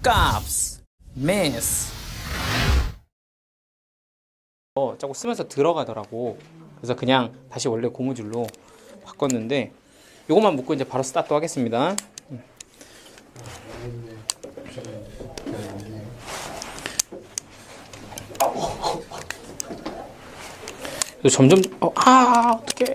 값, miss. 자꾸 쓰면서 들어가더라고. 그래서 그냥 다시 원래 고무줄로 바꿨는데 요것만 묶고 이제 바로 스타트 하겠습니다. 점점 어떡해.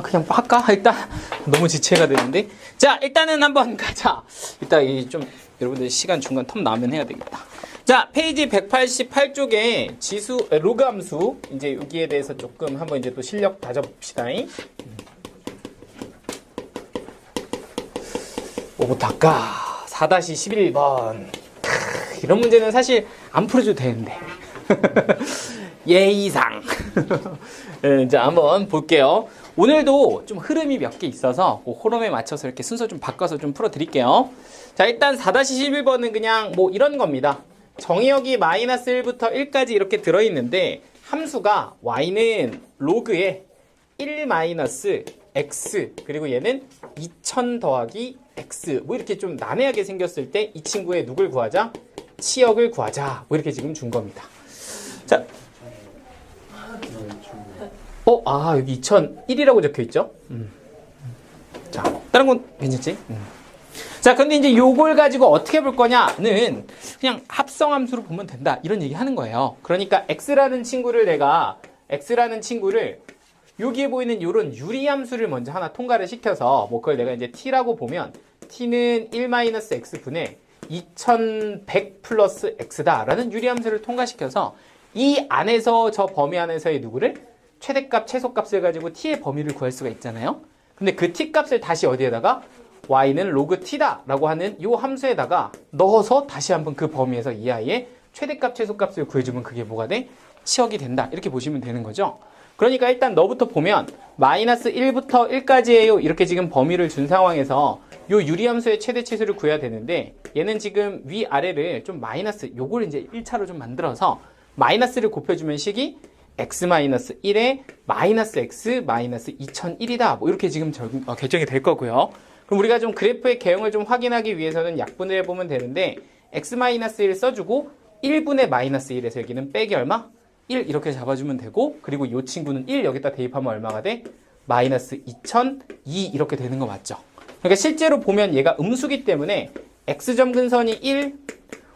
그냥 할까? 일단 너무 지체가 되는데. 자, 일단은 한번 가자. 이따 좀 여러분들 시간 중간 텀 나면 해야 되겠다. 자, 페이지 188쪽에 지수 로그 함수, 이제 여기에 대해서 조금 한번 이제 또 실력 다져봅시다. 뭐부터 할까? 4-11번. 이런 문제는 사실 안 풀어줘도 되는데. 예의상. 자, 한번 볼게요. 오늘도 좀 흐름이 몇 개 있어서 그 흐름에 맞춰서 이렇게 순서 좀 바꿔서 좀 풀어드릴게요. 자, 일단 4-11번은 그냥 뭐 이런 겁니다. 정의역이 -1부터 1까지 이렇게 들어있는데 함수가 y는 로그에 1-x 그리고 얘는 2000 더하기 x 뭐 이렇게 좀 난해하게 생겼을 때 이 친구의 누굴 구하자? 치역을 구하자. 뭐 이렇게 지금 준 겁니다. 자, 여기 2001이라고 적혀 있죠? 자, 다른 건 괜찮지? 자, 근데 이제 요걸 가지고 어떻게 볼 거냐는 그냥 합성함수로 보면 된다. 이런 얘기 하는 거예요. 그러니까 x라는 친구를 여기에 보이는 요런 유리함수를 먼저 하나 통과를 시켜서 뭐 그걸 내가 이제 t라고 보면 t는 1-x분의 2100 플러스 x다라는 유리함수를 통과시켜서 이 안에서 저 범위 안에서의 누구를 최대값, 최소값을 가지고 t의 범위를 구할 수가 있잖아요. 근데 그 t 값을 다시 어디에다가 y는 로그 t다 라고 하는 이 함수에다가 넣어서 다시 한번 그 범위에서 이 아이의 최대값, 최소값을 구해주면 그게 뭐가 돼? 치역이 된다. 이렇게 보시면 되는 거죠. 그러니까 일단 너부터 보면 -1부터 1까지예요. 이렇게 지금 범위를 준 상황에서 요 유리함수의 최대 치수를 구해야 되는데 얘는 지금 위아래를 좀 요걸 이제 1차로 좀 만들어서 마이너스를 곱해주면 식이 x-1에 -x -2001이다. 뭐 이렇게 지금 결정이 될 거고요. 그럼 우리가 좀 그래프의 개형을 좀 확인하기 위해서는 약분을 해보면 되는데 x-1 써주고 1분의 -1에서 여기는 빼기 얼마? 1 이렇게 잡아주면 되고 그리고 이 친구는 1 여기다 대입하면 얼마가 돼? -2002 이렇게 되는 거 맞죠? 그러니까 실제로 보면 얘가 음수기 때문에 x점 근선이 1,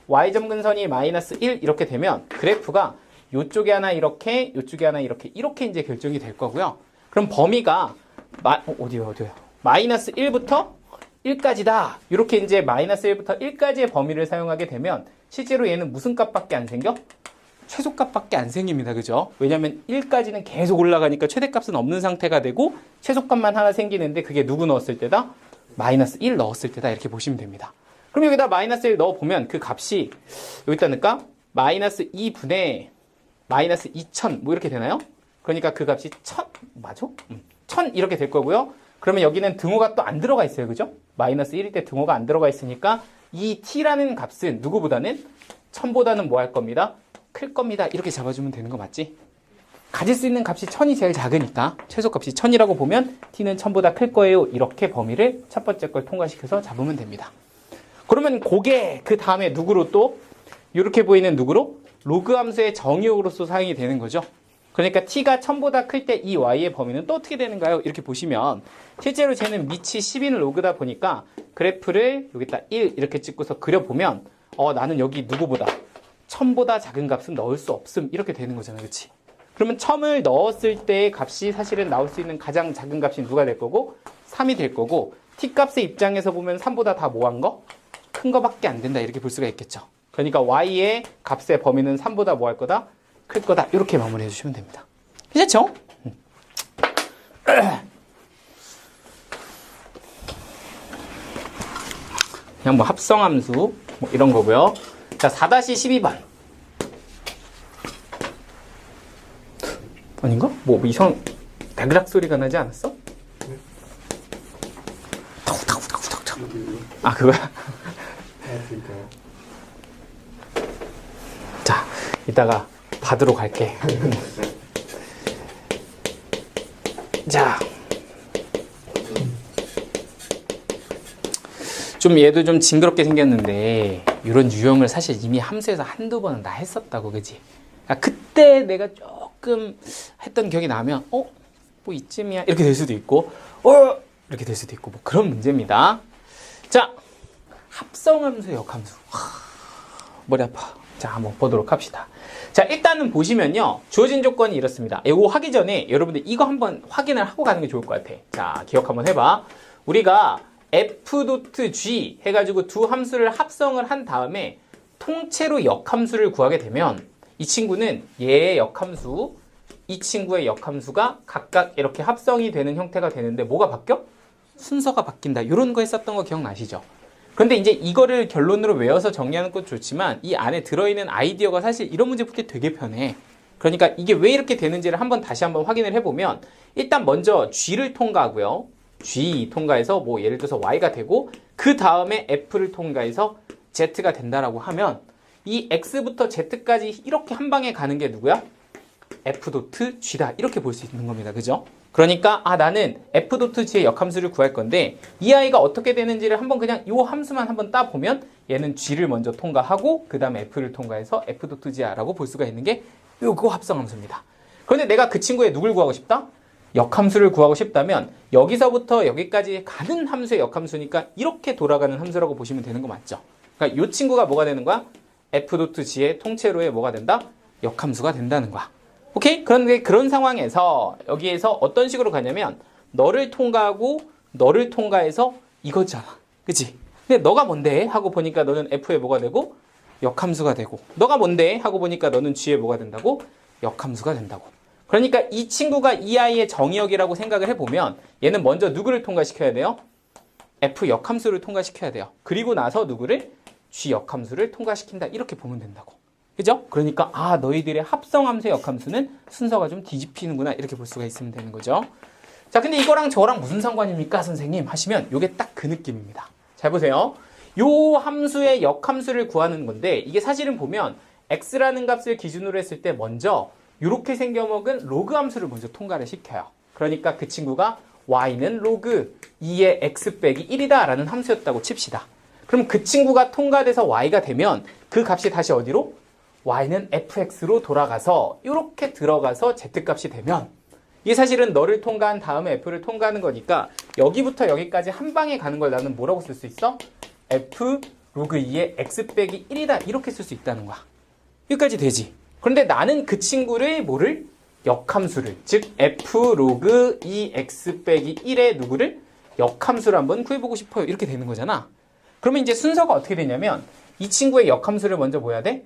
y점 근선이 -1 이렇게 되면 그래프가 요쪽에 하나 이렇게, 요쪽에 하나 이렇게 이제 결정이 될 거고요. 그럼 범위가 어디요? -1부터 1까지다. 이렇게 이제 -1부터 1까지의 범위를 사용하게 되면 실제로 얘는 무슨 값밖에 안 생겨? 최소값밖에 안 생깁니다. 그죠? 왜냐면 1까지는 계속 올라가니까 최대값은 없는 상태가 되고 최소값만 하나 생기는데 그게 누구 넣었을 때다? -1 넣었을 때다. 이렇게 보시면 됩니다. 그럼 여기다 -1 넣어보면 그 값이 여기다 넣을까? -2분의 -2000 뭐 이렇게 되나요? 그러니까 그 값이 1000 맞아? 1000 이렇게 될 거고요. 그러면 여기는 등호가 또 안 들어가 있어요. 그죠? -1일 때 등호가 안 들어가 있으니까 이 t라는 값은 누구보다는 1000보다는 뭐 할 겁니다? 클 겁니다. 이렇게 잡아주면 되는 거 맞지? 가질 수 있는 값이 1000이 제일 작으니까 최소값이 1000이라고 보면 t는 1000보다 클 거예요. 이렇게 범위를 첫 번째 걸 통과시켜서 잡으면 됩니다. 그러면 그게 그 다음에 누구로 또 이렇게 보이는 누구로? 로그 함수의 정의역으로서 사용이 되는 거죠. 그러니까 t가 1000보다 클 때 이 y의 범위는 또 어떻게 되는가요? 이렇게 보시면 실제로 쟤는 밑이 10인 로그다 보니까 그래프를 여기다 1 이렇게 찍고서 그려보면 나는 여기 누구보다 1000보다 작은 값은 넣을 수 없음 이렇게 되는 거잖아요. 그치? 그러면 1000을 넣었을 때의 값이 사실은 나올 수 있는 가장 작은 값이 누가 될 거고 3이 될 거고 t값의 입장에서 보면 3보다 다 뭐한 거? 큰 거밖에 안 된다 이렇게 볼 수가 있겠죠. 그러니까 y의 값의 범위는 3보다 뭐 할 거다? 클 거다. 이렇게 마무리해 주시면 됩니다. 괜찮죠? 그냥 뭐 합성함수 뭐 이런 거고요. 자, 4-12번. 아닌가? 뭐 이상 다그락 소리가 나지 않았어? 그거야? 자, 이따가 받으러 갈게. 자, 좀 얘도 좀 징그럽게 생겼는데 이런 유형을 사실 이미 함수에서 한두 번은 다 했었다고, 그지? 그러니까 그때 내가 조금 했던 기억이 나면 뭐 이쯤이야 이렇게 될 수도 있고 이렇게 될 수도 있고 뭐 그런 문제입니다. 자, 합성함수, 역함수. 머리 아파. 자, 한번 보도록 합시다. 자, 일단은 보시면요. 주어진 조건이 이렇습니다. 이거 하기 전에 여러분들 이거 한번 확인을 하고 가는 게 좋을 것 같아. 자, 기억 한번 해봐. 우리가 f.g 해가지고 두 함수를 합성을 한 다음에 통째로 역함수를 구하게 되면 이 친구는 얘의 역함수, 이 친구의 역함수가 각각 이렇게 합성이 되는 형태가 되는데 뭐가 바뀌어? 순서가 바뀐다. 이런 거 했었던 거 기억나시죠? 그런데 이제 이거를 결론으로 외워서 정리하는 것도 좋지만 이 안에 들어있는 아이디어가 사실 이런 문제 풀기 되게 편해. 그러니까 이게 왜 이렇게 되는지를 다시 한번 확인을 해보면 일단 먼저 G를 통과하고요. G 통과해서 뭐 예를 들어서 Y가 되고 그 다음에 F를 통과해서 Z가 된다라고 하면 이 X부터 Z까지 이렇게 한 방에 가는 게 누구야? F.G다. 이렇게 볼 수 있는 겁니다. 그죠? 그러니까 나는 F.G의 역함수를 구할 건데 이 아이가 어떻게 되는지를 한번 그냥 이 함수만 한번 따보면 얘는 G를 먼저 통과하고 그 다음에 F를 통과해서 F.G야라고 볼 수가 있는 게 요거 합성함수입니다. 그런데 내가 그 친구의 누굴 구하고 싶다? 역함수를 구하고 싶다면 여기서부터 여기까지 가는 함수의 역함수니까 이렇게 돌아가는 함수라고 보시면 되는 거 맞죠? 그러니까 이 친구가 뭐가 되는 거야? F.G의 통째로의 뭐가 된다? 역함수가 된다는 거야. 오케이? 그런데 그런 상황에서 여기에서 어떤 식으로 가냐면 너를 통과하고 너를 통과해서 이거잖아. 그치? 근데 너가 뭔데? 하고 보니까 너는 F에 뭐가 되고? 역함수가 되고 너가 뭔데? 하고 보니까 너는 G에 뭐가 된다고? 역함수가 된다고. 그러니까 이 친구가 이 아이의 정의역이라고 생각을 해보면 얘는 먼저 누구를 통과시켜야 돼요? F 역함수를 통과시켜야 돼요. 그리고 나서 누구를? G 역함수를 통과시킨다. 이렇게 보면 된다고. 그죠? 그러니까 너희들의 합성함수의 역함수는 순서가 좀 뒤집히는구나 이렇게 볼 수가 있으면 되는 거죠. 자, 근데 이거랑 저랑 무슨 상관입니까 선생님 하시면 요게 딱 그 느낌입니다. 잘 보세요. 요 함수의 역함수를 구하는 건데 이게 사실은 보면 x라는 값을 기준으로 했을 때 먼저 요렇게 생겨먹은 로그 함수를 먼저 통과를 시켜요. 그러니까 그 친구가 y는 로그 2의 x 빼기 1이다 라는 함수였다고 칩시다. 그럼 그 친구가 통과돼서 y가 되면 그 값이 다시 어디로? y는 fx로 돌아가서 이렇게 들어가서 z값이 되면 이게 사실은 너를 통과한 다음에 f를 통과하는 거니까 여기부터 여기까지 한 방에 가는 걸 나는 뭐라고 쓸 수 있어? f 로그 2의 x 빼기 1이다 이렇게 쓸 수 있다는 거야. 여기까지 되지. 그런데 나는 그 친구를 뭐를? 역함수를 즉 f 로그 2x 빼기 1의 누구를? 역함수를 한번 구해보고 싶어요. 이렇게 되는 거잖아. 그러면 이제 순서가 어떻게 되냐면 이 친구의 역함수를 먼저 뭐 해야 돼?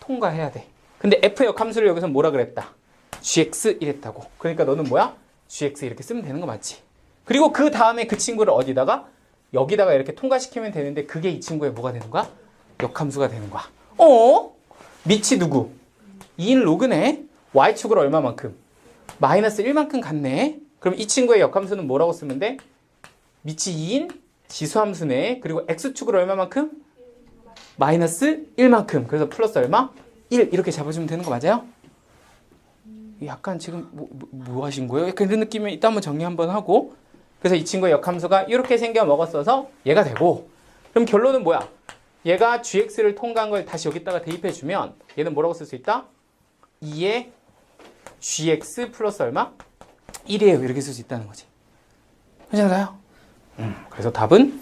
통과해야 돼. 근데 f 역함수를 여기서 뭐라 그랬다? gx 이랬다고. 그러니까 너는 뭐야? gx 이렇게 쓰면 되는 거 맞지? 그리고 그 다음에 그 친구를 어디다가? 여기다가 이렇게 통과시키면 되는데 그게 이 친구의 뭐가 되는 거야? 역함수가 되는 거야. 밑이 누구? 2인 로그네. y축을 얼마만큼? 마이너스 1만큼 갔네. 그럼 이 친구의 역함수는 뭐라고 쓰면 돼? 밑이 2인 지수함수네. 그리고 x축을 얼마만큼? 마이너스 1만큼. 그래서 플러스 얼마? 1 이렇게 잡아주면 되는 거 맞아요? 약간 지금 뭐 하신 거예요? 약간 이런 느낌이 이따 한번 정리 한번 하고 그래서 이 친구의 역함수가 이렇게 생겨 먹었어서 얘가 되고 그럼 결론은 뭐야? 얘가 gx를 통과한 걸 다시 여기다가 대입해주면 얘는 뭐라고 쓸 수 있다? 2의 gx 플러스 얼마? 1이에요. 이렇게 쓸 수 있다는 거지. 괜찮아요? 그래서 답은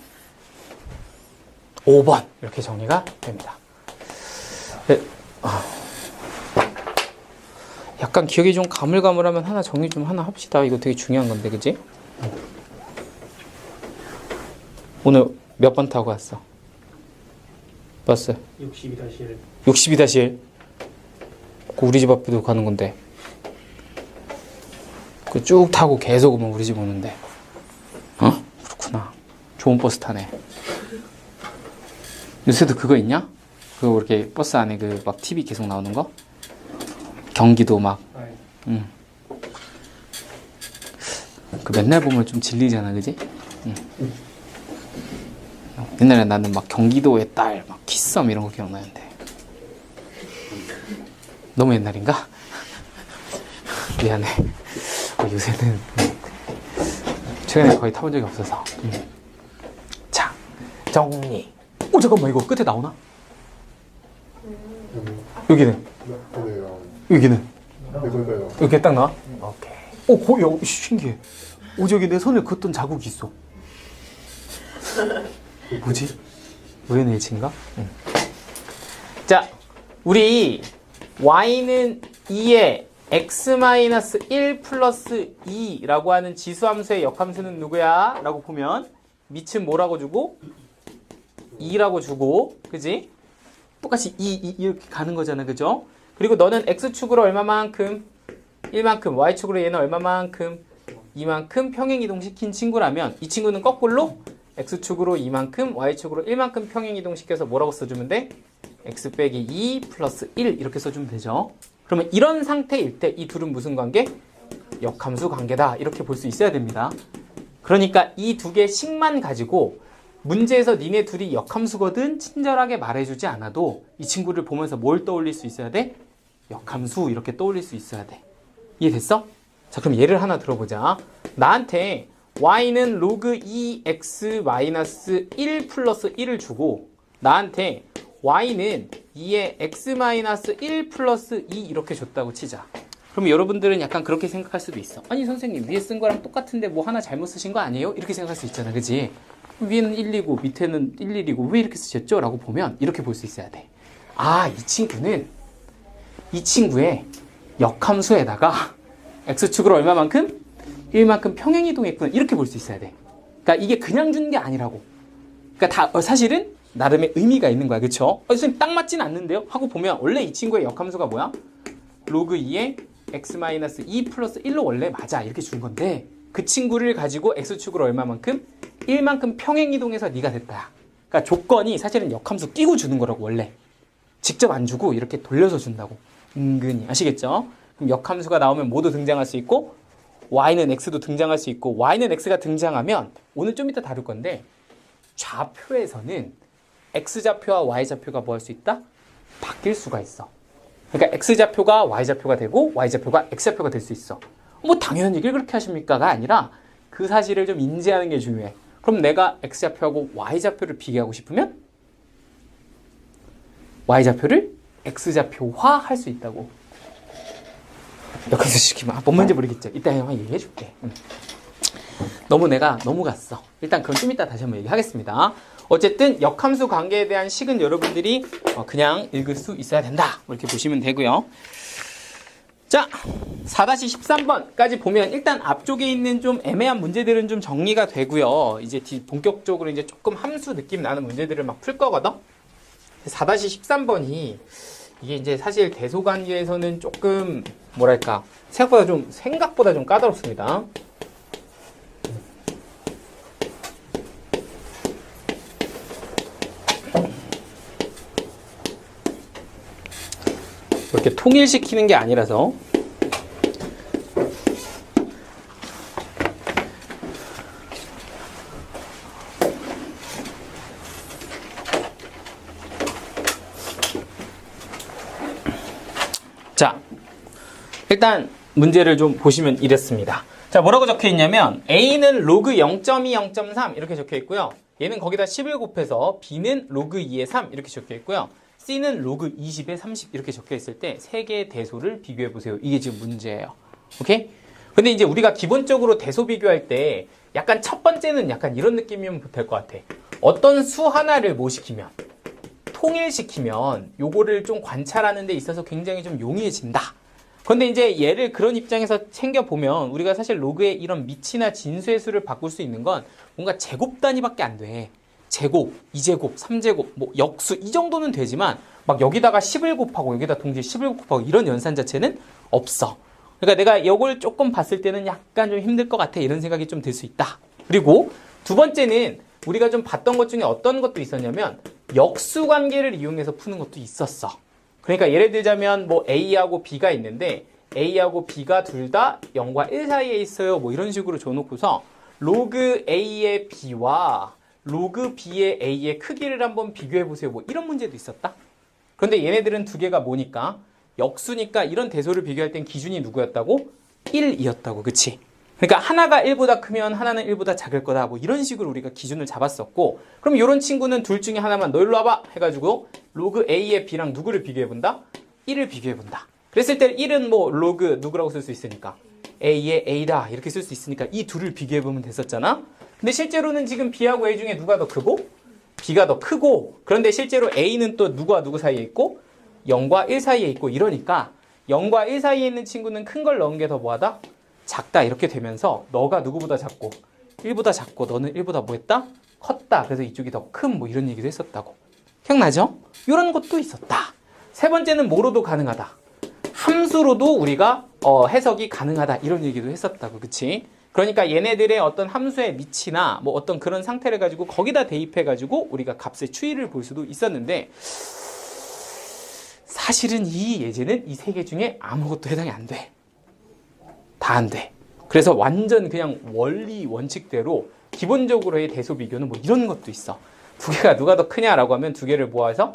5번 이렇게 정리가 됩니다. 네. 약간 기억이 좀 가물가물하면 하나 정리 좀 하나 합시다. 이거 되게 중요한 건데, 그지? 오늘 몇 번 타고 왔어? 버스? 62-1. 62-1. 그 우리 집 앞에도 가는 건데. 그 쭉 타고 계속 오면 우리 집 오는데. 그렇구나. 좋은 버스 타네. 요새도 그거 있냐? 그거 이렇게 버스 안에 그 막 TV 계속 나오는 거? 경기도 막. 그 맨날 보면 좀 질리잖아, 그지? 옛날에 나는 막 경기도의 딸, 막 키썸 이런 거 기억나는데. 너무 옛날인가? 미안해. 요새는 최근에 거의 타본 적이 없어서. 자, 정리. 잠깐만, 이거 끝에 나오나? 여기는? 여기는? 여기 딱 나와? 오케이. 거의, 신기해. 저기 내 손을 긋던 자국이 있어. 뭐지? 우연의 일치인가? 응. 자, 우리 y는 2에 x-1 플러스 2라고 하는 지수함수의 역함수는 누구야? 라고 보면 밑은 뭐라고 주고 2라고 주고, 그지? 똑같이 2 이렇게 가는 거잖아, 그죠? 그리고 너는 x축으로 얼마만큼? 1만큼, y축으로 얘는 얼마만큼? 2만큼 평행이동시킨 친구라면 이 친구는 거꾸로 x축으로 2만큼, y축으로 1만큼 평행이동시켜서 뭐라고 써주면 돼? x 빼기 2 플러스 1 이렇게 써주면 되죠. 그러면 이런 상태일 때 이 둘은 무슨 관계? 역함수 관계다 이렇게 볼 수 있어야 됩니다. 그러니까 이 두 개의 식만 가지고 문제에서 니네 둘이 역함수거든 친절하게 말해주지 않아도 이 친구를 보면서 뭘 떠올릴 수 있어야 돼? 역함수 이렇게 떠올릴 수 있어야 돼. 이해됐어? 자, 그럼 예를 하나 들어보자. 나한테 y는 로그 2x-1 플러스 1을 주고 나한테 y는 2의 x-1 플러스 2 이렇게 줬다고 치자. 그럼 여러분들은 약간 그렇게 생각할 수도 있어. 아니 선생님 위에 쓴 거랑 똑같은데 뭐 하나 잘못 쓰신 거 아니에요? 이렇게 생각할 수 있잖아, 그지? 위에는 1이고 밑에는 1, 1이고 왜 이렇게 쓰셨죠? 라고 보면 이렇게 볼 수 있어야 돼. 이 친구는 이 친구의 역함수에다가 x축으로 얼마만큼? 1만큼 평행이동했구나 이렇게 볼 수 있어야 돼. 그러니까 이게 그냥 준 게 아니라고. 그러니까 사실은 나름의 의미가 있는 거야, 그쵸? 선생님 딱 맞진 않는데요? 하고 보면 원래 이 친구의 역함수가 뭐야? 로그 2에 x-2 플러스 1로 원래 맞아 이렇게 준 건데 그 친구를 가지고 x축으로 얼마만큼? 1만큼 평행이동해서 네가 됐다. 그러니까 조건이 사실은 역함수 끼고 주는 거라고 원래. 직접 안 주고 이렇게 돌려서 준다고. 은근히. 아시겠죠? 그럼 역함수가 나오면 모두 등장할 수 있고 y는 x도 등장할 수 있고 y는 x가 등장하면 오늘 좀 이따 다룰 건데 좌표에서는 x좌표와 y좌표가 뭐 할 수 있다? 바뀔 수가 있어. 그러니까 x좌표가 y좌표가 되고 y좌표가 x좌표가 될 수 있어. 뭐 당연한 얘기를 그렇게 하십니까가 아니라 그 사실을 좀 인지하는 게 중요해. 그럼 내가 x좌표하고 y좌표를 비교하고 싶으면 y좌표를 x좌표화 할 수 있다고. 역함수 시키면 뭔 말인지 모르겠죠? 이따 한번 얘기해 줄게. 너무 내가 넘어갔어. 일단 그럼 좀 이따 다시 한번 얘기하겠습니다. 어쨌든 역함수 관계에 대한 식은 여러분들이 그냥 읽을 수 있어야 된다. 이렇게 보시면 되고요. 자, 4-13번까지 보면 일단 앞쪽에 있는 좀 애매한 문제들은 좀 정리가 되고요. 이제 본격적으로 이제 조금 함수 느낌 나는 문제들을 막 풀 거거든. 4-13번이 이게 이제 사실 대소관계에서는 조금 뭐랄까 생각보다 좀 까다롭습니다. 이렇게 통일시키는 게 아니라서 자, 일단 문제를 좀 보시면 이랬습니다. 자, 뭐라고 적혀 있냐면 A는 로그 0.2, 0.3 이렇게 적혀 있고요. 얘는 거기다 10을 곱해서 B는 로그 2의 3 이렇게 적혀 있고요. C는 로그 20에 30 이렇게 적혀 있을 때 세 개의 대소를 비교해 보세요. 이게 지금 문제예요. 오케이? 근데 이제 우리가 기본적으로 대소 비교할 때 약간 첫 번째는 약간 이런 느낌이면 될 것 같아. 어떤 수 하나를 뭐 시키면 통일시키면 요거를 좀 관찰하는 데 있어서 굉장히 좀 용이해진다. 그런데 이제 얘를 그런 입장에서 챙겨보면 우리가 사실 로그의 이런 미치나 진수의 수를 바꿀 수 있는 건 뭔가 제곱 단위밖에 안 돼. 제곱, 2제곱, 3제곱, 뭐 역수 이 정도는 되지만 막 여기다가 10을 곱하고 여기다 동시에 10을 곱하고 이런 연산 자체는 없어. 그러니까 내가 이걸 조금 봤을 때는 약간 좀 힘들 것 같아 이런 생각이 좀 들 수 있다. 그리고 두 번째는 우리가 좀 봤던 것 중에 어떤 것도 있었냐면 역수 관계를 이용해서 푸는 것도 있었어. 그러니까 예를 들자면 뭐 A하고 B가 있는데 A하고 B가 둘 다 0과 1 사이에 있어요. 뭐 이런 식으로 줘놓고서 로그 A의 B와 로그 B의 A의 크기를 한번 비교해보세요. 뭐 이런 문제도 있었다. 그런데 얘네들은 두 개가 뭐니까? 역수니까 이런 대소를 비교할 땐 기준이 누구였다고? 1이었다고. 그치? 그러니까 하나가 1보다 크면 하나는 1보다 작을 거다. 뭐 이런 식으로 우리가 기준을 잡았었고, 그럼 이런 친구는 둘 중에 하나만 너 일로 와봐 해가지고 로그 A의 B랑 누구를 비교해본다? 1을 비교해본다. 그랬을 때 1은 뭐 로그 누구라고 쓸 수 있으니까 A의 A다 이렇게 쓸 수 있으니까 이 둘을 비교해보면 됐었잖아. 근데 실제로는 지금 B하고 A 중에 누가 더 크고 B가 더 크고, 그런데 실제로 A는 또 누구와 누구 사이에 있고 0과 1 사이에 있고 이러니까 0과 1 사이에 있는 친구는 큰 걸 넣은 게 더 뭐하다? 작다. 이렇게 되면서 너가 누구보다 작고 1보다 작고 너는 1보다 뭐했다? 컸다. 그래서 이쪽이 더 큰 뭐 이런 얘기도 했었다고. 기억나죠? 이런 것도 있었다. 세 번째는 뭐로도 가능하다. 함수로도 우리가 해석이 가능하다. 이런 얘기도 했었다고. 그치? 그러니까 얘네들의 어떤 함수의 밑이나 뭐 어떤 그런 상태를 가지고 거기다 대입해가지고 우리가 값의 추이를 볼 수도 있었는데, 사실은 이 예제는 이 세 개 중에 아무것도 해당이 안 돼. 다 안 돼. 그래서 완전 그냥 원리 원칙대로 기본적으로의 대소 비교는 뭐 이런 것도 있어. 두 개가 누가 더 크냐라고 하면 두 개를 모아서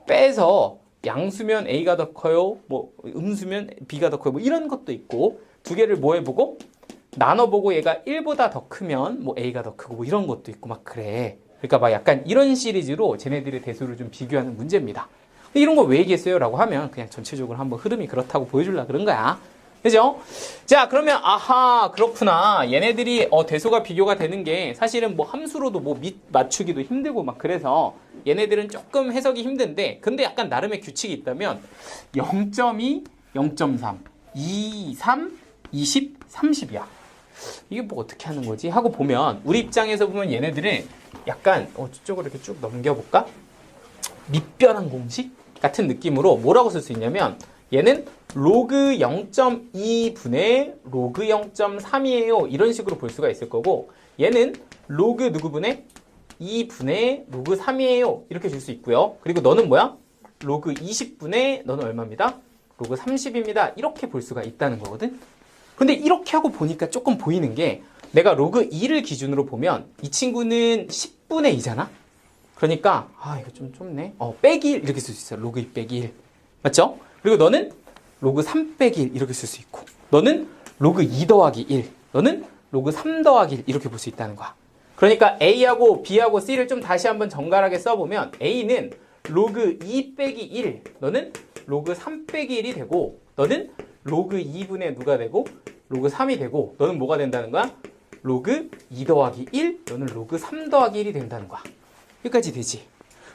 빼서 양수면 A가 더 커요, 뭐 음수면 B가 더 커요, 뭐 이런 것도 있고, 두 개를 뭐 해보고 나눠보고 얘가 1보다 더 크면 뭐 A가 더 크고 뭐 이런 것도 있고 막 그래. 그러니까 막 약간 이런 시리즈로 쟤네들의 대소를 좀 비교하는 문제입니다. 이런 거 왜 얘기했어요? 라고 하면 그냥 전체적으로 한번 흐름이 그렇다고 보여주려고 그런 거야. 그죠? 자, 그러면 아하 그렇구나. 얘네들이 대소가 비교가 되는 게 사실은 뭐 함수로도 뭐 밑 맞추기도 힘들고 막 그래서 얘네들은 조금 해석이 힘든데, 근데 약간 나름의 규칙이 있다면 0.2, 0.3, 2, 3, 20, 30이야. 이게 뭐 어떻게 하는 거지? 하고 보면 우리 입장에서 보면 얘네들은 약간 저쪽으로 이렇게 쭉 넘겨볼까? 밑변환 공식 같은 느낌으로 뭐라고 쓸 수 있냐면, 얘는 로그 0.2분의 로그 0.3이에요. 이런 식으로 볼 수가 있을 거고, 얘는 로그 누구분의 2분의 로그 3이에요. 이렇게 줄 수 있고요. 그리고 너는 뭐야? 로그 20분의 너는 얼마입니다? 로그 30입니다. 이렇게 볼 수가 있다는 거거든. 근데 이렇게 하고 보니까 조금 보이는 게, 내가 로그 2를 기준으로 보면 이 친구는 10분의 2잖아? 그러니까 이거 좀 좁네. 빼기 1 이렇게 쓸 수 있어요. 로그 2 빼기 1. 맞죠? 그리고 너는 로그 3 빼기 1 이렇게 쓸 수 있고, 너는 로그 2 더하기 1, 너는 로그 3 더하기 1 이렇게 볼 수 있다는 거야. 그러니까 A하고 B하고 C를 좀 다시 한번 정갈하게 써보면, A는 로그 2 빼기 1, 너는 로그 3 빼기 1이 되고, 너는 로그 2분의 누가 되고 로그 3이 되고, 너는 뭐가 된다는 거야? 로그 2 더하기 1, 너는 로그 3 더하기 1이 된다는 거야. 여기까지 되지.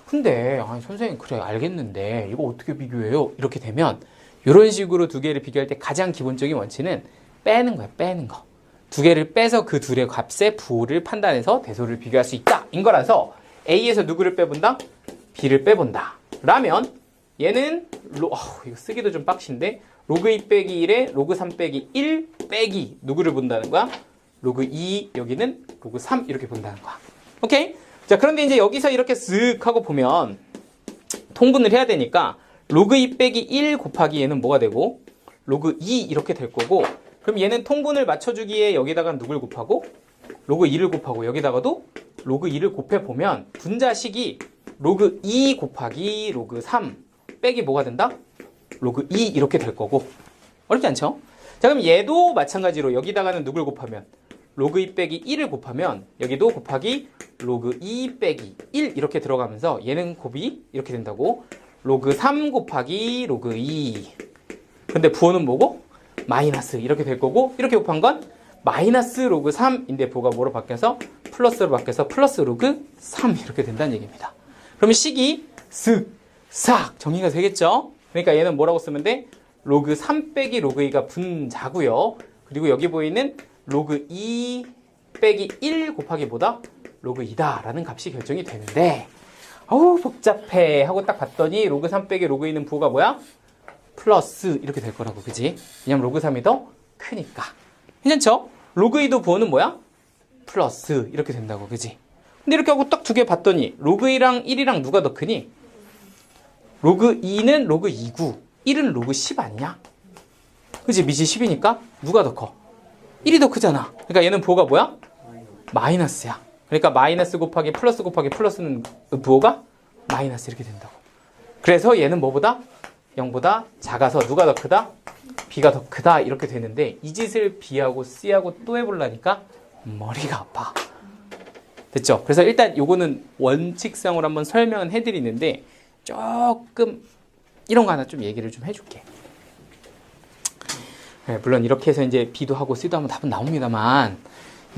근데 선생님 그래 알겠는데 이거 어떻게 비교해요? 이렇게 되면 이런 식으로 두 개를 비교할 때 가장 기본적인 원칙은 빼는 거야. 빼는 거. 두 개를 빼서 그 둘의 값의 부호를 판단해서 대소를 비교할 수 있다 인 거라서, A에서 누구를 빼본다? B를 빼본다 라면 얘는 이거 쓰기도 좀 빡신데 로그 2 빼기 1에 로그 3 빼기 1 빼기 누구를 본다는 거야? 로그 2, 여기는 로그 3 이렇게 본다는 거야. 오케이? 자, 그런데 이제 여기서 이렇게 쓱 하고 보면 통분을 해야 되니까 로그 2 빼기 1 곱하기 얘는 뭐가 되고 로그 2 이렇게 될 거고, 그럼 얘는 통분을 맞춰주기에 여기다가 누굴 곱하고 로그 2를 곱하고 여기다가도 로그 2를 곱해보면 분자식이 로그 2 곱하기 로그 3 빼기 뭐가 된다? 로그 2 이렇게 될 거고. 어렵지 않죠? 자, 그럼 얘도 마찬가지로 여기다가는 누굴 곱하면 로그 2 빼기 1을 곱하면 여기도 곱하기 로그 2 빼기 1 이렇게 들어가면서 얘는 곱이 이렇게 된다고. 로그 3 곱하기 로그 2. 근데 부호는 뭐고? 마이너스 이렇게 될 거고, 이렇게 곱한 건 마이너스 로그 3인데 부호가 뭐로 바뀌어서 플러스로 바뀌어서 플러스 로그 3 이렇게 된다는 얘기입니다. 그러면 식이 쓱싹 정리가 되겠죠? 그러니까 얘는 뭐라고 쓰면 돼? 로그 3 빼기 로그 2가 분자고요. 그리고 여기 보이는 로그 2 빼기 1 곱하기 뭐다? 로그 2다 라는 값이 결정이 되는데, 어우 복잡해 하고 딱 봤더니 로그 3 빼기 로그 2는 부호가 뭐야? 플러스 이렇게 될 거라고. 그지? 왜냐면 로그 3이 더 크니까. 괜찮죠? 로그 2도 부호는 뭐야? 플러스 이렇게 된다고. 그지? 근데 이렇게 하고 딱 두 개 봤더니 로그 2랑 1이랑 누가 더 크니? 로그 2는 로그 2고 1은 로그 10 아니냐? 그지? 밑이 10이니까 누가 더 커? 1이 더 크잖아. 그러니까 얘는 부호가 뭐야? 마이너스야. 그러니까 마이너스 곱하기 플러스는 부호가 마이너스 이렇게 된다고. 그래서 얘는 뭐보다? 0보다 작아서 누가 더 크다? B가 더 크다 이렇게 되는데 이 짓을 B하고 C하고 또 해보려니까 머리가 아파. 됐죠? 그래서 일단 요거는 원칙상으로 한번 설명은 해드리는데 조금 이런 거 하나 좀 얘기를 좀 해줄게. 네, 물론 이렇게 해서 이제 B도 하고 C도 하면 답은 나옵니다만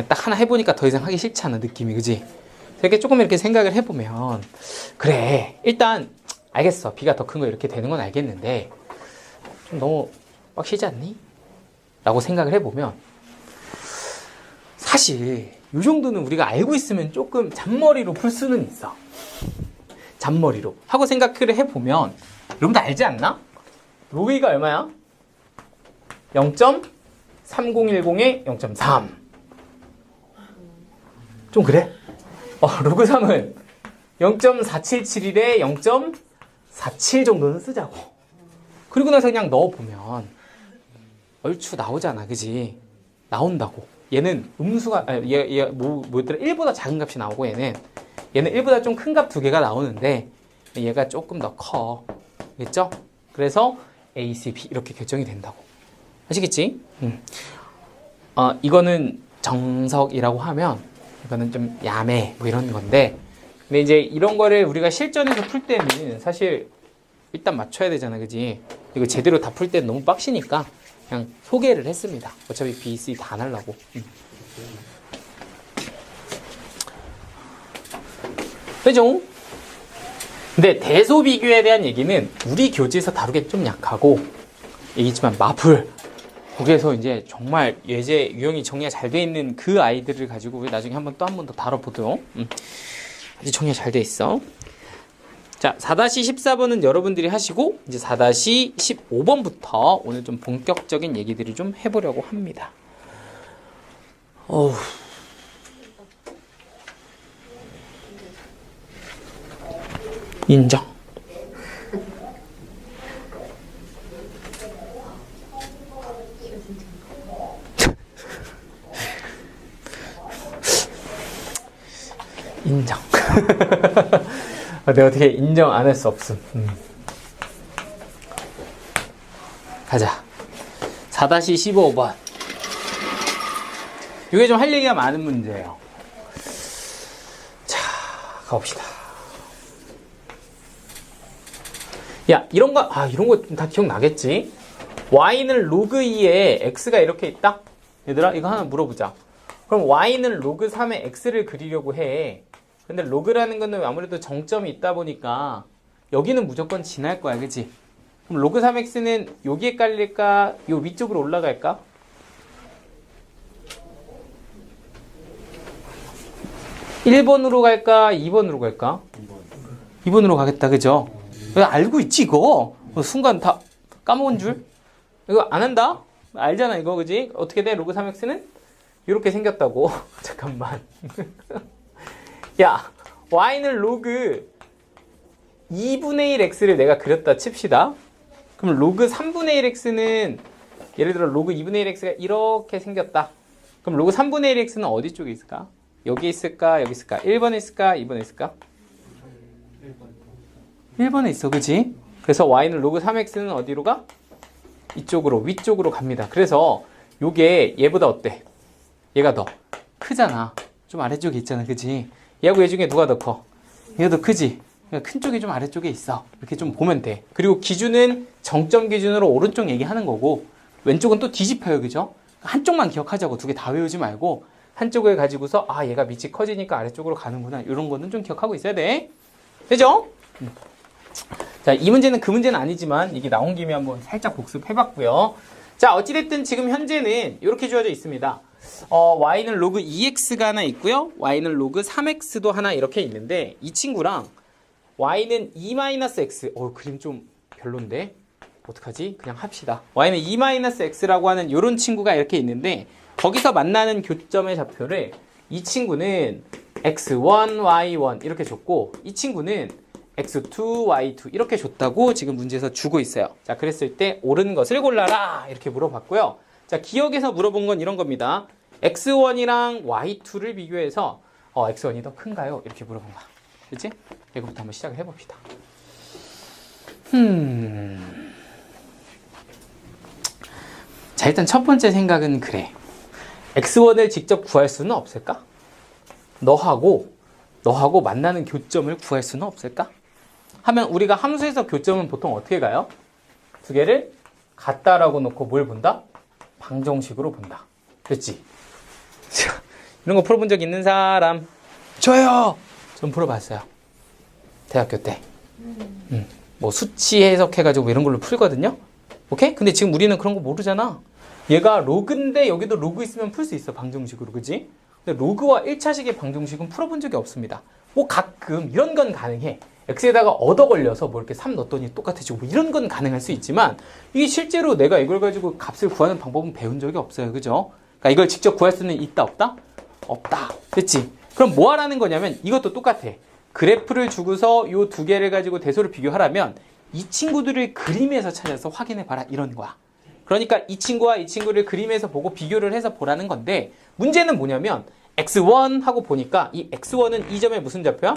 딱 하나 해보니까 더 이상 하기 싫잖아 느낌이. 그지? 이렇게 조금 이렇게 생각을 해보면 그래 일단 알겠어. B가 더 큰 거 이렇게 되는 건 알겠는데 좀 너무 빡시지 않니? 라고 생각을 해보면 사실 이 정도는 우리가 알고 있으면 조금 잔머리로 풀 수는 있어. 잔머리로 하고 생각을 해보면 여러분들 알지 않나? 로그 2가 얼마야? 0.3010에 0.3 좀 그래? 로그 3은 0.477에 0.47 정도는 쓰자고. 그리고 나서 그냥 넣어보면 얼추 나오잖아. 그지? 나온다고. 얘는 음수가 뭐더라 1보다 작은 값이 나오고 얘는 1보다 좀 큰 값 두 개가 나오는데 얘가 조금 더 커. 알겠죠? 그래서 A, C, B 이렇게 결정이 된다고. 아시겠지? 이거는 정석이라고 하면 이거는 좀 야매 뭐 이런 건데 근데 이제 이런 거를 우리가 실전에서 풀 때는 사실 일단 맞춰야 되잖아. 그지? 이거 제대로 다 풀 때는 너무 빡시니까 그냥 소개를 했습니다. 어차피 B, C 다 하려고. 그죠? 근데 대소비교에 대한 얘기는 우리 교재에서 다루기 좀 약하고 얘기지만 마블 거기에서 이제 정말 예제 유형이 정리가 잘 돼 있는 그 아이들을 가지고 우리 나중에 한번 또 한 번 더 다뤄보도록. 아주 정리가 잘 돼 있어. 자, 4-14번은 여러분들이 하시고 이제 4-15번부터 오늘 좀 본격적인 얘기들을 좀 해보려고 합니다. 인정. 인정. 내가 어떻게 인정 안 할 수 없음. 가자. 4-15번. 이게 좀 할 얘기가 많은 문제예요. 자, 가봅시다. 야, 이런 거 다 기억나겠지? y는 로그 2에 x가 이렇게 있다? 얘들아, 이거 하나 물어보자. 그럼 y는 로그 3에 x를 그리려고 해. 근데 로그라는 거는 아무래도 정점이 있다 보니까 여기는 무조건 지날 거야. 그치? 그럼 로그 3x는 여기에 깔릴까? 요 위쪽으로 올라갈까? (1번으로) 갈까? (2번으로) 갈까? 2번으로 가겠다. 그죠? 알고 있지 이거? 순간 다 까먹은 줄? 이거 안 한다? 알잖아 이거. 그지? 어떻게 돼? 로그 3x는? 이렇게 생겼다고. 잠깐만. 야, y는 로그 2분의 1 x를 내가 그렸다 칩시다. 그럼 로그 3분의 1 x는 예를 들어 로그 2분의 1 x가 이렇게 생겼다. 그럼 로그 3분의 1 x는 어디 쪽에 있을까? 여기 있을까? 여기 있을까? 1번에 있을까? 2번에 있을까? 1번에 있어. 그치? 그래서 y는 로그 3x는 어디로 가? 이쪽으로, 위쪽으로 갑니다. 그래서 요게 얘보다 어때? 얘가 더 크잖아. 좀 아래쪽에 있잖아. 그치? 얘하고 얘 중에 누가 더 커? 얘가 더 크지? 그러니까 큰 쪽이 좀 아래쪽에 있어. 이렇게 좀 보면 돼. 그리고 기준은 정점 기준으로 오른쪽 얘기하는 거고 왼쪽은 또 뒤집혀요. 그죠? 한쪽만 기억하자고. 두 개 다 외우지 말고 한쪽을 가지고서 얘가 밑이 커지니까 아래쪽으로 가는구나. 이런 거는 좀 기억하고 있어야 돼. 되죠? 자, 이 문제는 그 문제는 아니지만 이게 나온 김에 한번 살짝 복습해봤고요. 자, 어찌됐든 지금 현재는 이렇게 주어져 있습니다. y는 로그 2x가 하나 있고요. y는 로그 3x도 하나 이렇게 있는데 이 친구랑 y는 2-x 그림 좀 별론데 어떡하지? 그냥 합시다. y는 2-x라고 하는 이런 친구가 이렇게 있는데 거기서 만나는 교점의 좌표를 이 친구는 x1, y1 이렇게 줬고 이 친구는 x2, y2 이렇게 줬다고 지금 문제에서 주고 있어요. 자, 그랬을 때 옳은 것을 골라라 이렇게 물어봤고요. 자, 기억에서 물어본 건 이런 겁니다. x1이랑 y2를 비교해서 x1이 더 큰가요? 이렇게 물어본 거야. 그치? 이거부터 한번 시작을 해봅시다. 자, 일단 첫 번째 생각은 그래. x1을 직접 구할 수는 없을까? 너하고 만나는 교점을 구할 수는 없을까? 하면 우리가 함수에서 교점은 보통 어떻게 가요? 두 개를 같다라고 놓고 뭘 본다? 방정식으로 본다. 됐지? 이런 거 풀어본 적 있는 사람? 저요! 전 풀어봤어요. 대학교 때. 뭐 수치 해석해가지고 이런 걸로 풀거든요? 오케이? 근데 지금 우리는 그런 거 모르잖아. 얘가 로그인데 여기도 로그 있으면 풀 수 있어. 방정식으로. 그지? 근데 로그와 1차식의 방정식은 풀어본 적이 없습니다. 뭐 가끔 이런 건 가능해. x에다가 얻어 걸려서 뭐 이렇게 3 넣었더니 똑같아지고 뭐 이런 건 가능할 수 있지만 이게 실제로 내가 이걸 가지고 값을 구하는 방법은 배운 적이 없어요. 그죠? 그러니까 이걸 직접 구할 수는 있다 없다? 없다. 됐지? 그럼 뭐 하라는 거냐면 이것도 똑같아. 그래프를 주고서 요 두 개를 가지고 대소를 비교하라면 이 친구들을 그림에서 찾아서 확인해 봐라 이런 거야. 그러니까 이 친구와 이 친구를 그림에서 보고 비교를 해서 보라는 건데 문제는 뭐냐면 x1 하고 보니까 이 x1은 이 점의 무슨 좌표야?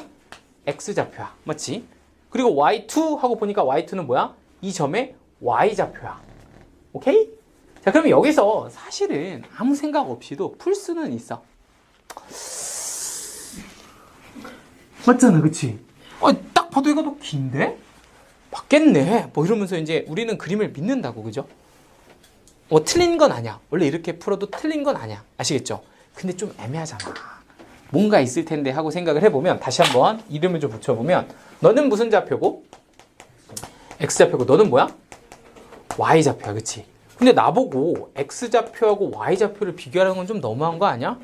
x좌표야. 맞지? 그리고 y2 하고 보니까 y2는 뭐야? 이 점의 y좌표야. 오케이? 자, 그러면 여기서 사실은 아무 생각 없이도 풀 수는 있어. 맞잖아, 그치? 딱 봐도 이거 더 긴데? 맞겠네. 뭐 이러면서 이제 우리는 그림을 믿는다고, 그죠? 틀린 건 아니야. 원래 이렇게 풀어도 틀린 건 아니야. 아시겠죠? 근데 좀 애매하잖아. 뭔가 있을 텐데 하고 생각을 해보면 다시 한번 이름을 좀 붙여보면 너는 무슨 좌표고? x좌표고 너는 뭐야? y좌표야. 그치? 근데 나보고 x좌표하고 y좌표를 비교하는 건 좀 너무한 거 아니야?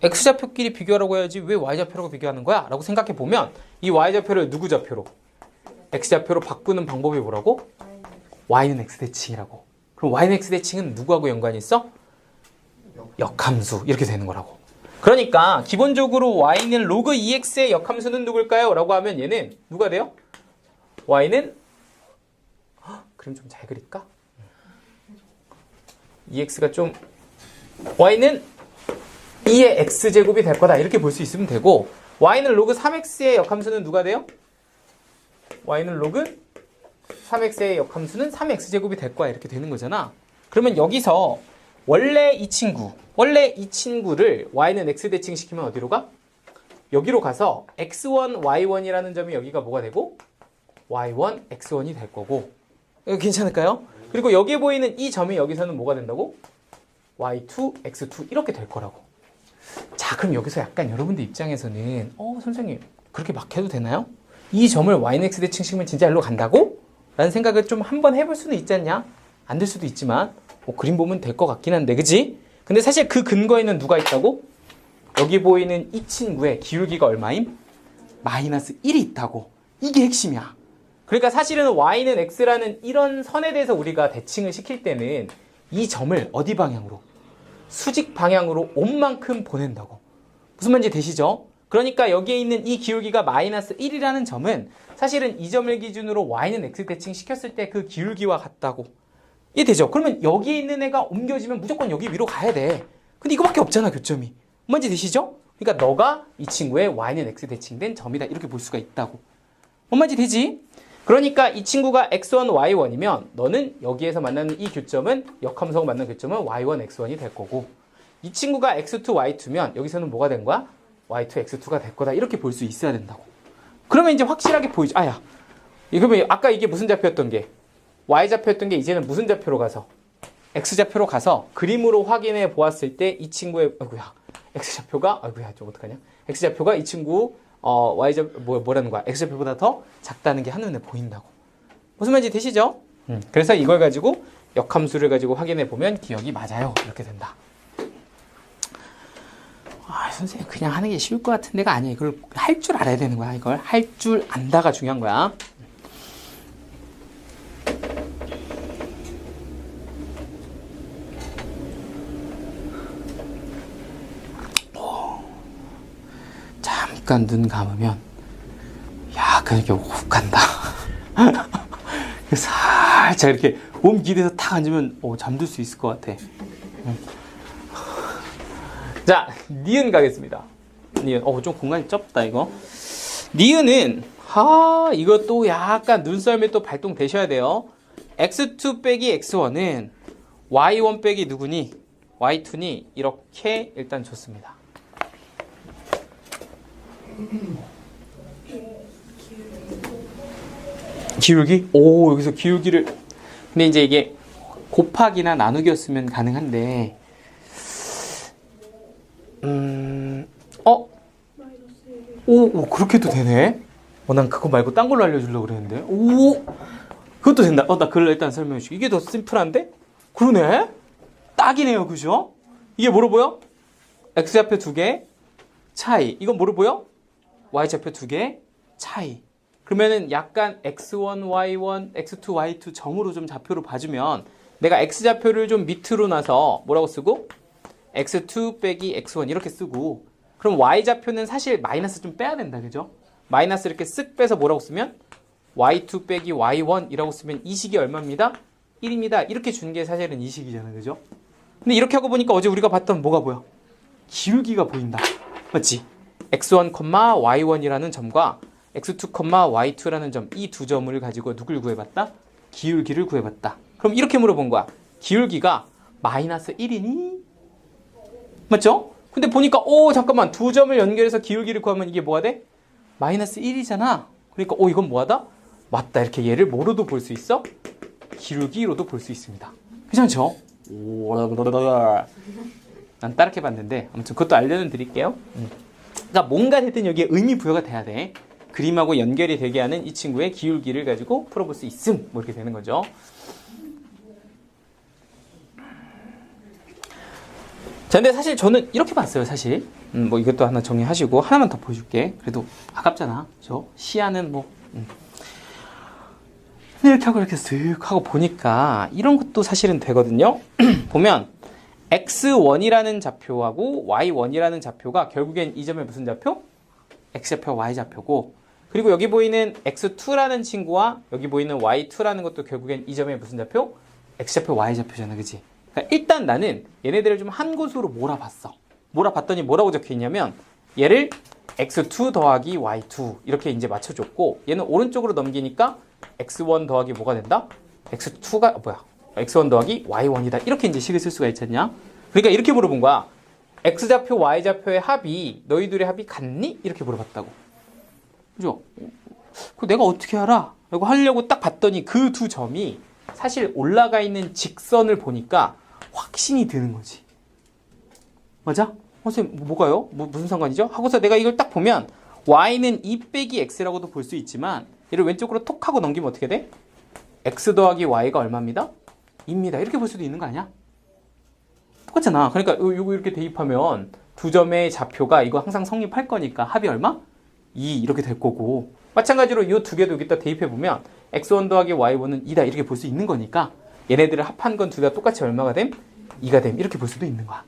x좌표끼리 비교하라고 해야지 왜 y좌표라고 비교하는 거야? 라고 생각해보면 이 y좌표를 누구 좌표로? x좌표로 바꾸는 방법이 뭐라고? y는 x대칭이라고. 그럼 y는 x대칭은 누구하고 연관이 있어? 역함수. 이렇게 되는 거라고. 그러니까 기본적으로 y는 로그 2x의 역함수는 누굴까요? 라고 하면 얘는 누가 돼요? y는 그림 좀 잘 그릴까? 2x가 좀 y는 2의 x제곱이 될 거다. 이렇게 볼 수 있으면 되고 y는 로그 3x의 역함수는 누가 돼요? y는 로그 3x의 역함수는 3x제곱이 될 거야. 이렇게 되는 거잖아. 그러면 여기서 원래 이 친구를 y는 x 대칭시키면 어디로 가? 여기로 가서 x1, y1이라는 점이 여기가 뭐가 되고 y1, x1이 될 거고 이거 괜찮을까요? 그리고 여기에 보이는 이 점이 여기서는 뭐가 된다고? y2, x2 이렇게 될 거라고. 자, 그럼 여기서 약간 여러분들 입장에서는 선생님 그렇게 막 해도 되나요? 이 점을 y는 x 대칭시키면 진짜 일로 간다고? 라는 생각을 좀 한번 해볼 수는 있지 않냐? 안 될 수도 있지만 그림 보면 될 것 같긴 한데 그지? 근데 사실 그 근거에는 누가 있다고? 여기 보이는 이 친구의 기울기가 얼마임? 마이너스 1이 있다고. 이게 핵심이야. 그러니까 사실은 y는 x라는 이런 선에 대해서 우리가 대칭을 시킬 때는 이 점을 어디 방향으로? 수직 방향으로 온 만큼 보낸다고. 무슨 말인지 되시죠? 그러니까 여기에 있는 이 기울기가 마이너스 1이라는 점은 사실은 이 점을 기준으로 y는 x 대칭 시켰을 때 그 기울기와 같다고. 이해되죠? 그러면 여기에 있는 애가 옮겨지면 무조건 여기 위로 가야 돼. 근데 이거밖에 없잖아, 교점이. 뭔 말인지 되시죠? 그러니까 너가 이 친구의 y는 x 대칭된 점이다. 이렇게 볼 수가 있다고. 뭔 말인지 되지? 그러니까 이 친구가 x1, y1이면 너는 여기에서 만나는 이 교점은 역함수하고 만나는 교점은 y1, x1이 될 거고 이 친구가 x2, y2면 여기서는 뭐가 된 거야? y2, x2가 될 거다. 이렇게 볼 수 있어야 된다고. 그러면 이제 확실하게 보이죠. 그러면 아까 이게 무슨 좌표였던 게 y좌표였던 게 이제는 무슨 좌표로 가서 x좌표로 가서 그림으로 확인해 보았을 때 이 친구의 x좌표가 좀 어떡하냐? x좌표가 이 친구 뭐라는 거야? x좌표보다 더 작다는 게 한눈에 보인다고. 무슨 말인지 되시죠? 그래서 이걸 가지고 역함수를 가지고 확인해 보면 기억이 맞아요. 이렇게 된다. 선생님 그냥 하는 게 쉬울 것 같은 데가 아니에요. 이걸 할 줄 알아야 되는 거야. 이걸 할 줄 안다가 중요한 거야. 잠깐 눈 감으면 약간 이렇게 훅 간다. 살짝 이렇게 몸 기대서 탁 앉으면 잠들 수 있을 것 같아. 자, 니은 가겠습니다. 니은. 좀 공간이 좁다 이거. 니은은 이것도 약간 눈썰미 또 발동되셔야 돼요. x2 빼기 x1은 y1 빼기 누구니? y2니? 이렇게 일단 줬습니다. 기울기? 오, 여기서 기울기를. 근데 이제 이게 곱하기나 나누기였으면 가능한데, 오, 그렇게도 되네? 난 그거 말고 딴 걸로 알려주려고 그랬는데. 오, 그것도 된다. 나 그걸 일단 설명해 줄게. 이게 더 심플한데? 그러네? 딱이네요, 그죠? 이게 뭐로 보여? x좌표 2개 차이. 이건 뭐로 보여? y좌표 2개 차이. 그러면은 약간 x1, y1, x2, y2 점으로 좀 좌표로 봐주면 내가 x좌표를 좀 밑으로 놔서 뭐라고 쓰고 x2 빼기 x1 이렇게 쓰고, 그럼 y좌표는 사실 마이너스 좀 빼야 된다, 그죠? 마이너스 이렇게 쓱 빼서 뭐라고 쓰면 y2 빼기 y1 이라고 쓰면 이 식이 얼마입니다? 1입니다. 이렇게 주는 게 사실은 이 식이잖아, 그죠? 근데 이렇게 하고 보니까 어제 우리가 봤던 뭐가 보여? 기울기가 보인다. 맞지? x1, y1이라는 점과 x2, y2라는 점, 이 두 점을 가지고 누굴 구해봤다? 기울기를 구해봤다. 그럼 이렇게 물어본 거야. 기울기가 마이너스 1이니? 맞죠? 근데 보니까 잠깐만, 두 점을 연결해서 기울기를 구하면 이게 뭐가 돼? 마이너스 1이잖아. 그러니까 이건 뭐하다? 맞다. 이렇게 얘를 뭐로도 볼 수 있어? 기울기로도 볼 수 있습니다. 괜찮죠? 난 따르게 봤는데 아무튼 그것도 알려는 드릴게요. 그러니까 뭔가 됐든 여기에 의미 부여가 돼야 돼. 그림하고 연결이 되게 하는 이 친구의 기울기를 가지고 풀어볼 수 있음. 뭐 이렇게 되는 거죠. 자, 근데 사실 저는 이렇게 봤어요, 사실. 뭐 이것도 하나 정리하시고 하나만 더 보여줄게. 그래도 아깝잖아. 시야는 뭐. 이렇게 하고 이렇게 쓱 하고 보니까 이런 것도 사실은 되거든요. 보면 x1이라는 좌표하고 y1이라는 좌표가 결국엔 이 점의 무슨 좌표? x좌표, y좌표고, 그리고 여기 보이는 x2라는 친구와 여기 보이는 y2라는 것도 결국엔 이 점의 무슨 좌표? x좌표, y좌표잖아, 그치? 그러니까 일단 나는 얘네들을 좀 한 곳으로 몰아봤어. 몰아봤더니 뭐라고 적혀 있냐면 얘를 x2 더하기 y2 이렇게 이제 맞춰줬고, 얘는 오른쪽으로 넘기니까 x1 더하기 뭐가 된다? x2가 x1 더하기 y1이다. 이렇게 이제 식을 쓸 수가 있잖냐? 그러니까 이렇게 물어본 거야. x좌표, y좌표의 합이, 너희들의 합이 같니? 이렇게 물어봤다고. 그죠? 그 내가 어떻게 알아? 라고 하려고 딱 봤더니 그 두 점이 사실 올라가 있는 직선을 보니까 확신이 드는 거지. 맞아? 선생님, 뭐가요? 무슨 상관이죠? 하고서 내가 이걸 딱 보면 y는 2 빼기 x라고도 볼 수 있지만 얘를 왼쪽으로 톡 하고 넘기면 어떻게 돼? x 더하기 y가 얼마입니다? 2입니다. 이렇게 볼 수도 있는 거 아니야? 똑같잖아. 그러니까 요거 이렇게 대입하면 두 점의 좌표가 이거 항상 성립할 거니까 합이 얼마? 2 이렇게 될 거고, 마찬가지로 이 두 개도 여기다 대입해보면 x1 더하기 y1은 2다 이렇게 볼 수 있는 거니까 얘네들을 합한 건 둘 다 똑같이 얼마가 됨? 2가 됨. 이렇게 볼 수도 있는 거야.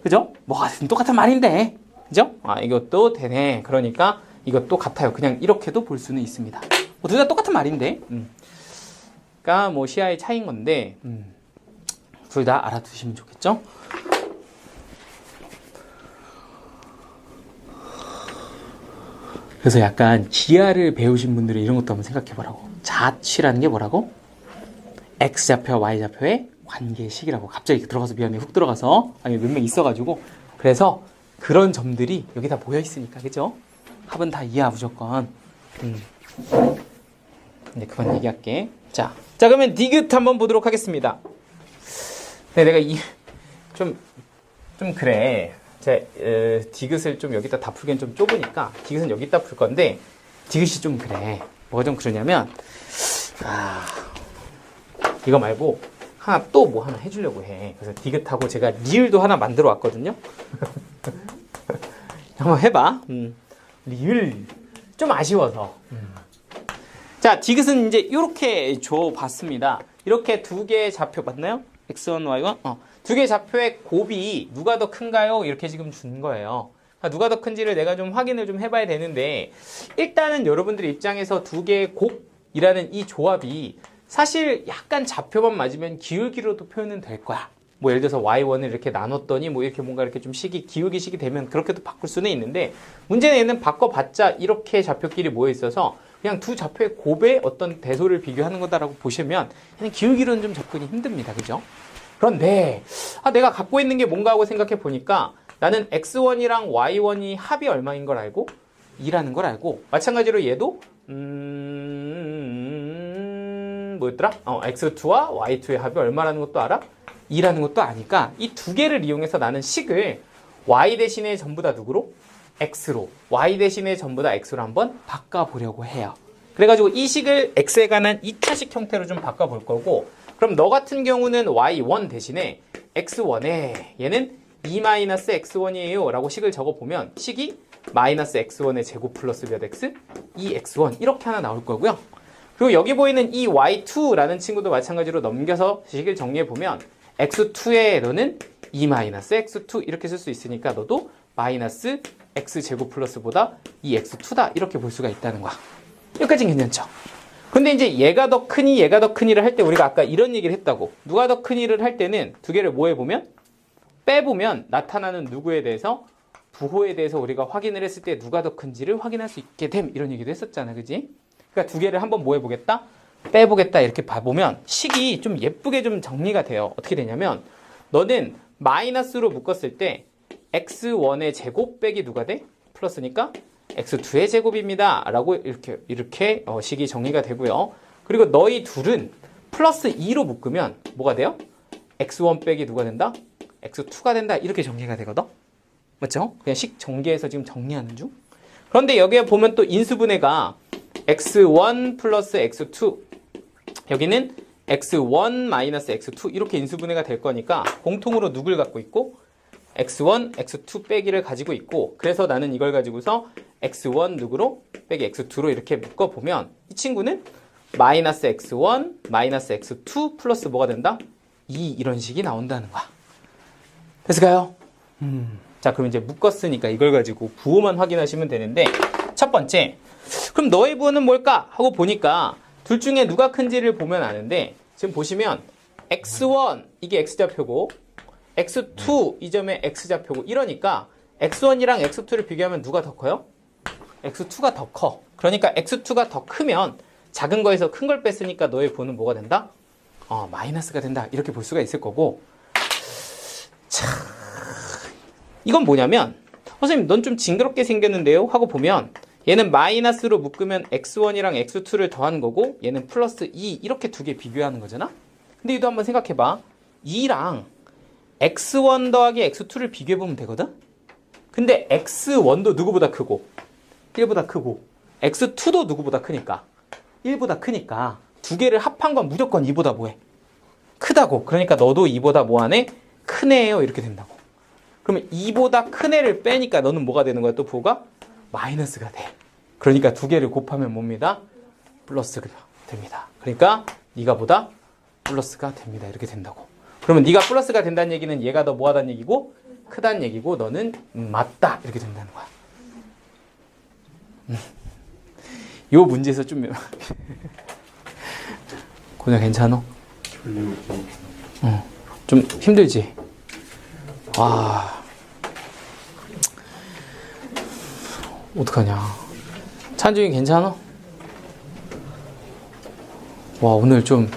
그죠? 뭐가 똑같은 말인데. 그죠? 이것도 되네. 그러니까 이것도 같아요. 그냥 이렇게도 볼 수는 있습니다. 둘 다 똑같은 말인데. 그러니까 뭐 시야의 차이인 건데 둘 다 알아두시면 좋겠죠? 그래서 약간 기하를 배우신 분들은 이런 것도 한번 생각해 보라고. 자취라는 게 뭐라고? x좌표, y좌표의 관계식이라고. 갑자기 들어가서 미안해. 훅 들어가서 몇 명 있어가지고. 그래서 그런 점들이 여기 다 모여 있으니까, 그죠? 합은 다 이해야 무조건. 네, 그만 얘기할게. 자, 그러면 디귿 한번 보도록 하겠습니다. 네, 내가 좀 그래. 디귿을 좀 여기다 다 풀기엔 좀 좁으니까 디귿은 여기다 풀 건데, 디귿이 좀 그래. 뭐가 좀 그러냐면, 이거 말고 하나 또 뭐 하나 해주려고 해. 그래서 디귿하고 제가 리을도 하나 만들어 왔거든요. 한번 해봐. 리을 좀 아쉬워서. 자, 디귿은 이제 이렇게 줘봤습니다. 이렇게 두 개의 좌표 맞나요? x1, y1? 두 개의 좌표의 곱이 누가 더 큰가요? 이렇게 지금 준 거예요. 누가 더 큰지를 내가 좀 확인을 좀 해봐야 되는데, 일단은 여러분들 입장에서 두 개의 곱이라는 이 조합이 사실 약간 좌표만 맞으면 기울기로도 표현은 될 거야. 뭐 예를 들어서 y1을 이렇게 나눴더니 뭐 이렇게 뭔가 이렇게 좀 기울기식이 되면 그렇게도 바꿀 수는 있는데, 문제는 얘는 바꿔봤자 이렇게 좌표끼리 모여 있어서 그냥 두 좌표의 곱의 어떤 대소를 비교하는 거다라고 보시면 얘는 기울기로는 좀 접근이 힘듭니다. 그죠? 그런데 내가 갖고 있는 게 뭔가 하고 생각해 보니까 나는 x1이랑 y1이 합이 얼마인 걸 알고 2라는 걸 알고 마찬가지로 얘도 뭐였더라? x2와 y2의 합이 얼마라는 것도 알아? 2라는 것도 아니까 이 두 개를 이용해서 나는 식을 y 대신에 전부 다 누구로? x로 y 대신에 전부 다 x로 한번 바꿔보려고 해요. 그래가지고 이 식을 x에 관한 2차식 형태로 좀 바꿔볼 거고 그럼 너 같은 경우는 y1 대신에 x1에 얘는 2-x1이에요 라고 식을 적어보면 식이 마이너스 x1의 제곱 플러스 몇 x? 2x1 이렇게 하나 나올 거고요. 그리고 여기 보이는 이 y2라는 친구도 마찬가지로 넘겨서 식을 정리해보면 x2에 너는 2-x2 이렇게 쓸 수 있으니까 너도 마이너스 x제곱 플러스보다 2x2다 이렇게 볼 수가 있다는 거야. 여기까지는 괜찮죠? 근데 이제 얘가 더 크니 얘가 더 크니를 할 때 우리가 아까 이런 얘기를 했다고. 누가 더 크니를 할 때는 두 개를 뭐 해보면 빼보면 나타나는 누구에 대해서 부호에 대해서 우리가 확인을 했을 때 누가 더 큰지를 확인할 수 있게 됨 이런 얘기도 했었잖아. 그지? 그러니까 두 개를 한번 뭐 해보겠다? 빼보겠다 이렇게 봐보면 식이 좀 예쁘게 좀 정리가 돼요. 어떻게 되냐면 너는 마이너스로 묶었을 때 x1의 제곱 빼기 누가 돼? 플러스니까 x2의 제곱입니다 라고 이렇게 식이 정리가 되고요. 그리고 너희 둘은 플러스 2로 묶으면 뭐가 돼요? x1 빼기 누가 된다? x2가 된다 이렇게 정리가 되거든. 맞죠? 그냥 식 전개해서 지금 정리하는 중. 그런데 여기에 보면 또 인수분해가 x1 플러스 x2 여기는 x1 마이너스 x2 이렇게 인수분해가 될 거니까 공통으로 누굴 갖고 있고 x1, x2 빼기를 가지고 있고 그래서 나는 이걸 가지고서 x1 누구로 빼기 x2로 이렇게 묶어보면 이 친구는 마이너스 x1 마이너스 x2 플러스 뭐가 된다? 2 이런 식이 나온다는 거야. 됐을까요? 자 그럼 이제 묶었으니까 이걸 가지고 부호만 확인하시면 되는데 첫 번째 그럼 너의 부호는 뭘까? 하고 보니까 둘 중에 누가 큰지를 보면 아는데 지금 보시면 x1 이게 x좌표고 x2 이 점에 x좌표고 이러니까 x1이랑 x2를 비교하면 누가 더 커요? x2가 더 커. 그러니까 x2가 더 크면 작은 거에서 큰 걸 뺐으니까 너의 부호는 뭐가 된다? 마이너스가 된다. 이렇게 볼 수가 있을 거고 자, 이건 뭐냐면 선생님 넌 좀 징그럽게 생겼는데요? 하고 보면 얘는 마이너스로 묶으면 x1이랑 x2를 더한 거고 얘는 플러스 2 이렇게 두 개 비교하는 거잖아? 근데 이도 한번 생각해봐. 2랑 x1 더하기 x2를 비교해보면 되거든? 근데 x1도 누구보다 크고 1보다 크고 x2도 누구보다 크니까 1보다 크니까 두 개를 합한 건 무조건 2보다 뭐해? 크다고. 그러니까 너도 2보다 뭐하네? 크네요 이렇게 된다고. 그러면 2보다 큰 애를 빼니까 너는 뭐가 되는 거야? 또 부호가 마이너스가 돼. 그러니까 두 개를 곱하면 뭡니다? 플러스가 됩니다. 그러니까 네가 보다 플러스가 됩니다. 이렇게 된다고. 그러면 네가 플러스가 된다는 얘기는 얘가 더 뭐하다는 얘기고 크다는 얘기고 너는 맞다 이렇게 된다는 거야. 요 문제에서 좀 고냐 괜찮어? 좀 힘들지? 와 어떡하냐. 찬중이 괜찮아? 와 오늘 좀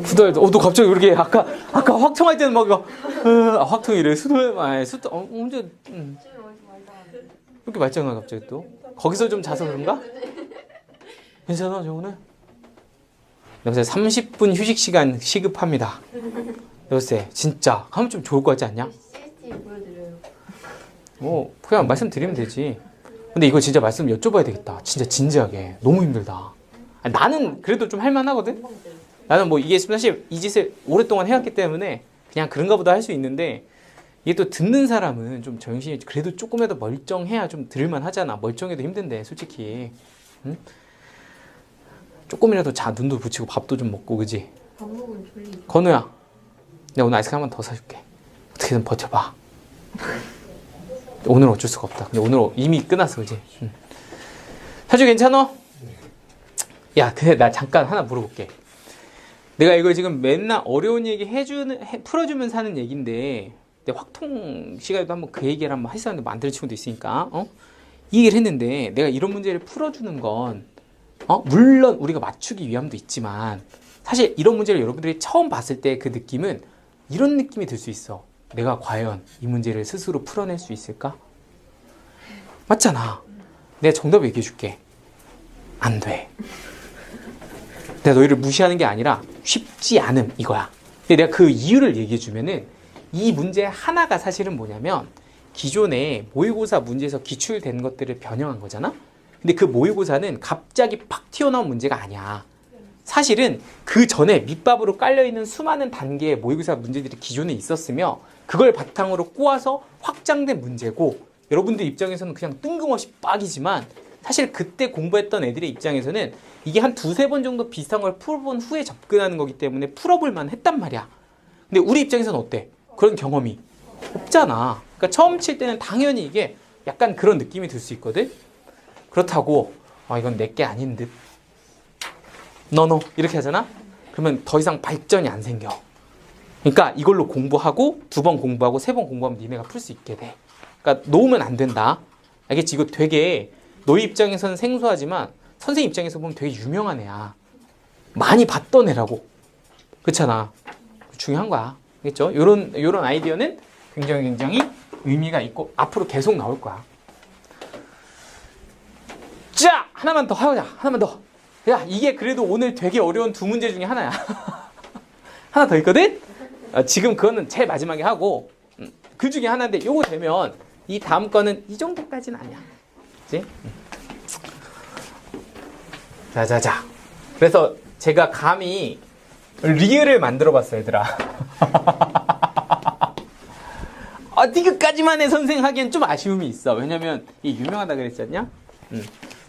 후덜덜. 너 갑자기 그렇게 아까 확통할 때는 막 확통이래. 언제 이렇게 말짱해 갑자기 또. 거기서 좀 자서 그런가? 괜찮아 정우는? 여보세요 30분 휴식 시간 시급합니다. 여보세요 진짜 하면 좀 좋을 것 같지 않냐? CCTV 보여드려요. 그냥 말씀드리면 되지. 근데 이거 진짜 말씀 여쭤봐야 되겠다. 진짜 진지하게. 너무 힘들다. 아니, 나는 그래도 좀 할만하거든? 나는 뭐 이게 사실 이 짓을 오랫동안 해왔기 때문에 그냥 그런가 보다 할 수 있는데 이게 또 듣는 사람은 좀 정신이 그래도 조금이라도 멀쩡해야 좀 들을만 하잖아. 멀쩡해도 힘든데 솔직히. 응? 조금이라도 눈도 붙이고 밥도 좀 먹고 그지? 밥 먹으면 졸리죠. 건우야 내가 오늘 아이스크림 한 번 더 사줄게. 어떻게든 버텨봐. 오늘은 어쩔 수가 없다. 근데 오늘 이미 끝났어 그지? 응. 사주 괜찮아? 야 근데 나 잠깐 하나 물어볼게. 내가 이걸 지금 맨날 어려운 얘기 풀어주면서 하는 얘기인데 내 확통 시간에도 한번 그 얘기를 한번 했었는데 만들 친구도 있으니까 이 얘기를 했는데 내가 이런 문제를 풀어주는 건 물론 우리가 맞추기 위함도 있지만 사실 이런 문제를 여러분들이 처음 봤을 때 그 느낌은 이런 느낌이 들 수 있어. 내가 과연 이 문제를 스스로 풀어낼 수 있을까? 맞잖아. 내가 정답 얘기해 줄게. 안 돼. 내가 너희를 무시하는 게 아니라 쉽지 않음 이거야. 근데 내가 그 이유를 얘기해 주면은 이 문제 하나가 사실은 뭐냐면 기존에 모의고사 문제에서 기출된 것들을 변형한 거잖아. 근데 그 모의고사는 갑자기 팍 튀어나온 문제가 아니야. 사실은 그 전에 밑밥으로 깔려있는 수많은 단계의 모의고사 문제들이 기존에 있었으며 그걸 바탕으로 꼬아서 확장된 문제고 여러분들 입장에서는 그냥 뜬금없이 빡이지만 사실 그때 공부했던 애들의 입장에서는 이게 한 두세 번 정도 비슷한 걸 풀어본 후에 접근하는 거기 때문에 풀어볼 만 했단 말이야. 근데 우리 입장에서는 어때? 그런 경험이 없잖아. 그러니까 처음 칠 때는 당연히 이게 약간 그런 느낌이 들 수 있거든. 그렇다고 이건 내게 아닌 듯 너너 이렇게 하잖아. 그러면 더 이상 발전이 안 생겨. 그러니까 이걸로 공부하고 두 번 공부하고 세 번 공부하면 니네가 풀 수 있게 돼. 그러니까 놓으면 안 된다. 알겠지? 이거 되게 너희 입장에서는 생소하지만 선생님 입장에서 보면 되게 유명한 애야. 많이 봤던 애라고. 그렇잖아. 중요한 거야. 알겠죠? 요런 아이디어는 굉장히 의미가 있고 앞으로 계속 나올 거야. 자, 하나만 더 하자. 하나만 더. 야, 이게 그래도 오늘 되게 어려운 두 문제 중에 하나야. 하나 더 있거든? 지금 그거는 제일 마지막에 하고 그 중에 하나인데 요거 되면 이 다음 거는 이 정도까지는 아니야. 그치? 자자자. 그래서 제가 감히 리을을 만들어 봤어, 얘들아. 이거까지만 해 선생 하기엔 좀 아쉬움이 있어. 왜냐면 이 유명하다 그랬지 않냐?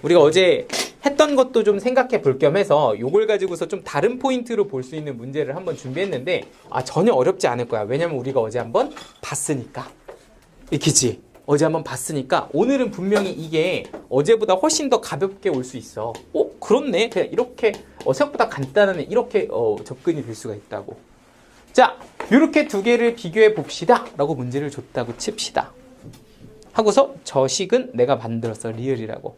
우리가 어제 했던 것도 좀 생각해 볼 겸 해서 요걸 가지고서 좀 다른 포인트로 볼 수 있는 문제를 한번 준비했는데 전혀 어렵지 않을 거야. 왜냐면 우리가 어제 한번 봤으니까. 이렇게지. 어제 한번 봤으니까 오늘은 분명히 이게 어제보다 훨씬 더 가볍게 올 수 있어. 그렇네. 그냥 이렇게 생각보다 간단하네. 이렇게 접근이 될 수가 있다고. 자, 이렇게 두 개를 비교해 봅시다 라고 문제를 줬다고 칩시다. 하고서 저 식은 내가 만들었어. 리을이라고.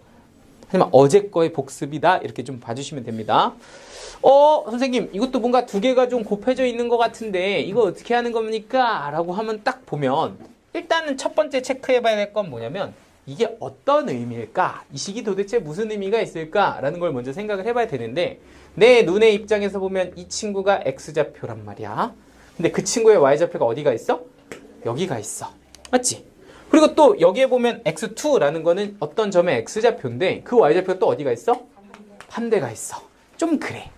하지만 어제 거의 복습이다. 이렇게 좀 봐주시면 됩니다. 선생님 이것도 뭔가 두 개가 좀 곱해져 있는 것 같은데 이거 어떻게 하는 겁니까? 라고 하면 딱 보면 일단은 첫 번째 체크해 봐야 될 건 뭐냐면 이게 어떤 의미일까? 이 식이 도대체 무슨 의미가 있을까? 라는 걸 먼저 생각을 해봐야 되는데 내 눈의 입장에서 보면 이 친구가 X좌표란 말이야. 근데 그 친구의 Y좌표가 어디가 있어? 여기가 있어. 맞지? 그리고 또 여기에 보면 X2라는 거는 어떤 점의 X좌표인데 그 Y좌표가 또 어디가 있어? 반대가 있어. 좀 그래.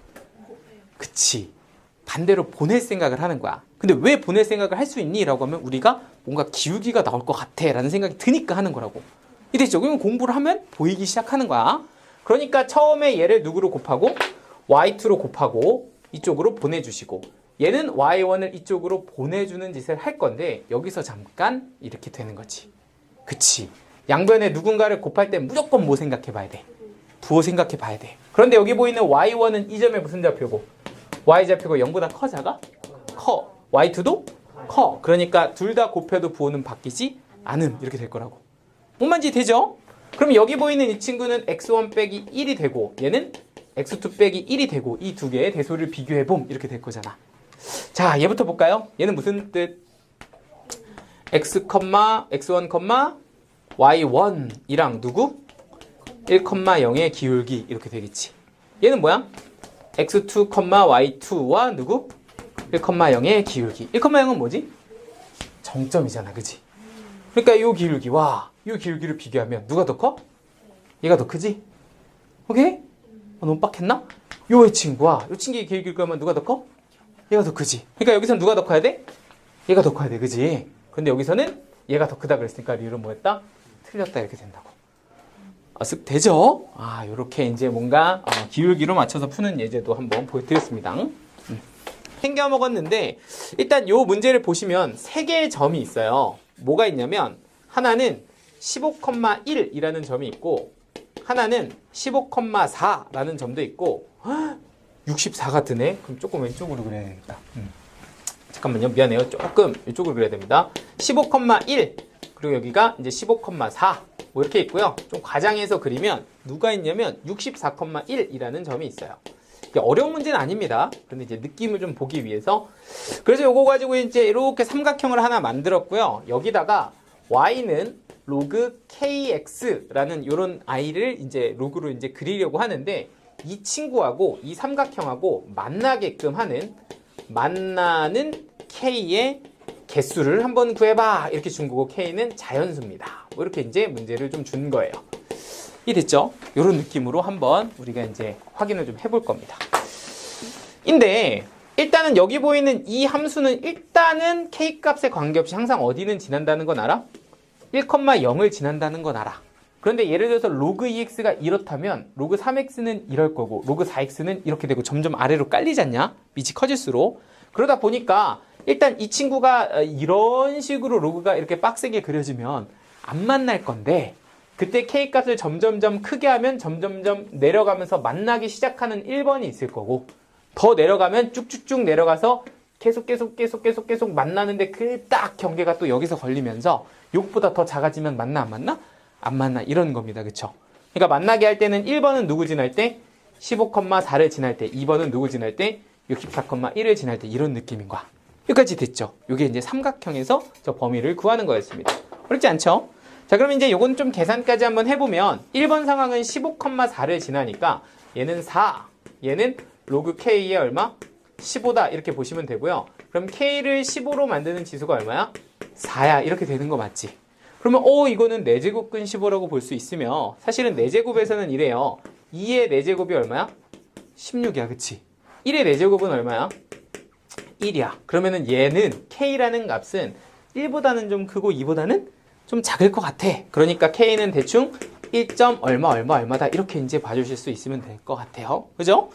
그치. 반대로 보낼 생각을 하는 거야. 근데 왜 보낼 생각을 할 수 있니? 라고 하면 우리가 뭔가 기울기가 나올 것 같아 라는 생각이 드니까 하는 거라고. 이랬죠. 그러면 공부를 하면 보이기 시작하는 거야. 그러니까 처음에 얘를 누구로 곱하고 Y2로 곱하고 이쪽으로 보내주시고 얘는 Y1을 이쪽으로 보내주는 짓을 할 건데 여기서 잠깐 이렇게 되는 거지. 그치. 양변에 누군가를 곱할 때 무조건 뭐 생각해 봐야 돼? 부호 생각해 봐야 돼. 그런데 여기 보이는 Y1은 이 점의 무슨 좌표고? Y좌표가 0보다 커 작아? 커. Y2도 커. 그러니까 둘 다 곱해도 부호는 바뀌지 않음. 이렇게 될 거라고. 뭔 말인지 되죠? 그럼 여기 보이는 이 친구는 X1 빼기 1이 되고 얘는 X2 빼기 1이 되고 이 두 개의 대소를 비교해봄. 이렇게 될 거잖아. 자, 얘부터 볼까요? 얘는 무슨 뜻? X, X1, Y1이랑 누구? 1,0의 기울기 이렇게 되겠지. 얘는 뭐야? X2, Y2와 누구? 1,0의 기울기. 1,0은 뭐지? 정점이잖아, 그치? 그러니까 이 기울기와 이 기울기를 비교하면 누가 더 커? 얘가 더 크지? 오케이? 너무 빡했나? 요 친구와 요 친구의 기울기를 하면 누가 더 커? 얘가 더 크지? 그러니까 여기서는 누가 더 커야 돼? 얘가 더 커야 돼, 그치? 근데 여기서는 얘가 더 크다 그랬으니까 리을은 뭐였다? 틀렸다 이렇게 된다고. 쓱 되죠? 요렇게 이제 뭔가 기울기로 맞춰서 푸는 예제도 한번 보여드렸습니다. 챙겨 먹었는데 일단 요 문제를 보시면 세 개의 점이 있어요. 뭐가 있냐면 하나는 15,1이라는 점이 있고 하나는 15,4라는 점도 있고 64가 드네? 그럼 조금 왼쪽으로 그려야 되겠다. 잠깐만요. 미안해요. 조금 이쪽으로 그려야 됩니다. 15,1 그리고 여기가 이제 15,4 뭐 이렇게 있고요. 좀 과장해서 그리면 누가 있냐면 64,1이라는 점이 있어요. 이게 어려운 문제는 아닙니다. 그런데 이제 느낌을 좀 보기 위해서 그래서 요거 가지고 이제 이렇게 삼각형을 하나 만들었고요. 여기다가 y는 로그 kx라는 요런 i를 이제 로그로 이제 그리려고 하는데 이 친구하고 이 삼각형하고 만나게끔 하는 만나는 k의 개수를 한번 구해봐 이렇게 준 거고 k는 자연수입니다. 뭐 이렇게 이제 문제를 좀 준 거예요. 이랬죠? 이런 느낌으로 한번 우리가 이제 확인을 좀 해볼 겁니다. 근데 일단은 여기 보이는 이 함수는 일단은 k 값에 관계없이 항상 어디는 지난다는 건 알아? 1,0을 지난다는 건 알아. 그런데 예를 들어서 로그 2x가 이렇다면 로그 3x는 이럴 거고 로그 4x는 이렇게 되고 점점 아래로 깔리지 않냐? 밑이 커질수록. 그러다 보니까 일단 이 친구가 이런 식으로 로그가 이렇게 빡세게 그려지면 안 만날 건데 그때 k 값을 점점점 크게 하면 점점점 내려가면서 만나기 시작하는 1번이 있을 거고 더 내려가면 쭉쭉쭉 내려가서 계속 만나는데 그 딱 경계가 또 여기서 걸리면서 요것보다 더 작아지면 만나 안 만나? 안 만나 이런 겁니다. 그쵸? 그러니까 만나게 할 때는 1번은 누구 지날 때? 15,4를 지날 때 2번은 누구 지날 때? 64,1을 지날 때 이런 느낌인 거야. 여기까지 됐죠? 이게 이제 삼각형에서 저 범위를 구하는 거였습니다. 어렵지 않죠? 자, 그럼 이제 요건 좀 계산까지 한번 해보면 1번 상황은 15,4를 지나니까 얘는 4, 얘는 로그 k의 얼마? 15다 이렇게 보시면 되고요. 그럼 k를 15로 만드는 지수가 얼마야? 4야 이렇게 되는 거 맞지? 그러면 이거는 4제곱근 15라고 볼 수 있으며 사실은 4제곱에서는 이래요. 2의 4제곱이 얼마야? 16이야 그치? 1의 4제곱은 얼마야? 1이야. 그러면은 얘는 k라는 값은 1보다는 좀 크고 2보다는 좀 작을 것 같아. 그러니까 k는 대충 1. 얼마다 이렇게 이제 봐주실 수 있으면 될 것 같아요. 그죠?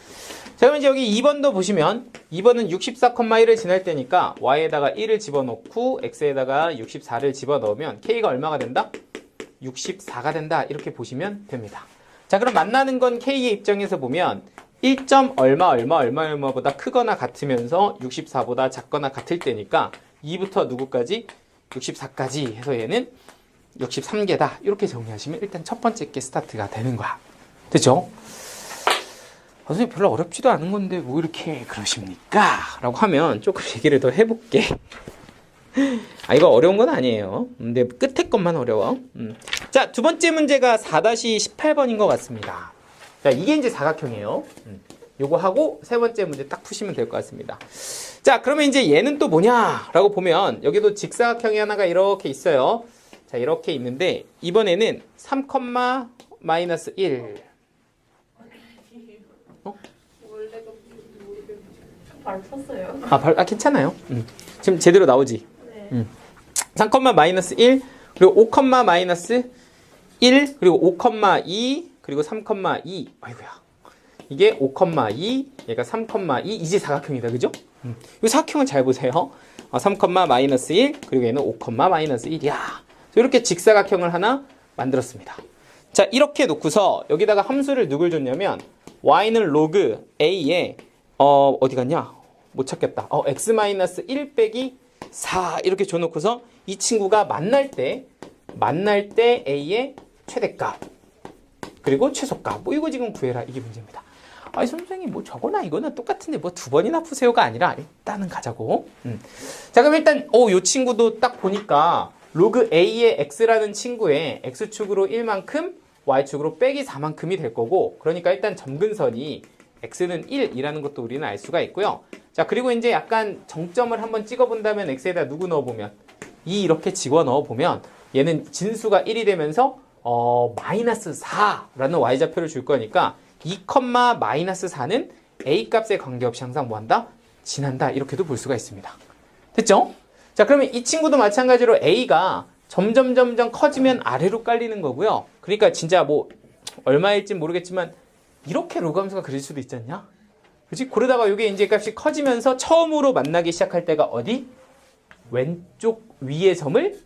자, 그럼 이제 여기 2번도 보시면 2번은 64,1을 지날 때니까 y에다가 1을 집어넣고 x에다가 64를 집어넣으면 k가 얼마가 된다? 64가 된다. 이렇게 보시면 됩니다. 자, 그럼 만나는 건 k의 입장에서 보면 1. 얼마보다 크거나 같으면서 64보다 작거나 같을 때니까 2부터 누구까지? 64까지 해서 얘는 63개다. 이렇게 정리하시면 일단 첫 번째 게 스타트가 되는 거야. 됐죠? 선생님 별로 어렵지도 않은 건데 뭐 이렇게 그러십니까? 라고 하면 조금 얘기를 더 해볼게. 이거 어려운 건 아니에요. 근데 끝에 것만 어려워. 자, 두 번째 문제가 4-18번인 것 같습니다. 자, 이게 이제 사각형이에요. 요거 하고 세 번째 문제 딱 푸시면 될 것 같습니다. 자, 그러면 이제 얘는 또 뭐냐라고 보면 여기도 직사각형이 하나가 이렇게 있어요. 자, 이렇게 있는데 이번에는 3, 마이너스 1. 발 쳤어요. 괜찮아요. 지금 제대로 나오지? 네. 3, 마이너스 1, 그리고 5, 마이너스 1, 그리고 5,2, 그리고 3,2. 아이고야. 이게 5,2, 얘가 3,2, 이제 사각형이다. 그죠? 이 사각형을 잘 보세요. 3, 마이너스 1, 그리고 얘는 5, 마이너스 1이야. 이렇게 직사각형을 하나 만들었습니다. 자, 이렇게 놓고서 여기다가 함수를 누굴 줬냐면 y는 로그 a에 어디 갔냐? 못 찾겠다. x-1 빼기 4 이렇게 줘놓고서 이 친구가 만날 때 a의 최대값 그리고 최소값 뭐 이거 지금 구해라 이게 문제입니다. 선생님 뭐 저거나 이거는 똑같은데 뭐 두 번이나 푸세요가 아니라 일단은 가자고. 자, 그럼 일단 요 친구도 딱 보니까 로그 a의 x라는 친구의 x축으로 1만큼 y축으로 빼기 4만큼이 될 거고 그러니까 일단 점근선이 x는 1이라는 것도 우리는 알 수가 있고요. 자, 그리고 이제 약간 정점을 한번 찍어본다면 x에다 누구 넣어보면 2 이렇게 집어 넣어보면 얘는 진수가 1이 되면서 마이너스 4라는 y좌표를 줄 거니까 2, 마이너스 4는 a 값에 관계없이 항상 뭐한다? 지난다. 이렇게도 볼 수가 있습니다. 됐죠? 자, 그러면 이 친구도 마찬가지로 a가 점점 커지면 아래로 깔리는 거고요. 그러니까 진짜 뭐 얼마일지 모르겠지만 이렇게 로그 함수가 그릴 수도 있지 않냐? 그렇지? 그러다가 이게 이제 값이 커지면서 처음으로 만나기 시작할 때가 어디? 왼쪽 위의 점을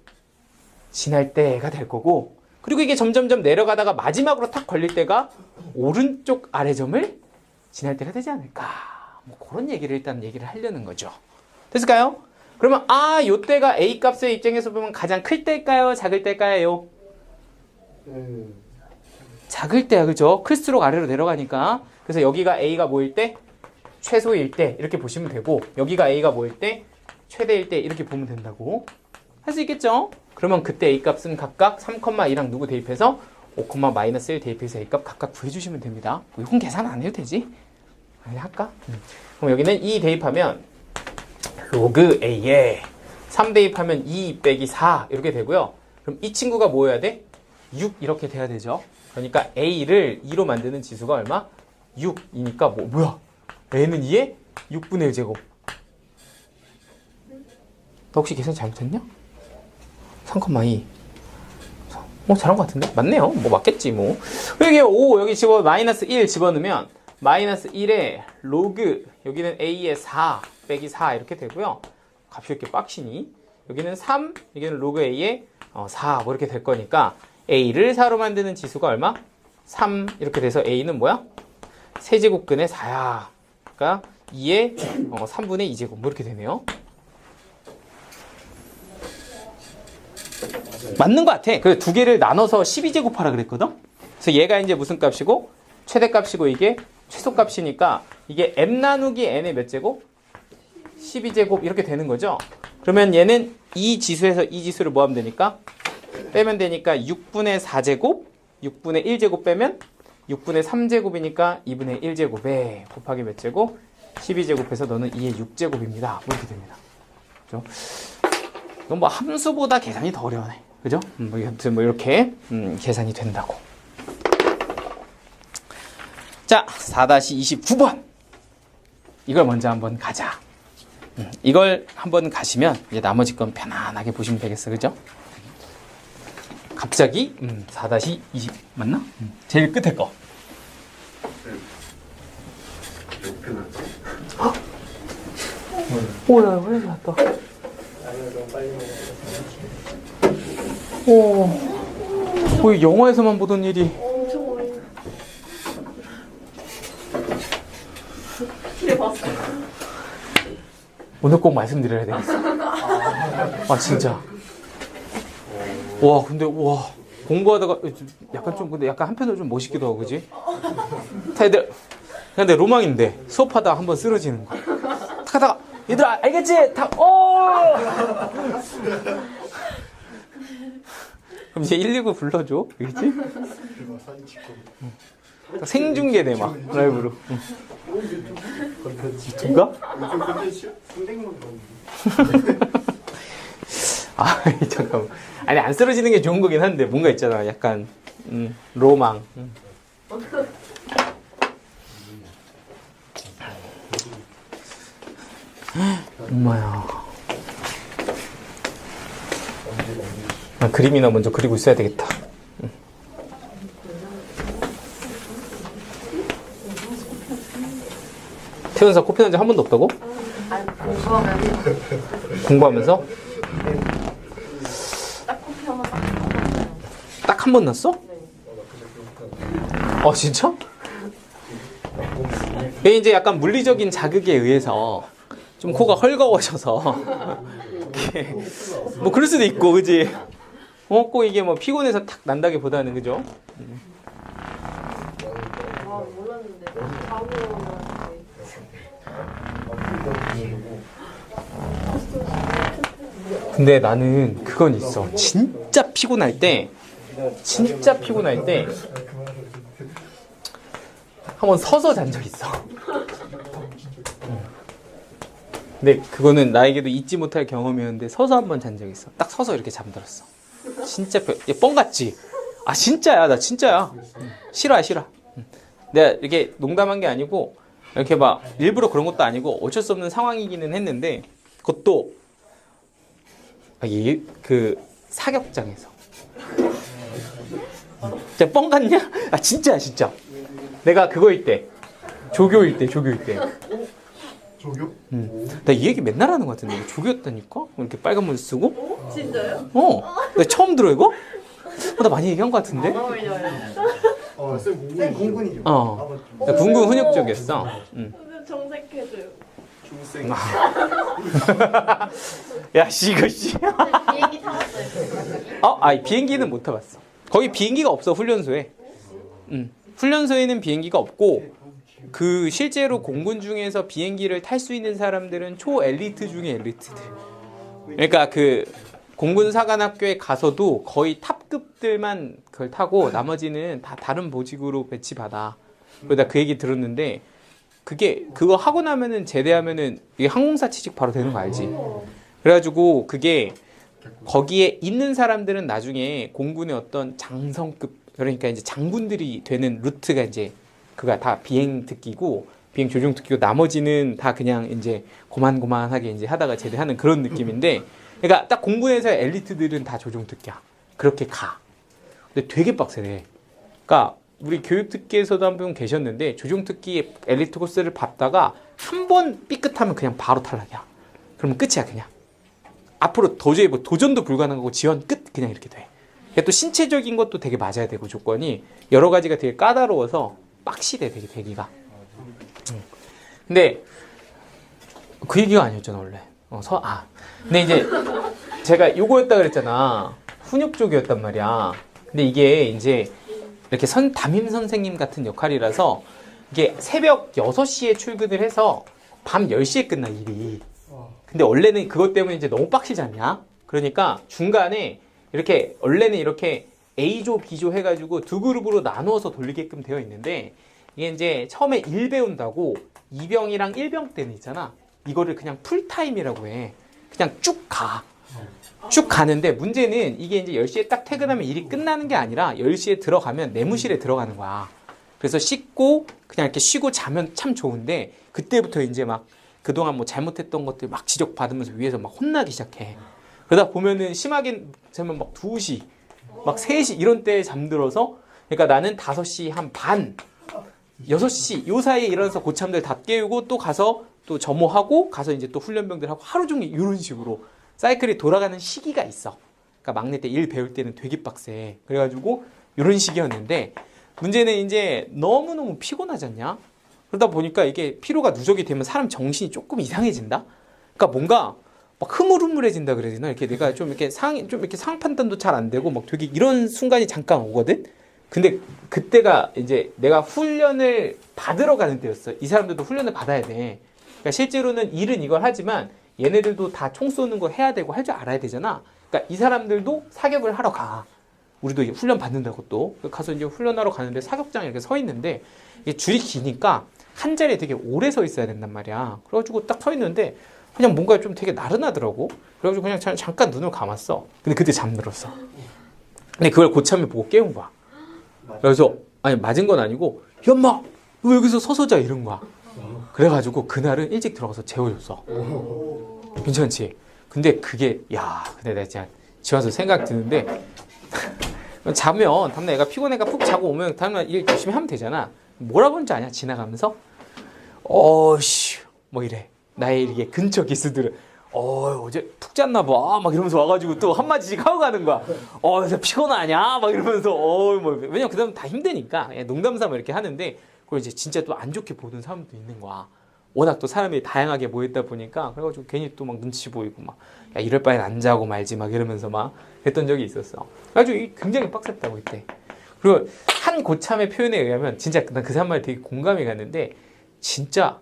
지날 때가 될 거고 그리고 이게 점점 내려가다가 마지막으로 탁 걸릴 때가 오른쪽 아래점을 지날 때가 되지 않을까. 뭐 그런 얘기를 일단 얘기를 하려는 거죠. 됐을까요? 그러면 요때가 A 값의 입장에서 보면 가장 클 때일까요? 작을 때일까요? 작을 때야, 그죠? 클수록 아래로 내려가니까. 그래서 여기가 A가 뭐일 때? 최소일 때 이렇게 보시면 되고, 여기가 A가 뭐일 때? 최대일 때 이렇게 보면 된다고. 할 수 있겠죠? 그러면 그때 A 값은 각각 3,2랑 누구 대입해서 5,-1 대입해서 A 값 각각 구해주시면 됩니다. 이건 계산 안 해도 되지? 그냥 할까? 그럼 여기는 2 대입하면 로그 A에 3 대입하면 2 빼기 4 이렇게 되고요. 그럼 이 친구가 뭐여야 돼? 6 이렇게 돼야 되죠. 그러니까 A를 2로 만드는 지수가 얼마? 6이니까 뭐야? A는 2에 6분의 1제곱. 너 혹시 계산 잘못했냐? 3,2. 잘한 것 같은데? 맞네요. 뭐 맞겠지 뭐. 여기 5 여기 집어 마이너스 1 집어넣으면 마이너스 1에 로그 여기는 A의 4 빼기 4 이렇게 되고요. 값이 이렇게 빡시니 여기는 3 여기는 로그 A의 4 뭐 이렇게 될 거니까 A를 4로 만드는 지수가 얼마? 3 이렇게 돼서 A는 뭐야? 세제곱근의 4야. 그러니까 2의 3분의 2제곱 뭐 이렇게 되네요. 맞는 것 같아. 그래서 두 개를 나눠서 12제곱하라 그랬거든. 그래서 얘가 이제 무슨 값이고 최대값이고 이게 최소값이니까 이게 m 나누기 n의 몇 제곱? 12제곱 이렇게 되는 거죠. 그러면 얘는 이 지수에서 이 지수를 뭐 하면 되니까? 빼면 되니까 6분의 4제곱 6분의 1제곱 빼면 6분의 3제곱이니까 2분의 1제곱에 곱하기 몇 제곱? 12제곱해서 너는 2의 6제곱입니다. 뭐 이렇게 됩니다. 그죠? 이건 뭐 함수보다 계산이 더 어려워네. 그죠? 뭐 이렇게 계산이 된다고. 자, 4-29번. 이걸 먼저 한번 가자. 이걸 한번 가시면 이제 나머지 건 편안하게 보시면 되겠어. 그죠? 갑자기 4-20 맞나? 제일 끝에 거. 오야, 왜 나왔다. 오, 영화에서만 보던 일이. 엄청 어려. 네, 봤어요. 오늘 꼭 말씀드려야 되겠어. 아, 진짜. 와, 근데, 공부하다가 약간 좀, 근데 약간 한편으로 좀 멋있기도 하고, 그지? 다 애들, 근데 로망인데, 수업하다가 한번 쓰러지는 거. 탁 하다가, 얘들아, 알겠지? 탁, 그럼 이제 119 불러줘. 그겠지? 생중계네, 막, 라이브로. 유튜브가? 아, 잠깐만. 아니, 안 쓰러지는 게 좋은 거긴 한데, 뭔가 있잖아. 약간, 로망. 엄마야. 나 그림이나 먼저 그리고 있어야 되겠다. 태연사 코피 난 적 한 번도 없다고? 아니, 공부하면 공부하면서? 딱 커피 하나 딱 먹었어요. 딱 한 번 났어? 네. 진짜? 이게 이제 약간 물리적인 자극에 의해서 좀 코가 헐거워져서 이렇게 뭐 그럴 수도 있고, 그지? 꼭 이게 뭐 피곤해서 탁 난다기보다는, 그죠? 아, 몰랐는데. 자고 근데 나는 그건 있어. 진짜 피곤할 때 한번 서서 잔 적 있어. 근데 그거는 나에게도 잊지 못할 경험이었는데 서서 한번 잔 적 있어. 딱 서서 이렇게 잠들었어. 진짜 뻥 같지? 아, 진짜야. 나 진짜야. 싫어. 내가 이렇게 농담한 게 아니고 이렇게 막 일부러 그런 것도 아니고 어쩔 수 없는 상황이기는 했는데, 그것도 그 사격장에서. 진짜 뻥 같냐? 아, 진짜야, 진짜. 내가 그거일 때, 조교일 때. 조교? 나 이 얘기 맨날 하는 것 같은데, 조교였다니까? 이렇게 빨간 문 쓰고? 진짜요? 나 처음 들어, 이거? 나 많이 얘기한 것 같은데? 안 어울려요. 쌤 공군이죠? 나 군군 훈육 쪽이었어. 근데 정색해줘요. 중생. 야, 씨, 이거, 씨. 비행기 타봤어요. 비행기는 못 타봤어. 거기 비행기가 없어 훈련소에. 훈련소에는 비행기가 없고 그 실제로 공군 중에서 비행기를 탈 수 있는 사람들은 초 엘리트 중에 엘리트들. 그러니까 그 공군 사관학교에 가서도 거의 탑급들만 그걸 타고 나머지는 다 다른 보직으로 배치받아. 그러다 그 얘기 들었는데 그거 하고 나면은 제대하면은 이게 항공사 취직 바로 되는 거 알지? 그래가지고 그게 거기에 있는 사람들은 나중에 공군의 어떤 장성급 그러니까 이제 장군들이 되는 루트가 이제 그가 다 비행 특기고 비행 조종 특기고 나머지는 다 그냥 이제 고만고만하게 이제 하다가 제대하는 그런 느낌인데 그러니까 딱 공군에서 엘리트들은 다 조종 특기야. 그렇게 가. 근데 되게 빡세네. 그러니까 우리 교육 특기에서도 한 분 계셨는데 조종 특기 엘리트 코스를 밟다가 한 번 삐끗하면 그냥 바로 탈락이야. 그러면 끝이야 그냥. 앞으로 도저히 뭐 도전도 불가능하고 지원 끝 그냥 이렇게 돼. 또 신체적인 것도 되게 맞아야 되고 조건이 여러 가지가 되게 까다로워서 빡시대 되게 되기가. 근데 그 얘기가 아니었잖아 원래. 근데 이제 제가 요거였다 그랬잖아. 훈육 쪽이었단 말이야. 근데 이게 이제 이렇게 담임 선생님 같은 역할이라서 이게 새벽 6시에 출근을 해서 밤 10시에 끝나 일이. 근데 원래는 그것 때문에 이제 너무 빡시지 않냐? 그러니까 중간에 이렇게 원래는 이렇게 A조, B조 해가지고 두 그룹으로 나누어서 돌리게끔 되어 있는데 이게 이제 처음에 1 배운다고 2병이랑 1병 때는 있잖아. 이거를 그냥 풀타임이라고 해. 그냥 쭉 가. 쭉 가는데 문제는 이게 이제 10시에 딱 퇴근하면 일이 끝나는 게 아니라 10시에 들어가면 내무실에 들어가는 거야. 그래서 씻고 그냥 이렇게 쉬고 자면 참 좋은데 그때부터 이제 막 그동안 뭐 잘못했던 것들 막 지적받으면서 위에서 막 혼나기 시작해. 그러다 보면은 심하게 되면 막 2시, 막 3시 이런 때에 잠들어서 그러니까 나는 5시 한 반, 6시 요 사이에 일어나서 고참들 다 깨우고 또 가서 또 점호하고 가서 이제 또 훈련병들하고 하루 종일 이런 식으로 사이클이 돌아가는 시기가 있어. 그러니까 막내 때 일 배울 때는 되게 빡세. 그래가지고 이런 시기였는데 문제는 이제 너무너무 피곤하지 않냐? 그러다 보니까 이게 피로가 누적이 되면 사람 정신이 조금 이상해진다? 그러니까 뭔가 막 흐물흐물해진다 그래야 되나? 이렇게 내가 좀 이렇게 상황 판단도 잘 안 되고 막 되게 이런 순간이 잠깐 오거든? 근데 그때가 이제 내가 훈련을 받으러 가는 때였어. 이 사람들도 훈련을 받아야 돼. 그러니까 실제로는 일은 이걸 하지만 얘네들도 다 총 쏘는 거 해야 되고 할 줄 알아야 되잖아. 그러니까 이 사람들도 사격을 하러 가. 우리도 이제 훈련 받는다고 또. 가서 이제 훈련하러 가는데 사격장에 이렇게 서 있는데 이게 줄이 기니까 한 자리에 되게 오래 서 있어야 된단 말이야. 그래가지고 딱 서 있는데 그냥 뭔가 좀 되게 나른하더라고. 그래가지고 그냥 잠깐 눈을 감았어. 근데 그때 잠들었어. 근데 그걸 고참이 보고 깨운 거야. 그래서 아니 맞은 건 아니고 야 엄마 왜 여기서 서서 자 이런 거야. 그래가지고 그날은 일찍 들어가서 재워줬어. 괜찮지? 근데 그게 근데 내가 진짜 집와서 생각 드는데 자면 다음날 애가 피곤해가 푹 자고 오면 다음날 일 열심히 하면 되잖아. 뭐라고 하는지 아냐? 지나가면서 어씨 뭐 이래. 나의 이게 근처 기수들은 어제 푹 잤나 봐 막 이러면서 와가지고 또 한마디씩 하고 가는 거야. 나 피곤하냐 막 이러면서 뭐 왜냐면 그다음 다 힘드니까 농담삼아 이렇게 하는데 그걸 이제 진짜 또 안 좋게 보는 사람도 있는 거야. 워낙 또 사람이 다양하게 모였다 보니까 그래가지고 괜히 또 막 눈치 보이고 막 야 이럴 바엔 안 자고 말지 막 이러면서 막 했던 적이 있었어. 그래가지고 이게 굉장히 빡셌다고 이때. 그리고 한 고참의 표현에 의하면 진짜 난 그 사람 말에 되게 공감이 갔는데 진짜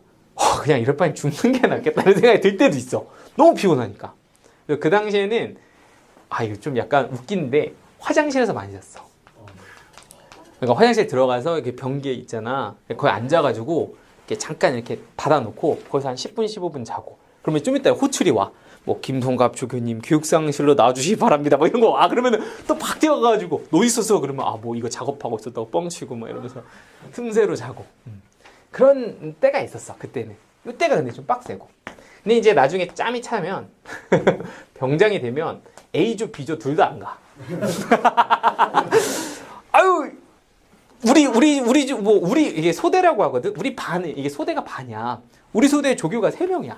그냥 이럴 바엔 죽는 게 낫겠다는 생각이 들 때도 있어. 너무 피곤하니까. 그 당시에는 이거 좀 약간 웃긴데 화장실에서 많이 잤어. 그러니까 화장실 들어가서 이렇게 변기에 있잖아. 거기 앉아가지고 이렇게 잠깐 이렇게 닫아놓고 거기서 한 10분 15분 자고. 그러면 좀 이따 호출이 와. 뭐 김성갑 주교님 교육상실로 나와주시기 바랍니다. 뭐 이런 거 그러면은 또 팍 뛰어가가지고 너 있었어 그러면 뭐 이거 작업하고 있었다고 뻥치고 막 이러면서 틈새로 자고. 그런 때가 있었어 그때는. 이때가 근데 좀 빡세고. 근데 이제 나중에 짬이 차면 병장이 되면 A조 B조 둘 다 안 가. 아유 우리 이게 소대라고 하거든. 우리 반이 이게 소대가 반이야. 우리 소대 조교가 3명이야.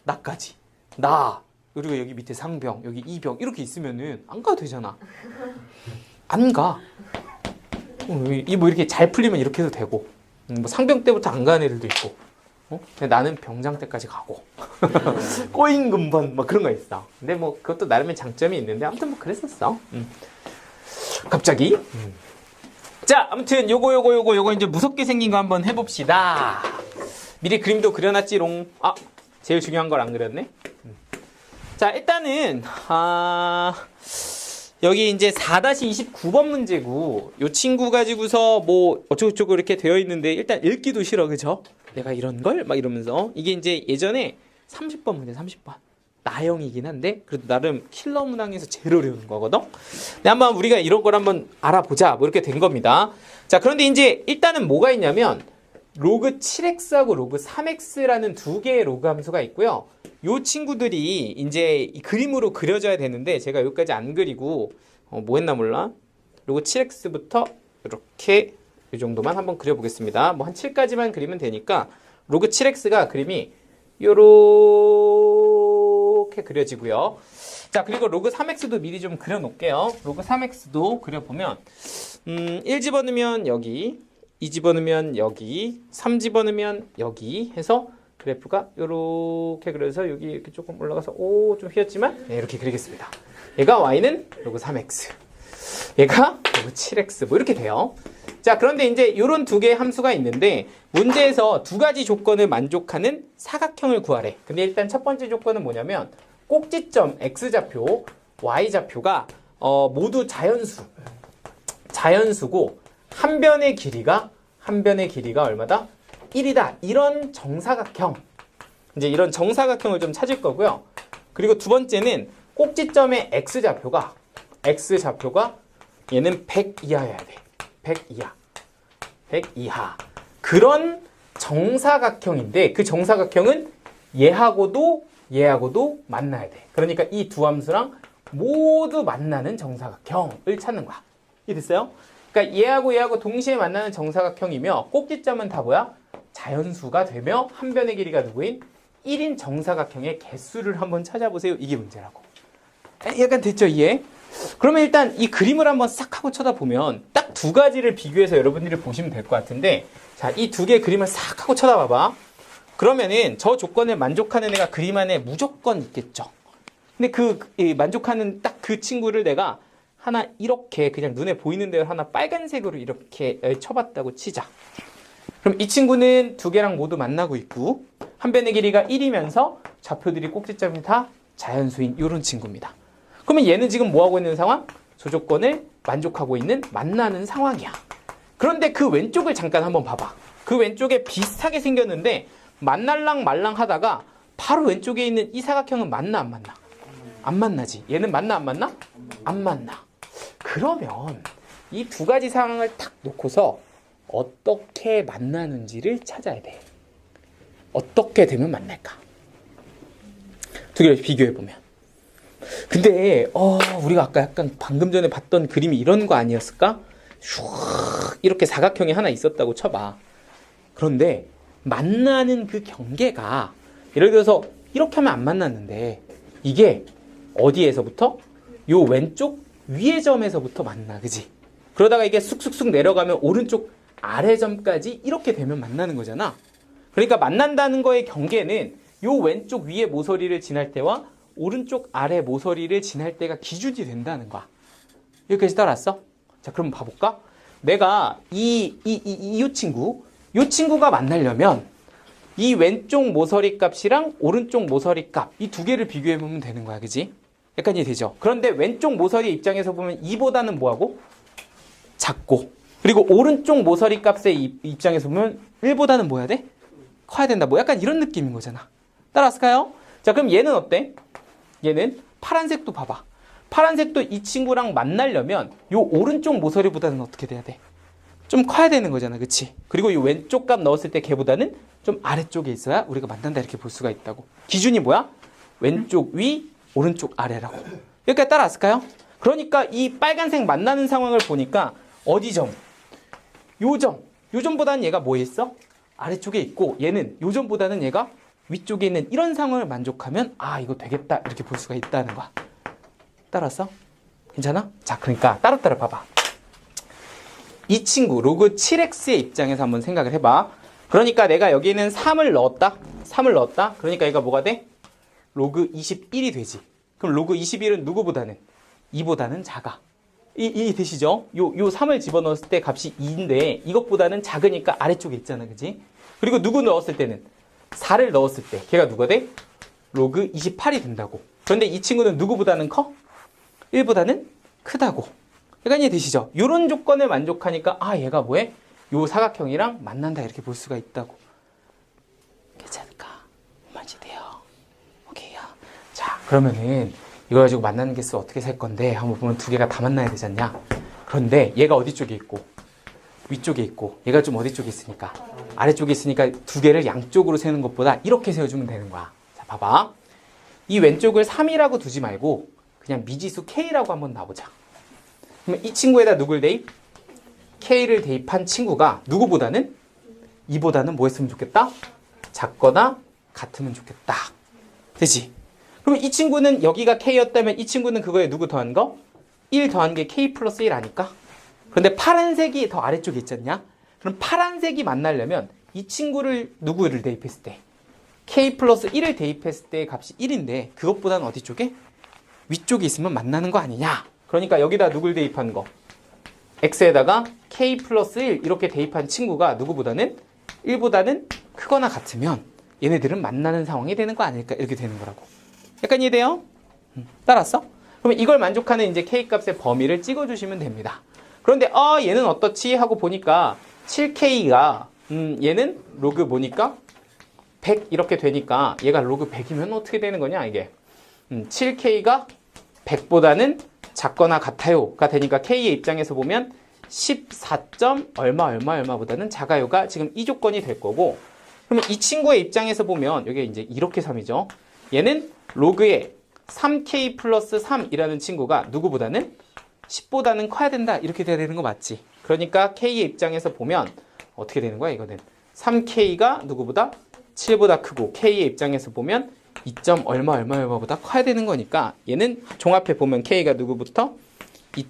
나까지. 나 그리고 여기 밑에 상병, 여기 이병 이렇게 있으면은 안 가도 되잖아. 안 가. 뭐 이렇게 잘 풀리면 이렇게 해도 되고. 뭐 상병 때부터 안 가는 애들도 있고. 근데 나는 병장 때까지 가고. 꼬인 금번 막 그런 거 있어. 근데 뭐 그것도 나름의 장점이 있는데 아무튼 뭐 그랬었어. 갑자기? 자, 아무튼 요거 이제 무섭게 생긴 거 한번 해봅시다. 미리 그림도 그려놨지롱. 아, 제일 중요한 걸 안 그렸네. 자, 일단은 여기 이제 4-29번 문제고 요 친구 가지고서 뭐 어쩌고저쩌고 이렇게 되어 있는데 일단 읽기도 싫어, 그죠? 내가 이런 걸 막 이러면서 이게 이제 예전에 30번 문제 30번 나형이긴 한데 그래도 나름 킬러 문항에서 제일 어려운 거거든. 근데 한번 우리가 이런 걸 한번 알아보자 뭐 이렇게 된 겁니다. 자, 그런데 이제 일단은 뭐가 있냐면 로그 7x하고 로그 3x라는 두 개의 로그 함수가 있고요. 요 친구들이 이제 이 그림으로 그려져야 되는데 제가 여기까지 안 그리고 뭐 했나 몰라. 로그 7x부터 이렇게 이 정도만 한번 그려보겠습니다. 뭐 한 7까지만 그리면 되니까 로그 7x가 그림이 요렇게 그려지고요. 자, 그리고 로그 3x도 미리 좀 그려놓을게요. 로그 3x도 그려보면 1 집어넣으면 여기, 2 집어넣으면 여기, 3 집어넣으면 여기 해서 그래프가 요렇게 그려서 여기 이렇게 조금 올라가서 좀 휘었지만 네, 이렇게 그리겠습니다. 얘가 y는 로그 3x, 얘가 로그 7x 뭐 이렇게 돼요. 자, 그런데 이제 요런 두 개의 함수가 있는데 문제에서 두 가지 조건을 만족하는 사각형을 구하래. 근데 일단 첫 번째 조건은 뭐냐면 꼭지점 x좌표, y좌표가 모두 자연수고 한 변의 길이가 얼마다? 1이다. 이런 정사각형. 이제 이런 정사각형을 좀 찾을 거고요. 그리고 두 번째는 꼭지점의 x좌표가 얘는 100 이하여야 돼. 100 이하. 그런 정사각형인데 그 정사각형은 얘하고도 만나야 돼. 그러니까 이 두 함수랑 모두 만나는 정사각형을 찾는 거야. 이해됐어요? 그러니까 얘하고 동시에 만나는 정사각형이며 꼭지점은 다 뭐야? 자연수가 되며 한 변의 길이가 누구인? 1인 정사각형의 개수를 한번 찾아보세요. 이게 문제라고. 약간 됐죠, 이해? 그러면 일단 이 그림을 한번 싹 하고 쳐다보면 딱 두 가지를 비교해서 여러분들이 보시면 될 것 같은데, 자, 이 두 개의 그림을 싹 하고 쳐다봐봐. 그러면은 저 조건을 만족하는 애가 그림 안에 무조건 있겠죠. 근데 만족하는 딱 그 친구를 내가 하나 이렇게 그냥 눈에 보이는 데를 하나 빨간색으로 이렇게 쳐봤다고 치자. 그럼 이 친구는 두 개랑 모두 만나고 있고 한 변의 길이가 1이면서 좌표들이 꼭지점이 다 자연수인 이런 친구입니다. 그러면 얘는 지금 뭐하고 있는 상황? 저 조건을 만족하고 있는 만나는 상황이야. 그런데 그 왼쪽을 잠깐 한번 봐봐. 그 왼쪽에 비슷하게 생겼는데 만날랑 말랑 하다가 바로 왼쪽에 있는 이 사각형은 만나 안 만나? 안 만나지. 얘는 만나 안 만나? 안 만나. 그러면 이 두 가지 상황을 탁 놓고서 어떻게 만나는지를 찾아야 돼. 어떻게 되면 만날까? 두 개를 비교해보면. 근데 우리가 아까 약간 방금 전에 봤던 그림이 이런 거 아니었을까? 슉 이렇게 사각형이 하나 있었다고 쳐봐. 그런데 만나는 그 경계가 예를 들어서 이렇게 하면 안 만났는데 이게 어디에서부터? 요 왼쪽 위의 점에서부터 만나, 그지? 그러다가 이게 쑥쑥쑥 내려가면 오른쪽 아래 점까지 이렇게 되면 만나는 거잖아. 그러니까 만난다는 거의 경계는 요 왼쪽 위의 모서리를 지날 때와 오른쪽 아래 모서리를 지날 때가 기준이 된다는 거야. 여기까지 따라왔어? 자, 그럼 봐볼까? 내가 요 친구가 만나려면 이 왼쪽 모서리 값이랑 오른쪽 모서리 값, 이 두 개를 비교해보면 되는 거야, 그지? 약간 이해되죠? 그런데 왼쪽 모서리 입장에서 보면 2보다는 뭐하고? 작고. 그리고 오른쪽 모서리 값의 입장에서 보면 1보다는 뭐 해야 돼? 커야 된다. 뭐 약간 이런 느낌인 거잖아. 따라왔을까요? 자, 그럼 얘는 어때? 얘는 파란색도 봐봐. 파란색도 이 친구랑 만나려면 요 오른쪽 모서리보다는 어떻게 돼야 돼? 좀 커야 되는 거잖아, 그치? 그리고 이 왼쪽 값 넣었을 때 걔보다는 좀 아래쪽에 있어야 우리가 만난다 이렇게 볼 수가 있다고. 기준이 뭐야? 왼쪽 위, 오른쪽 아래라고. 여기까지 따라왔을까요? 그러니까 이 빨간색 만나는 상황을 보니까 어디 점? 요 점보다는 얘가 뭐에 있어? 아래쪽에 있고 얘는 요 점보다는 얘가 위쪽에 있는 이런 상황을 만족하면 아, 이거 되겠다 이렇게 볼 수가 있다는 거야. 따라왔어? 괜찮아? 자, 그러니까 따로따로 봐봐. 이 친구 로그 7x의 입장에서 한번 생각을 해봐. 그러니까 내가 여기에는 3을 넣었다. 그러니까 얘가 뭐가 돼? 로그 21이 되지. 그럼 로그 21은 누구보다는? 2보다는 작아. 이 되시죠? 요 3을 집어넣었을 때 값이 2인데 이것보다는 작으니까 아래쪽에 있잖아. 그지? 그리고 누구 넣었을 때는 4를 넣었을 때 걔가 누가 돼? 로그 28이 된다고. 그런데 이 친구는 누구보다는 커? 1보다는 크다고. 약간 이해되시죠? 이런 조건을 만족하니까 아 얘가 뭐해? 요 사각형이랑 만난다 이렇게 볼 수가 있다고. 괜찮을까? 맞지 돼요. 오케이요. 자 그러면은 이거 가지고 만나는 개수 어떻게 셀 건데 한번 보면 두 개가 다 만나야 되지 않냐? 그런데 얘가 어디 쪽에 있고 위쪽에 있고 얘가 좀 어디 쪽에 있으니까 아래쪽에 있으니까 두 개를 양쪽으로 세는 것보다 이렇게 세워주면 되는 거야. 자 봐봐. 이 왼쪽을 3이라고 두지 말고 그냥 미지수 K라고 한번 놔보자. 그러면 이 친구에다 누굴 대입? K를 대입한 친구가 누구보다는? 2보다는 뭐 했으면 좋겠다? 작거나 같으면 좋겠다. 되지? 그러면 이 친구는 여기가 K였다면 이 친구는 그거에 누구 더한 거? 1 더한 게 K 플러스 1 아닐까? 그런데 파란색이 더 아래쪽에 있지 않냐? 그럼 파란색이 만나려면 이 친구를 누구를 대입했을 때? K 플러스 1을 대입했을 때 값이 1인데 그것보다는 어디 쪽에? 위쪽에 있으면 만나는 거 아니냐? 그러니까 여기다 누굴 대입한 거? X에다가 K 플러스 1 이렇게 대입한 친구가 누구보다는? 1보다는 크거나 같으면 얘네들은 만나는 상황이 되는 거 아닐까? 이렇게 되는 거라고. 약간 이해돼요? 따랐어? 그러면 이걸 만족하는 이제 K 값의 범위를 찍어주시면 됩니다. 그런데 얘는 어떻지? 하고 보니까 7K가 얘는 로그 뭐니까? 100 이렇게 되니까 얘가 로그 100이면 어떻게 되는 거냐 이게 7K가 100보다는 작거나 같아요가 되니까 K의 입장에서 보면 14. 얼마보다는 작아요가 지금 이 조건이 될 거고 그러면 이 친구의 입장에서 보면 여기 이제 이렇게 3이죠. 얘는 로그의 3K 플러스 3이라는 친구가 누구보다는 10보다는 커야 된다 이렇게 돼야 되는 거 맞지? 그러니까 K의 입장에서 보면 어떻게 되는 거야 이거는 3K가 누구보다 7보다 크고 K의 입장에서 보면 2. 얼마보다 커야 되는 거니까 얘는 종합해 보면 K가 누구부터 2.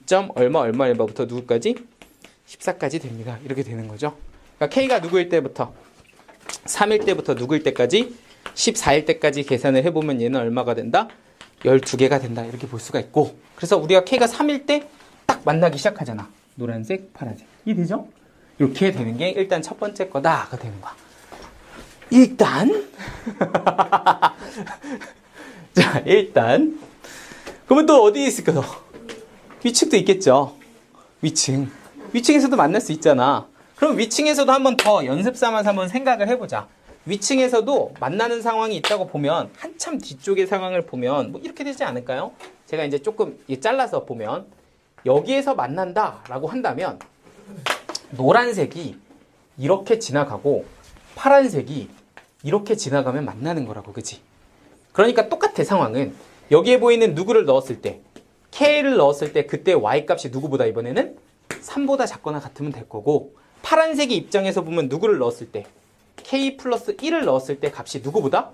얼마부터 누구까지 14까지 됩니다. 이렇게 되는 거죠. 그러니까 K가 누구일 때부터 3일 때부터 누구일 때까지 14일 때까지 계산을 해보면 얘는 얼마가 된다? 12개가 된다. 이렇게 볼 수가 있고 그래서 우리가 K가 3일 때 딱 만나기 시작하잖아. 노란색, 파란색. 이해되죠? 이렇게 되는 게 일단 첫 번째 거다가 되는 거야. 일단 자 일단 그러면 또 어디 있을까요? 위층도 있겠죠. 위층에서도 만날 수 있잖아. 그럼 위층에서도 한번 더 연습 삼아서 한번 생각을 해보자. 위층에서도 만나는 상황이 있다고 보면 한참 뒤쪽의 상황을 보면 뭐 이렇게 되지 않을까요? 제가 이제 조금 잘라서 보면 여기에서 만난다라고 한다면 노란색이 이렇게 지나가고 파란색이 이렇게 지나가면 만나는 거라고, 그치? 그러니까 똑같아, 상황은. 여기에 보이는 누구를 넣었을 때, K를 넣었을 때 그때 Y값이 누구보다 이번에는 3보다 작거나 같으면 될 거고 파란색의 입장에서 보면 누구를 넣었을 때 K 플러스 1을 넣었을 때 값이 누구보다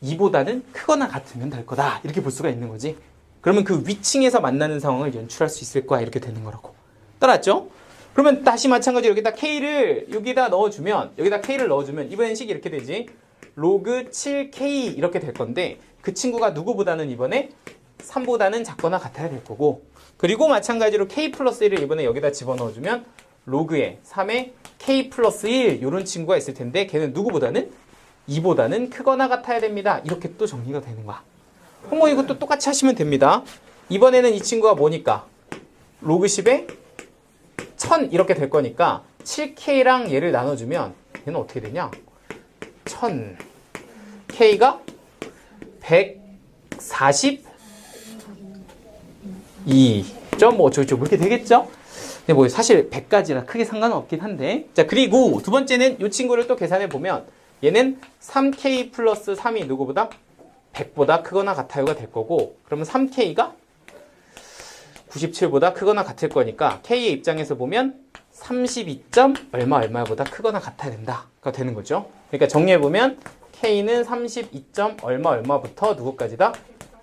2보다는 크거나 같으면 될 거다. 이렇게 볼 수가 있는 거지. 그러면 그 위층에서 만나는 상황을 연출할 수 있을 거야. 이렇게 되는 거라고. 따랐죠? 그러면 다시 마찬가지로 여기다 K를 여기다 넣어주면 이번엔 식이 이렇게 되지. 로그 7K 이렇게 될 건데 그 친구가 누구보다는 이번에 3보다는 작거나 같아야 될 거고 그리고 마찬가지로 K 플러스 1을 이번에 여기다 집어넣어주면 로그에 3에 K 플러스 1 이런 친구가 있을 텐데 걔는 누구보다는 2보다는 크거나 같아야 됩니다. 이렇게 또 정리가 되는 거야. 뭐 이것도 똑같이 하시면 됩니다. 이번에는 이 친구가 뭐니까 로그 10에 1000 이렇게 될 거니까 7K랑 얘를 나눠주면 얘는 어떻게 되냐 1000 K가 142. 뭐 어쩌고 그렇게 되겠죠? 근데 뭐 사실 100까지라 크게 상관은 없긴 한데 자 그리고 두 번째는 이 친구를 또 계산해 보면 얘는 3K 플러스 3이 누구보다 100보다 크거나 같아요가 될 거고 그러면 3K가 97보다 크거나 같을 거니까 K의 입장에서 보면 32. 얼마보다 크거나 같아야 된다가 되는 거죠. 그러니까 정리해 보면 K는 32. 얼마부터 누구까지다?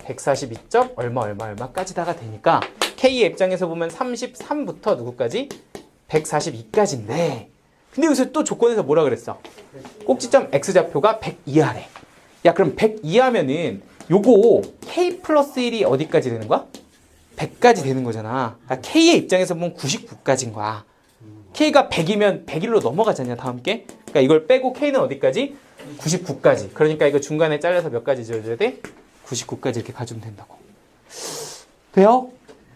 142. 얼마까지다가 되니까 K의 입장에서 보면 33부터 누구까지? 142까지인데 근데 여기서 또 조건에서 뭐라 그랬어? 꼭지점 X좌표가 100 이하래. 야 그럼 100 이하면은 요거 K 플러스 1이 어디까지 되는 거야? 100까지 되는 거잖아. 그러니까 K의 입장에서 보면 99까지인 거야. K가 100이면 101로 넘어가잖냐, 다음 게. 그러니까 이걸 빼고 K는 어디까지? 99까지. 그러니까 이거 중간에 잘라서 몇 가지 지어줘야 돼? 99까지 이렇게 가주면 된다고. 돼요?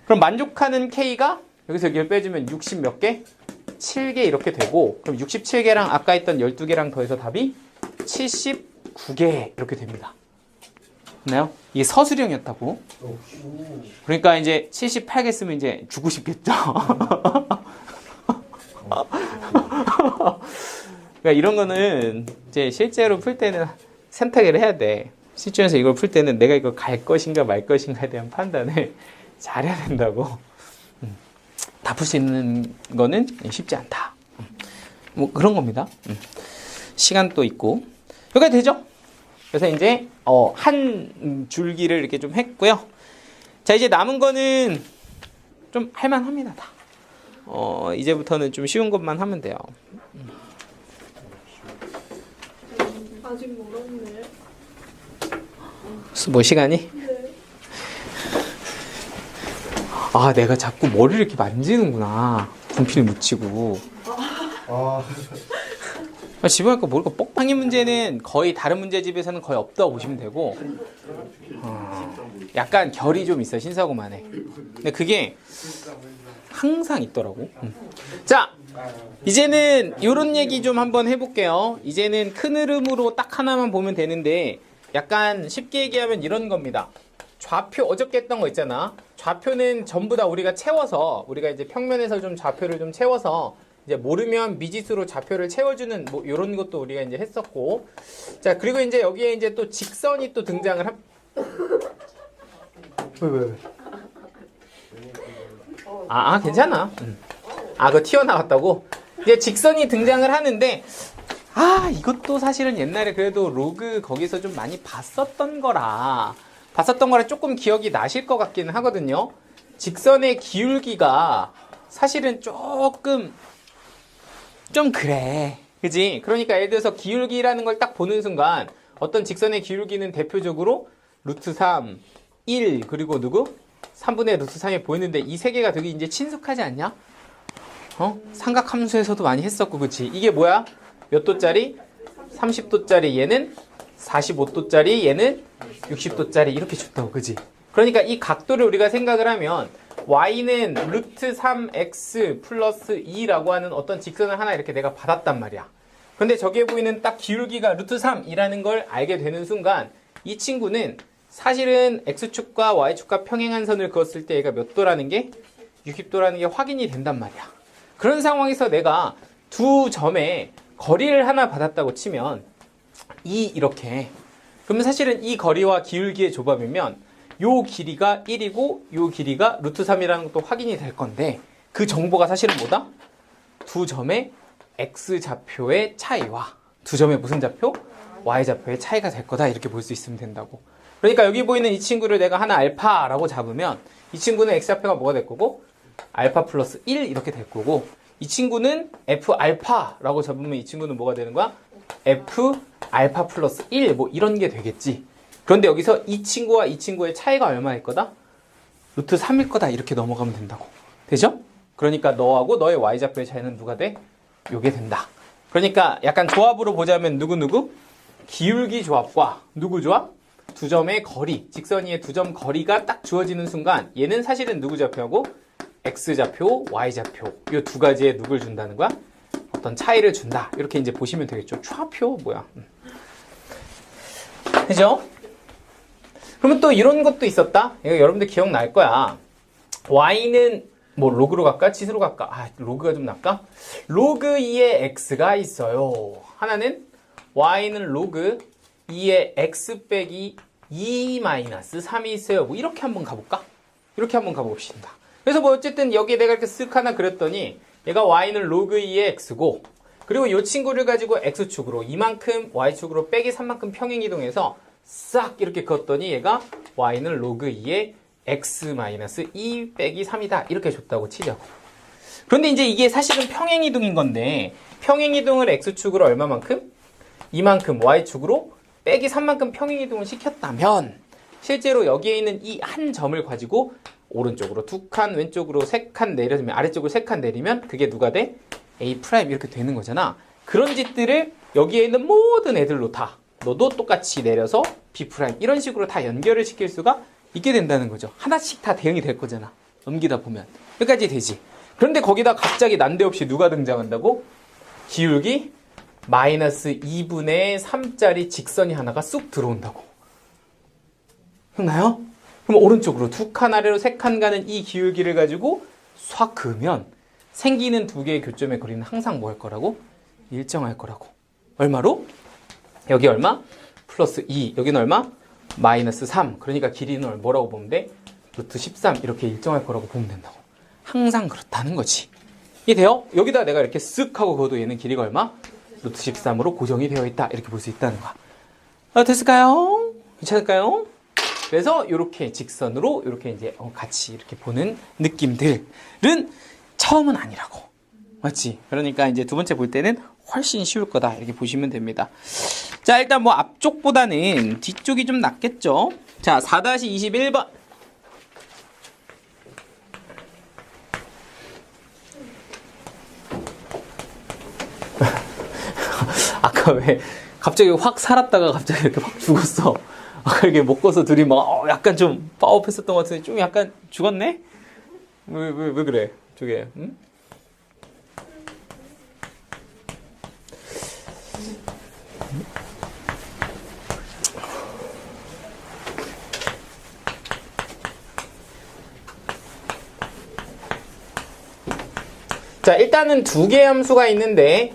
그럼 만족하는 K가 여기서 여기를 빼주면 60 몇 개? 7개 이렇게 되고, 그럼 67개랑 아까 했던 12개랑 더해서 답이 79개 이렇게 됩니다. 됐나요? 이게 서술형이었다고. 그러니까 이제 78개 쓰면 이제 주고 싶겠죠? 그러니까 이런 거는 이제 실제로 풀 때는 선택을 해야 돼. 실전에서 이걸 풀 때는 내가 이거 갈 것인가 말 것인가에 대한 판단을 잘해야 된다고. 다 풀 수 있는 거는 쉽지 않다. 뭐 그런 겁니다. 시간도 있고. 여기까지 되죠? 그래서 이제 한 줄기를 이렇게 좀 했고요. 자, 이제 남은 거는 좀 할만합니다. 다. 이제부터는 좀 쉬운 것만 하면 돼요. 아직 멀었네. 뭐 시간이? 네. 아, 내가 자꾸 머리를 이렇게 만지는구나. 분필 묻히고. 아, 집에 가니까 머리가 뻑빵인 문제는 거의 다른 문제집에서는 거의 없다고 보시면 되고, 약간 결이 좀 있어, 신사고만에. 근데 그게 항상 있더라고. 자, 이제는 이런 얘기 좀 한번 해볼게요. 이제는 큰 흐름으로 딱 하나만 보면 되는데, 약간 쉽게 얘기하면 이런 겁니다. 좌표, 어저께 했던 거 있잖아. 좌표는 전부 다 우리가 채워서, 우리가 이제 평면에서 좀 좌표를 좀 채워서, 이제 모르면 미지수로 좌표를 채워주는 뭐 이런 것도 우리가 이제 했었고, 자, 그리고 이제 여기에 이제 또 직선이 또 등장을 왜? 괜찮아. 그거 튀어나왔다고? 이제 직선이 등장을 하는데, 이것도 사실은 옛날에 그래도 로그 거기서 좀 많이 봤었던 거라 조금 기억이 나실 것 같기는 하거든요. 직선의 기울기가 사실은 조금 좀 그래. 그지? 그러니까 예를 들어서 기울기라는 걸 딱 보는 순간 어떤 직선의 기울기는 대표적으로 루트 3, 1, 그리고 누구? 3분의 루트 3이 보이는데 이 세 개가 되게 이제 친숙하지 않냐? 삼각함수에서도 많이 했었고, 그치? 이게 뭐야? 몇 도짜리? 30도짜리, 얘는 45도짜리, 얘는 60도짜리 이렇게 줬다고, 그치? 그러니까 이 각도를 우리가 생각을 하면 y는 루트 3x 플러스 2라고 하는 어떤 직선을 하나 이렇게 내가 받았단 말이야. 근데 저기에 보이는 딱 기울기가 루트 3이라는 걸 알게 되는 순간 이 친구는 사실은 x축과 y축과 평행한 선을 그었을 때 얘가 몇 도라는 게 60도라는 게 확인이 된단 말이야. 그런 상황에서 내가 두 점에 거리를 하나 받았다고 치면 이렇게, 그러면 사실은 이 거리와 기울기의 조밥이면 요 길이가 1이고 요 길이가 루트 3이라는 것도 확인이 될 건데, 그 정보가 사실은 뭐다? 두 점의 x좌표의 차이와 두 점의 무슨 좌표? y좌표의 차이가 될 거다, 이렇게 볼 수 있으면 된다고. 그러니까 여기 보이는 이 친구를 내가 하나 알파라고 잡으면 이 친구는 x좌표가 뭐가 될 거고? 알파 플러스 1 이렇게 될 거고, 이 친구는 f 알파라고 잡으면 이 친구는 뭐가 되는 거야? f 알파 플러스 1 뭐 이런 게 되겠지. 그런데 여기서 이 친구와 이 친구의 차이가 얼마일 거다? 루트 3일 거다, 이렇게 넘어가면 된다고. 되죠? 그러니까 너하고 너의 y좌표의 차이는 누가 돼? 요게 된다. 그러니까 약간 조합으로 보자면 누구? 기울기 조합과 누구 조합? 두 점의 거리, 직선 위의 두 점 거리가 딱 주어지는 순간 얘는 사실은 누구 좌표하고? x좌표, y좌표 이 두 가지에 누굴 준다는 거야? 어떤 차이를 준다. 이렇게 이제 보시면 되겠죠. 좌표 뭐야? 그죠? 그러면 또 이런 것도 있었다. 이거 여러분들 기억날 거야. y는 뭐 로그로 갈까? 치수로 갈까? 로그가 좀 낫까? 로그 2의 x가 있어요. 하나는 y는 로그 2의 x 빼기 2 마이너스 3이 있어요. 뭐 이렇게 한번 가볼까? 이렇게 한번 가봅시다. 그래서 뭐 어쨌든 여기에 내가 이렇게 쓱 하나 그렸더니 얘가 y는 로그 2의 x고, 그리고 이 친구를 가지고 x축으로 이만큼 y축으로 빼기 3만큼 평행이동해서 싹 이렇게 그었더니 얘가 y는 로그 2의 x-2 빼기 3이다 이렇게 줬다고 치자고. 그런데 이제 이게 사실은 평행이동인 건데, 평행이동을 x축으로 얼마만큼? 이만큼 y축으로 빼기 3만큼 평행이동을 시켰다면 실제로 여기에 있는 이 한 점을 가지고 오른쪽으로 2칸, 왼쪽으로 3칸 내려주면 아래쪽으로 3칸 내리면 그게 누가 돼? A' 이렇게 되는 거잖아. 그런 짓들을 여기에 있는 모든 애들로 다 너도 똑같이 내려서 B' 이런 식으로 다 연결을 시킬 수가 있게 된다는 거죠. 하나씩 다 대응이 될 거잖아. 넘기다 보면. 여기까지 되지. 그런데 거기다 갑자기 난데없이 누가 등장한다고? 기울기 마이너스 2분의 3짜리 직선이 하나가 쑥 들어온다고. 됐나요? 그럼 오른쪽으로 2칸 아래로 3칸 가는 이 기울기를 가지고 싹 그으면 생기는 두 개의 교점의 거리는 항상 뭐 할 거라고? 일정할 거라고. 얼마로? 여기 얼마? 플러스 2. 여기는 얼마? 마이너스 3. 그러니까 길이는 뭐라고 보면 돼? 루트 13 이렇게 일정할 거라고 보면 된다고. 항상 그렇다는 거지. 이해돼요? 여기다 내가 이렇게 쓱 하고 그어도 얘는 길이가 얼마? 루트 13으로 고정이 되어 있다. 이렇게 볼 수 있다는 거야. 됐을까요? 괜찮을까요? 그래서 이렇게 직선으로 이렇게 이제 같이 이렇게 보는 느낌들은 처음은 아니라고. 맞지? 그러니까 이제 두 번째 볼 때는 훨씬 쉬울 거다. 이렇게 보시면 됩니다. 자, 일단 뭐 앞쪽보다는 뒤쪽이 좀 낫겠죠? 자, 4-21번. 아까 왜 갑자기 확 살았다가 갑자기 이렇게 확 죽었어. 아까 이렇게 먹고서 둘이 막 약간 좀 파업했었던 것 같은데 좀 약간 죽었네? 왜 그래? 저게 응? 자, 일단은 두 개의 함수가 있는데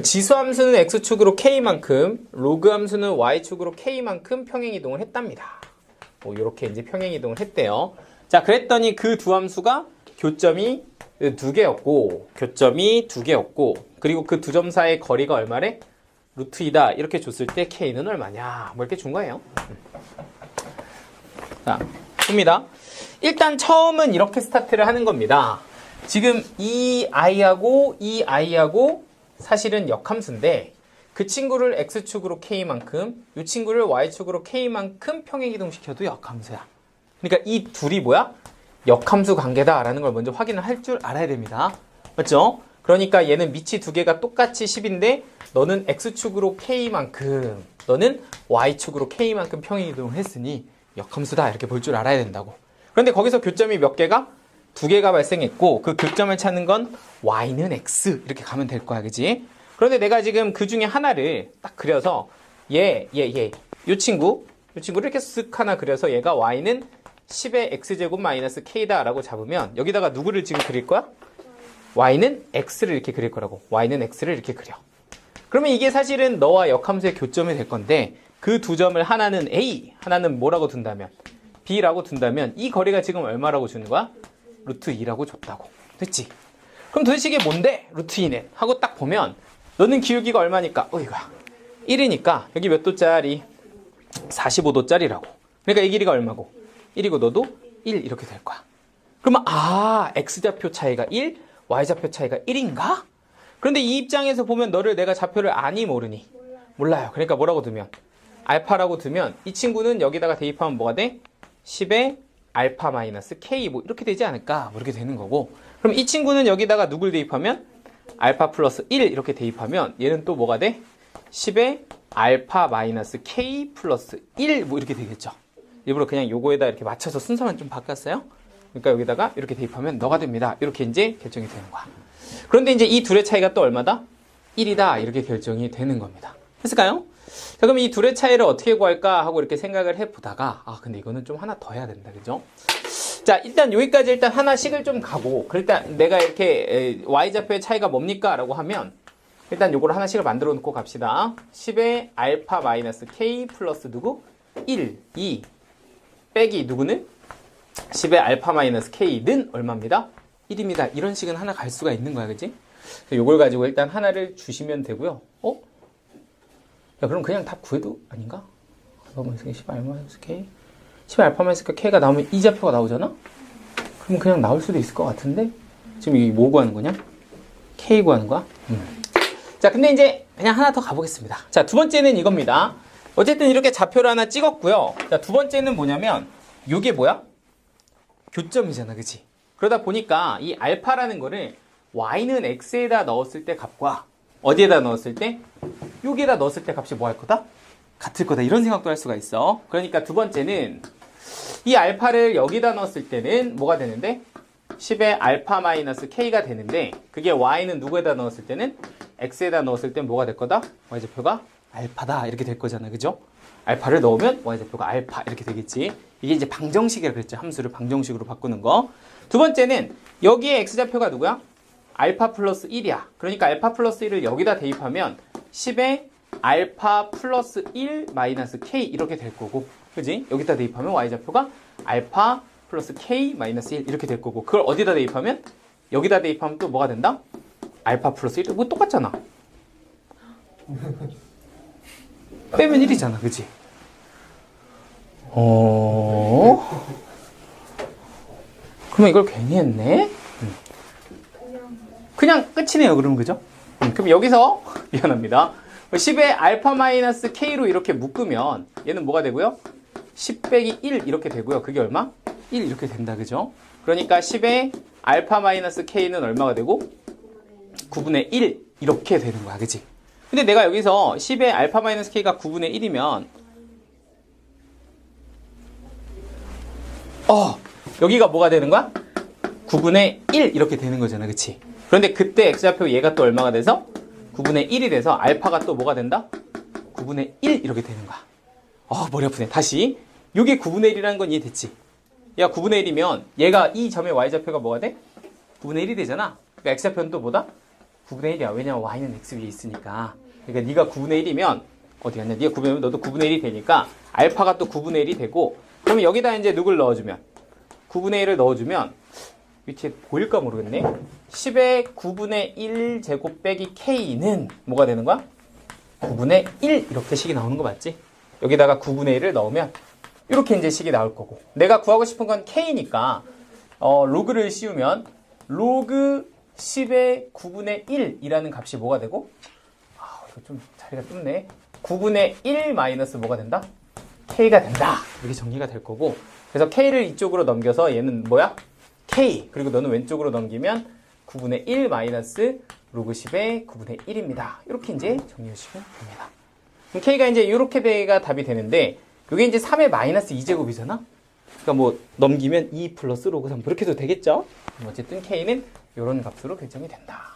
지수 함수는 x축으로 k만큼, 로그 함수는 y축으로 k만큼 평행이동을 했답니다. 이렇게 이제 평행이동을 했대요. 자, 그랬더니 그 두 함수가 교점이 두 개였고, 그리고 그 두 점 사이의 거리가 얼마래? 루트 2다. 이렇게 줬을 때 k는 얼마냐? 뭐 이렇게 준 거예요. 자, 봅니다. 일단 처음은 이렇게 스타트를 하는 겁니다. 지금 이 i하고 사실은 역함수인데 그 친구를 x축으로 k만큼 이 친구를 y축으로 k만큼 평행이동시켜도 역함수야. 그러니까 이 둘이 뭐야? 역함수 관계다라는 걸 먼저 확인을 할 줄 알아야 됩니다. 맞죠? 그러니까 얘는 밑이 두 개가 똑같이 10인데 너는 x축으로 k만큼 너는 y축으로 k만큼 평행이동을 했으니 역함수다 이렇게 볼 줄 알아야 된다고. 그런데 거기서 교점이 몇 개가? 두 개가 발생했고 그 교점을 찾는 건 y는 x 이렇게 가면 될 거야. 그지? 그런데 내가 지금 그 중에 하나를 딱 그려서 이 친구를 이렇게 쓱 하나 그려서 얘가 y는 10의 x제곱 마이너스 k다 라고 잡으면 여기다가 누구를 지금 그릴 거야? y는 x를 이렇게 그릴 거라고. y는 x를 이렇게 그려. 그러면 이게 사실은 너와 역함수의 교점이 될 건데 그 두 점을 하나는 a, 하나는 뭐라고 둔다면 b라고 둔다면 이 거리가 지금 얼마라고 주는 거야? 루트 2라고 줬다고. 됐지? 그럼 도대체 이게 뭔데? 루트 2는? 하고 딱 보면 너는 기울기가 얼마니까? 이거야. 1이니까 여기 몇 도짜리? 45도짜리라고. 그러니까 이 길이가 얼마고? 1이고 너도 1 이렇게 될 거야. 그러면 x좌표 차이가 1, y좌표 차이가 1인가? 그런데 이 입장에서 보면 너를 내가 좌표를 아니 모르니? 몰라요. 그러니까 뭐라고 두면? 알파라고 두면 이 친구는 여기다가 대입하면 뭐가 돼? 10의 알파 마이너스 k 뭐 이렇게 되지 않을까? 뭐 이렇게 되는 거고. 그럼 이 친구는 여기다가 누굴 대입하면? 알파 플러스 1 이렇게 대입하면 얘는 또 뭐가 돼? 10의 알파 마이너스 k 플러스 1 뭐 이렇게 되겠죠. 일부러 그냥 요거에다 이렇게 맞춰서 순서만 좀 바꿨어요. 그러니까 여기다가 이렇게 대입하면 너가 됩니다. 이렇게 이제 결정이 되는 거야. 그런데 이제 이 둘의 차이가 또 얼마다? 1이다. 이렇게 결정이 되는 겁니다. 됐을까요? 자, 그럼 이 둘의 차이를 어떻게 구할까 하고 이렇게 생각을 해보다가 근데 이거는 좀 하나 더 해야 된다. 그죠? 자, 일단 여기까지 일단 하나씩을 좀 가고 일단 내가 이렇게 y좌표의 차이가 뭡니까? 라고 하면 일단 요거를 하나씩을 만들어 놓고 갑시다. 10의 알파 마이너스 k 플러스 누구? 1, 2 빼기 누구는? 10의 알파 마이너스 k는 얼마입니다? 1입니다. 이런 식은 하나 갈 수가 있는 거야. 그치? 요걸 가지고 일단 하나를 주시면 되고요. 야, 그럼 그냥 답 구해도 아닌가? 너무 10 알파 마이너스 k 10 알파 마이너스 k가 나오면 이 좌표가 나오잖아? 그럼 그냥 나올 수도 있을 것 같은데? 지금 이게 뭐 구하는 거냐? k 구하는 거야? 자, 근데 이제 그냥 하나 더 가보겠습니다. 자, 두 번째는 이겁니다. 어쨌든 이렇게 좌표를 하나 찍었고요. 자, 두 번째는 뭐냐면 요게 뭐야? 교점이잖아, 그치? 그러다 보니까 이 알파라는 거를 y는 x에다 넣었을 때 값과 어디에다 넣었을 때? 여기에다 넣었을 때 값이 뭐 할 거다? 같을 거다. 이런 생각도 할 수가 있어. 그러니까 두 번째는 이 알파를 여기다 넣었을 때는 뭐가 되는데? 10의 알파 마이너스 k가 되는데 그게 y는 누구에다 넣었을 때는? x에다 넣었을 땐 뭐가 될 거다? y좌표가 알파다. 이렇게 될 거잖아. 그죠? 알파를 넣으면 y좌표가 알파 이렇게 되겠지. 이게 이제 방정식이라 그랬죠. 함수를 방정식으로 바꾸는 거. 두 번째는 여기에 x좌표가 누구야? 알파 플러스 1이야. 그러니까 알파 플러스 1을 여기다 대입하면 10의 알파 플러스 1 마이너스 k 이렇게 될 거고, 그지? 여기다 대입하면 y좌표가 알파 플러스 k 마이너스 1 이렇게 될 거고, 그걸 어디다 대입하면? 여기다 대입하면 또 뭐가 된다? 알파 플러스 1. 뭐 똑같잖아. 빼면 1이잖아, 그지? 그러면 이걸 괜히 했네? 그냥 끝이네요, 그러면, 그죠? 그럼 여기서, 미안합니다. 10의 알파 마이너스 k로 이렇게 묶으면 얘는 뭐가 되고요? 10 빼기 1 이렇게 되고요. 그게 얼마? 1 이렇게 된다, 그죠? 그러니까 10의 알파 마이너스 k는 얼마가 되고? 9분의 1 이렇게 되는 거야, 그치? 근데 내가 여기서 10의 알파 마이너스 k가 9분의 1이면 여기가 뭐가 되는 거야? 9분의 1 이렇게 되는 거잖아, 그치? 그런데 그때 x좌표 얘가 또 얼마가 돼서? 9분의 1이 돼서 알파가 또 뭐가 된다? 9분의 1 이렇게 되는 거야. 머리 아프네. 다시. 이게 9분의 1이라는 건 이해됐지? 야, 9분의 1이면 얘가 이 점의 y좌표가 뭐가 돼? 9분의 1이 되잖아. 그러니까 x좌표는 또 뭐다? 9분의 1이야. 왜냐면 y는 x 위에 있으니까. 그러니까 네가 9분의 1이면 어디 갔냐? 네가 9분의 1이면 너도 9분의 1이 되니까 알파가 또 9분의 1이 되고, 그러면 여기다 이제 누굴 넣어주면 9분의 1을 넣어주면 위치에 보일까 모르겠네. 10의 9분의 1 제곱 빼기 k는 뭐가 되는 거야? 9분의 1 이렇게 식이 나오는 거 맞지? 여기다가 9분의 1을 넣으면 이렇게 이제 식이 나올 거고, 내가 구하고 싶은 건 k니까 로그를 씌우면 로그 10의 9분의 1이라는 값이 뭐가 되고, 이거 좀 자리가 좁네. 9분의 1 마이너스 뭐가 된다? k가 된다. 이렇게 정리가 될 거고, 그래서 k를 이쪽으로 넘겨서 얘는 뭐야? k. 그리고 너는 왼쪽으로 넘기면 9분의 1 마이너스 로그 10의 9분의 1입니다. 이렇게 이제 정리해 주시면 됩니다. 그럼 k가 이제 이렇게 돼가 답이 되는데, 이게 이제 3의 마이너스 2제곱이잖아? 그러니까 뭐 넘기면 2 플러스 로그 3 그렇게 해도 되겠죠? 어쨌든 k는 이런 값으로 결정이 된다.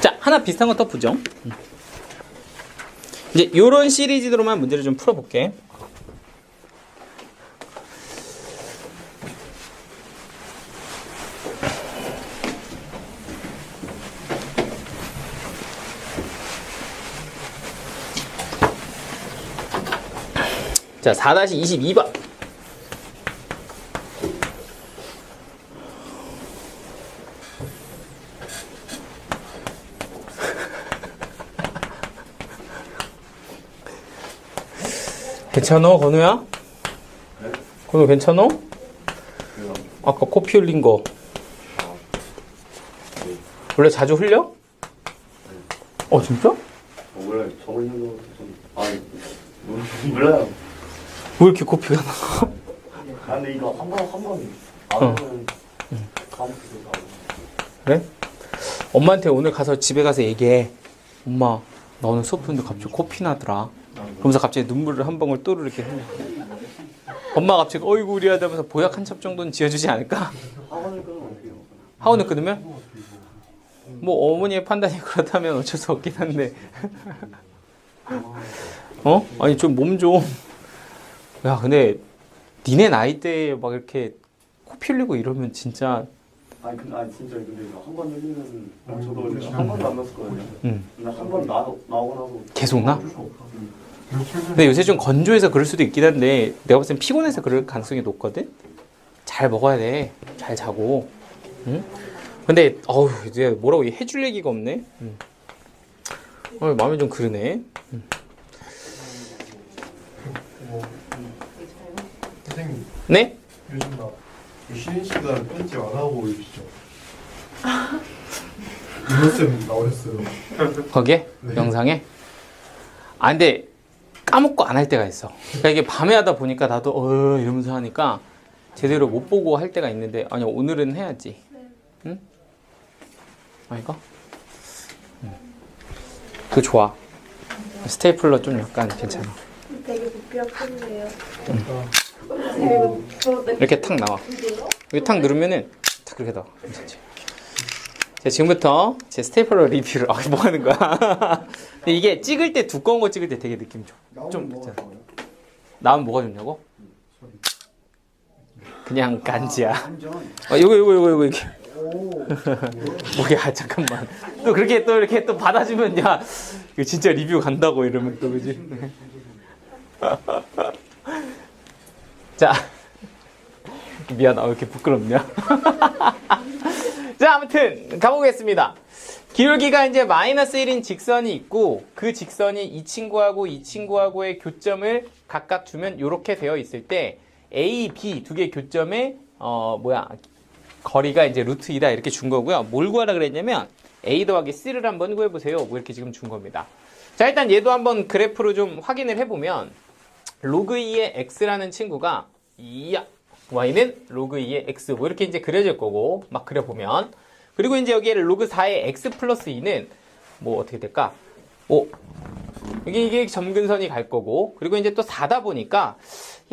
자, 하나 비슷한 거 더 보죠. 이제 이런 시리즈로만 문제를 좀 풀어볼게. 자, 4-22번. 괜찮어, 건우야? 네? 건우 괜찮어? 그래요. 아까 코피 흘린 거. 네. 원래 자주 흘려? 진짜? 원래 저번 년도 좀 몰라요. 왜 이렇게 코피가 나? 근데 이거 한번 안 하면 까먹기도 그래? 엄마한테 오늘 가서 집에 가서 얘기해. 엄마, 나 오늘 수업 듣는데 갑자기 코피 나더라. 그러면서 갑자기 눈물을 한 방울 또르르 이렇게 흘려. 엄마가 갑자기 어이구 우리 하다면서 보약 한 첩 정도는 지어주지 않을까? 학원을 끊으면 어떻게 해요? 학원을 끊으면? 뭐 어머니의 판단이 그렇다면 어쩔 수 없긴 한데. 아니 좀 몸 좀. 야 근데 니네 나이 때에 막 이렇게 코 흘리고 이러면 진짜. 아니 진짜 근데 한 번 흘리면 저도 한 번도 안 났었거든요. 근데 한 번 나오고 나서 계속 나? 근데 요새 좀 건조해서 그럴 수도 있긴 한데 내가 봤을 땐 피곤해서 그럴 가능성이 높거든? 잘 먹어야 돼. 잘 자고. 응? 근데 이제 뭐라고 해줄 얘기가 없네. 마음이 좀 그러네. 선생님, 네? 요즘 나 쉬는 시간 편집 안 하고 계시죠? 윤호쌤 나오셨어요. 거기에? 네. 영상에? 근데 까먹고 안 할 때가 있어. 그러니까 이게 밤에 하다 보니까 나도 이러면서 하니까 제대로 못 보고 할 때가 있는데 아니 오늘은 해야지. 응? 이거? 그거 좋아. 스테이플러 좀 약간 괜찮아. 되게 부피 아픈데요. 이렇게 탁 나와. 여기 탁 누르면은 탁 그렇게 나와. 괜찮지? 자, 지금부터 제 스테이플러 리뷰를 뭐 하는 거야? 근데 이게 찍을 때 두꺼운 거 찍을 때 되게 느낌 좋아. 좀 뭐가 괜찮아. 좋아요? 나오면 뭐가 좋냐고? 그냥 간지야. 완전. 이거 이게. 오. 뭐야 잠깐만. 또 그렇게 또 이렇게 또 받아주면 야 이거 진짜 리뷰 간다고 이러면 또 그지? 자 미안하다 왜 이렇게 부끄럽냐? 자 아무튼 가보겠습니다. 기울기가 이제 마이너스 1인 직선이 있고 그 직선이 이 친구하고 이 친구하고의 교점을 각각 주면 이렇게 되어 있을 때 A, B 두 개 교점의 거리가 이제 루트 2다 이렇게 준 거고요. 뭘 구하라 그랬냐면 A 더하기 C를 한번 구해보세요. 뭐 이렇게 지금 준 겁니다. 자 일단 얘도 한번 그래프로 좀 확인을 해보면 로그 2의 X라는 친구가 Y는 로그 2의 X 뭐 이렇게 이제 그려질 거고 막 그려보면 그리고 이제 여기에 로그 4의 X 플러스 2는 뭐 어떻게 될까? 이게 점근선이 갈 거고 그리고 이제 또 4다 보니까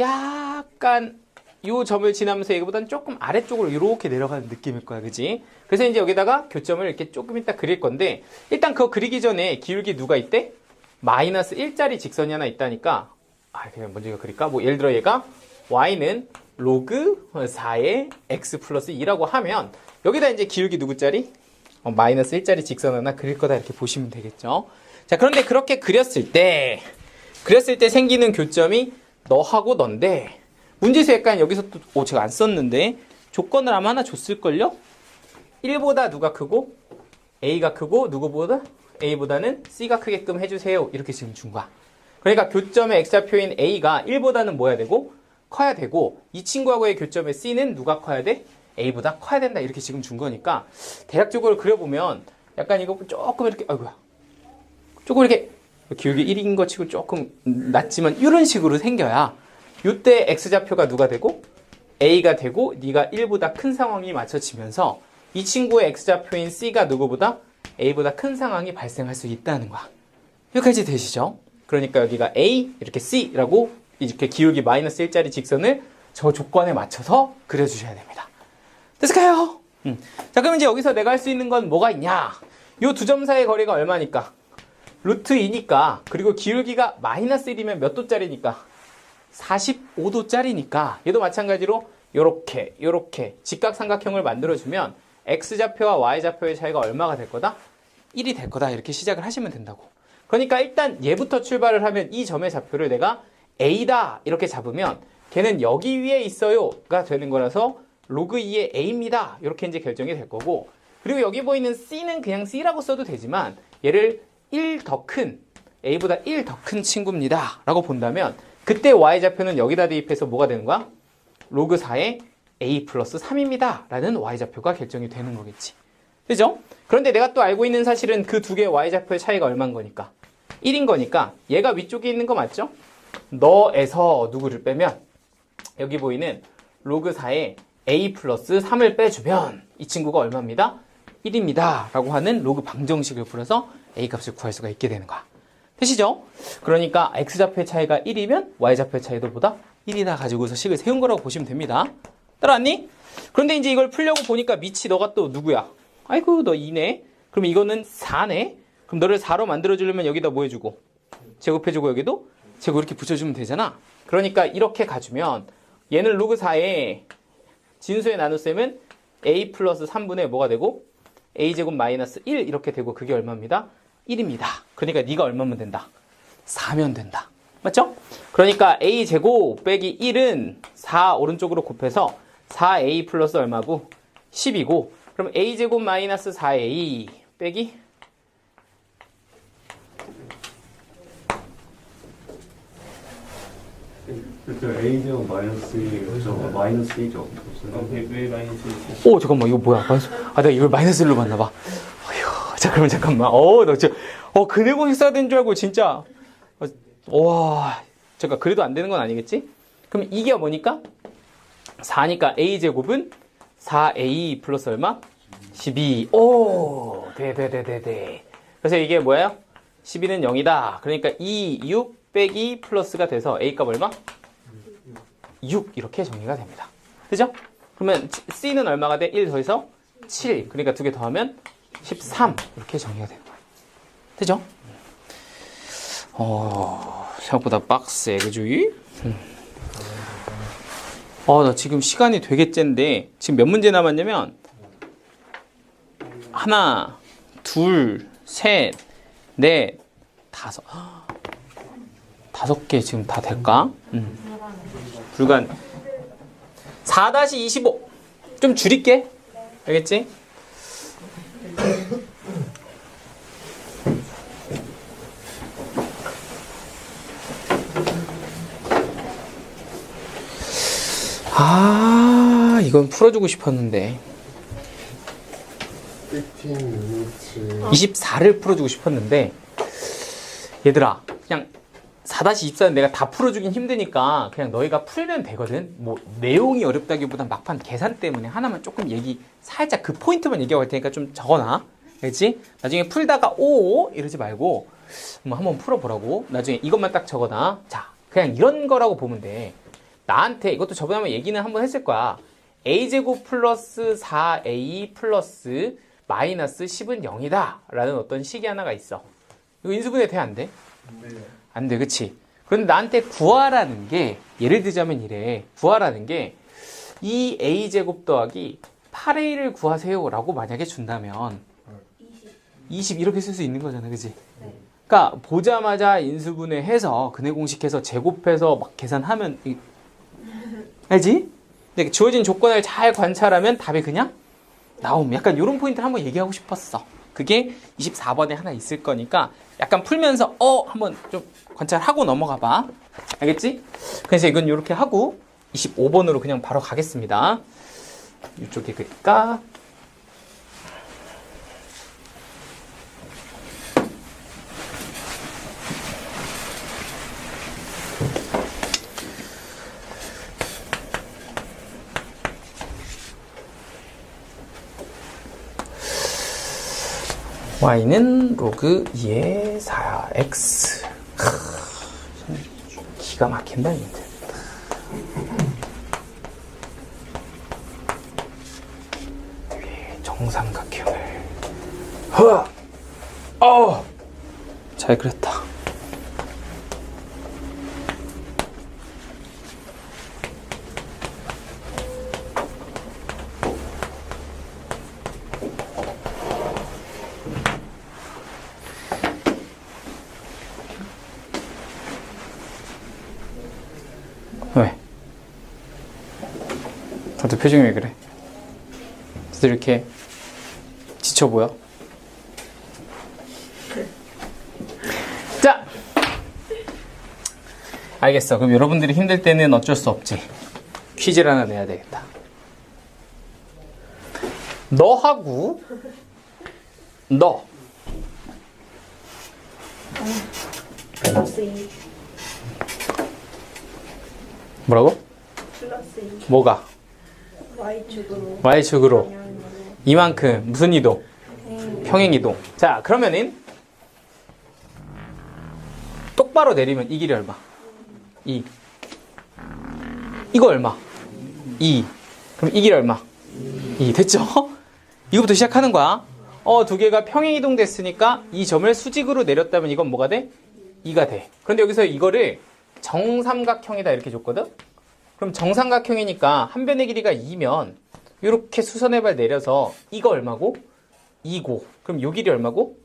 약간 요 점을 지나면서 이거보다는 조금 아래쪽으로 이렇게 내려가는 느낌일 거야, 그지? 그래서 이제 여기다가 교점을 이렇게 조금 이따 그릴 건데 일단 그거 그리기 전에 기울기 누가 있대? 마이너스 1짜리 직선이 하나 있다니까 그냥 먼저 이거 그릴까? 뭐 예를 들어 얘가 y는 로그 4의 x 플러스 2라고 하면 여기다 이제 기울기 누구짜리? 마이너스 1짜리 직선 하나 그릴 거다 이렇게 보시면 되겠죠. 자 그런데 그렇게 그렸을 때 생기는 교점이 너하고 넌데 문제에서 약간 여기서 또 제가 안 썼는데 조건을 아마 하나 줬을걸요? 1보다 누가 크고 A가 크고 누구보다? A보다는 C가 크게끔 해주세요. 이렇게 지금 준 거야. 그러니까 교점의 X좌표인 A가 1보다는 뭐야 되고? 커야 되고 이 친구하고의 교점의 C는 누가 커야 돼? A보다 커야 된다. 이렇게 지금 준 거니까 대략적으로 그려보면 약간 이거 조금 이렇게 조금 이렇게 기울기 1인 거 치고 조금 낮지만 이런 식으로 생겨야 이때 X좌표가 누가 되고 A가 되고 네가 1보다 큰 상황이 맞춰지면서 이 친구의 X좌표인 C가 누구보다 A보다 큰 상황이 발생할 수 있다는 거야. 여기까지 되시죠? 그러니까 여기가 A, 이렇게 C라고 이렇게 기울기 마이너스 1짜리 직선을 저 조건에 맞춰서 그려주셔야 됩니다. 됐을까요? 자, 그럼 이제 여기서 내가 할 수 있는 건 뭐가 있냐? 이 두 점 사이의 거리가 얼마니까? 루트 2니까 그리고 기울기가 마이너스 1이면 몇 도짜리니까? 45도짜리니까 얘도 마찬가지로 요렇게 직각삼각형을 만들어주면 X좌표와 Y좌표의 차이가 얼마가 될 거다? 1이 될 거다 이렇게 시작을 하시면 된다고. 그러니까 일단 얘부터 출발을 하면 이 점의 좌표를 내가 A다 이렇게 잡으면 걔는 여기 위에 있어요가 되는 거라서 로그 2의 A입니다 이렇게 이제 결정이 될 거고 그리고 여기 보이는 C는 그냥 C라고 써도 되지만 얘를 1 더 큰 A보다 1 더 큰 친구입니다 라고 본다면 그때 Y좌표는 여기다 대입해서 뭐가 되는 거야? 로그 4의 A 플러스 3입니다 라는 Y좌표가 결정이 되는 거겠지. 그죠? 그런데 내가 또 알고 있는 사실은 그 두 개의 Y좌표의 차이가 얼마인 거니까 1인 거니까 얘가 위쪽에 있는 거 맞죠? 너에서 누구를 빼면 여기 보이는 로그 4의 A 플러스 3을 빼주면 이 친구가 얼마입니다? 1입니다 라고 하는 로그 방정식을 풀어서 A 값을 구할 수가 있게 되는 거야. 되시죠? 그러니까 X좌표의 차이가 1이면 Y좌표의 차이도 보다 1이다 가지고서 식을 세운 거라고 보시면 됩니다. 따라왔니? 그런데 이제 이걸 풀려고 보니까 미치 너가 또 누구야? 아이고 너 2네. 그럼 이거는 4네. 그럼 너를 4로 만들어주려면 여기다 뭐 해주고? 제곱해주고 여기도 제곱 이렇게 붙여주면 되잖아. 그러니까 이렇게 가주면 얘는 로그 4에 진수에 나눗셈은 A 플러스 3분의 뭐가 되고? A제곱 마이너스 1 이렇게 되고 그게 얼마입니다? 1입니다. 그러니까 네가 얼마면 된다? 4면 된다. 맞죠? 그러니까 A제곱 빼기 1은 4 오른쪽으로 곱해서 4A 플러스 얼마고? 10이고 그럼 A제곱 마이너스 4A 빼기 그때 A제곱 마이너스 1이죠. 마이너스 1이죠. 왜 마이너스 1이죠? 오 잠깐만 이거 뭐야? 내가 이걸 마이너스 1로 봤나 봐. 어휴 잠깐만. 너 진짜 근해공식 써야 되는 줄 알고 진짜 와, 잠깐 그래도 안 되는 건 아니겠지? 그럼 이게 뭐니까? 4니까 a제곱은 4a 플러스 얼마? 12. 오, 네. 그래서 이게 뭐예요? 12는 0이다. 그러니까 2, 6 빼기 플러스가 돼서 a 값 얼마? 6 이렇게 정리가 됩니다. 그죠? 그러면 c는 얼마가 돼? 1 더해서 7. 그러니까 두 개 더하면 13 이렇게 정리가 되는 거예요. 되죠? 생각보다 빡세, 그죠? 나 지금 시간이 되게 짠데 지금 몇 문제 남았냐면 하나, 둘, 셋, 넷, 다섯. 5개 지금 다 될까? 불간 4-25 좀 줄일게. 알겠지? 이건 풀어주고 싶었는데 24를 풀어주고 싶었는데 얘들아 그냥 4-24는 내가 다 풀어주긴 힘드니까 그냥 너희가 풀면 되거든. 뭐 내용이 어렵다기보단 막판 계산 때문에 하나만 조금 얘기 살짝 그 포인트만 얘기하고 할 테니까 좀 적어놔. 알겠지? 나중에 풀다가 오 이러지 말고 한번 풀어보라고. 나중에 이것만 딱 적어놔. 자, 그냥 이런 거라고 보면 돼. 나한테 이것도 저번에 한번 얘기는 한번 했을 거야. a제곱 플러스 4a 플러스 마이너스 10은 0이다 라는 어떤 식이 하나가 있어. 이거 인수분해 돼? 안 돼? 안 돼, 그치? 그런데 나한테 구하라는 게 예를 들자면 이래. 구하라는 게 이 a제곱 더하기 8a를 구하세요 라고 만약에 준다면 20 이렇게 쓸 수 있는 거잖아, 그치? 그러니까 보자마자 인수분해 해서 근해 공식해서 제곱해서 막 계산하면 알지? 근데 주어진 조건을 잘 관찰하면 답이 그냥 나옴. 약간 이런 포인트를 한번 얘기하고 싶었어. 그게 24번에 하나 있을 거니까 약간 풀면서 한번 좀 관찰하고 넘어가 봐. 알겠지? 그래서 이건 이렇게 하고 25번으로 그냥 바로 가겠습니다. 이쪽에 그니까 y는 로그 2의 4x. 기가 막힌다 이제. 위에 정삼각형을 잘 그렸다. 왜? 다들 표정이 왜 그래? 다들 이렇게 지쳐 보여? 자! 알겠어. 그럼 여러분들이 힘들 때는 어쩔 수 없지. 퀴즈를 하나 내야 되겠다. 너하고 너 플러스 2 뭐라고? 플러스 2 뭐가? Y축으로 Y축으로 이만큼 무슨 이동? 평행이동. 자, 그러면은 똑바로 내리면 이 길이 얼마? 2. 이거 얼마? 2. 그럼 이 길이 얼마? 2. 됐죠? 이거부터 시작하는 거야. 두 개가 평행이동 됐으니까 이 점을 수직으로 내렸다면 이건 뭐가 돼? 2가 돼. 그런데 여기서 이거를 정삼각형이다 이렇게 줬거든? 그럼 정삼각형이니까 한 변의 길이가 2면 이렇게 수선의 발 내려서 이거 얼마고? 2고. 그럼 요 길이 얼마고?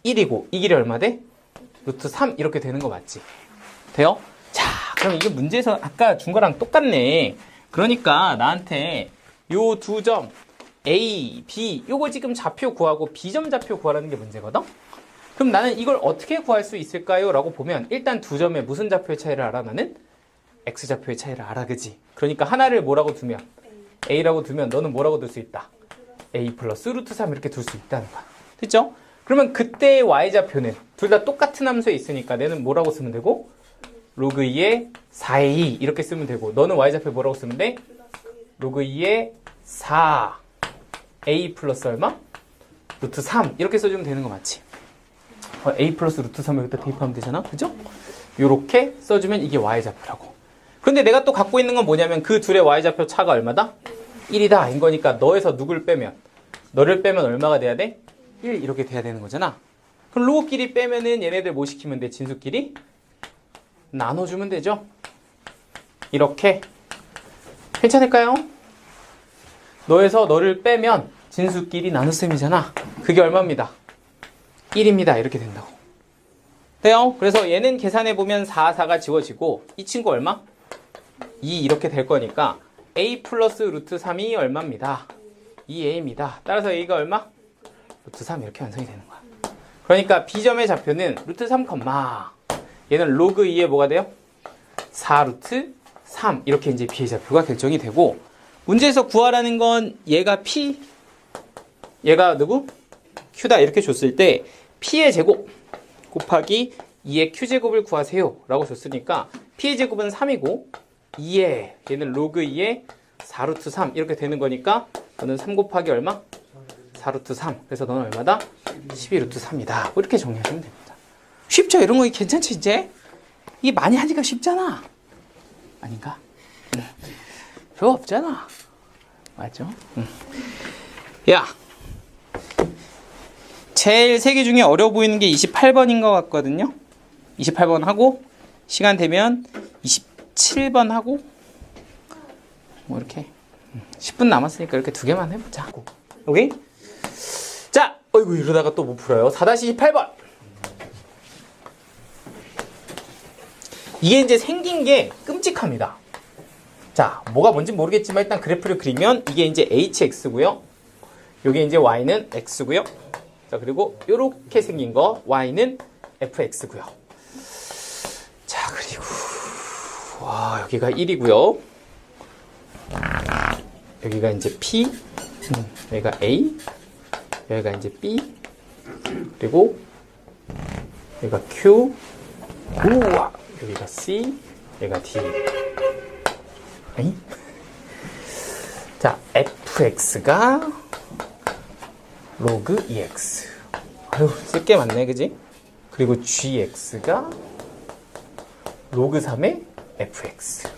1이고. 이 길이 얼마 돼? 루트 3 이렇게 되는 거 맞지? 돼요? 자, 그럼 이게 문제에서 아까 준 거랑 똑같네. 그러니까 나한테 요 두 점 A, B 요거 지금 좌표 구하고 B점 좌표 구하라는 게 문제거든? 그럼 나는 이걸 어떻게 구할 수 있을까요? 라고 보면 일단 두 점의 무슨 좌표의 차이를 알아? 나는 X좌표의 차이를 알아, 그지? 그러니까 하나를 뭐라고 두면 A라고 두면 너는 뭐라고 둘 수 있다? A 플러스 루트 3 이렇게 둘 수 있다는 거야. 됐죠? 그러면 그때의 Y좌표는 둘 다 똑같은 함수에 있으니까 얘는 뭐라고 쓰면 되고? 로그 2의 4의 2 이렇게 쓰면 되고 너는 y좌표 뭐라고 쓰면 돼? 로그 2의 4a 플러스 얼마? 루트 3 이렇게 써주면 되는 거 맞지? a 플러스 루트 3 여기다 대입하면 되잖아, 그죠? 요렇게 써주면 이게 y좌표라고. 그런데 내가 또 갖고 있는 건 뭐냐면 그 둘의 y좌표 차가 얼마다? 1이다 인 거니까 너에서 누굴 빼면 너를 빼면 얼마가 돼야 돼? 1 이렇게 돼야 되는 거잖아. 그럼 로그끼리 빼면은 얘네들 뭐 시키면 돼? 진수끼리 나눠주면 되죠. 이렇게 괜찮을까요? 너에서 너를 빼면 진수끼리 나눗셈이잖아. 그게 얼마입니다? 1입니다. 이렇게 된다고. 돼요? 그래서 얘는 계산해보면 4, 4가 지워지고 이 친구 얼마? 2 이렇게 될 거니까 a 플러스 루트 3이 얼마입니다? 2a입니다. 따라서 a가 얼마? 루트 3 이렇게 완성이 되는 거야. 그러니까 b점의 좌표는 루트 3, 얘는 로그 2에 뭐가 돼요? 4 루트 3 이렇게 이제 b의 좌표가 결정이 되고 문제에서 구하라는 건 얘가 p 얘가 누구? q다 이렇게 줬을 때 p의 제곱 곱하기 2의 q제곱을 구하세요 라고 줬으니까 p의 제곱은 3이고 2에 얘는 로그 2에 4루트 3 이렇게 되는 거니까 너는 3 곱하기 얼마? 4루트 3 그래서 너는 얼마다? 12루트 3이다 이렇게 정리하시면 됩니다. 쉽죠? 이런 거 괜찮지 이제? 이게 많이 하니까 쉽잖아. 아닌가? 별거 없잖아. 맞죠? 야, 제일 세 개 중에 어려워 보이는 게 28번인 것 같거든요. 28번 하고 시간 되면 27번 하고 뭐 이렇게 10분 남았으니까 이렇게 두 개만 해보자. 오케이? 자, 어이구 이러다가 또 못 풀어요. 4-28번. 이게 이제 생긴 게 끔찍합니다. 자, 뭐가 뭔지 모르겠지만 일단 그래프를 그리면 이게 이제 hx고요. 요게 이제 y는 x고요. 자, 그리고 요렇게 생긴 거 y는 fx고요. 자, 그리고 와, 여기가 1이고요. 여기가 이제 p, 여기가 a, 여기가 이제 b, 그리고 여기가 q, 우와, 여기가 c, 여기가 d. 에이? 자, fx가 로그 2x. 아유, 쓸 게 많네, 그지? 그리고 gx가 로그 3의 fx.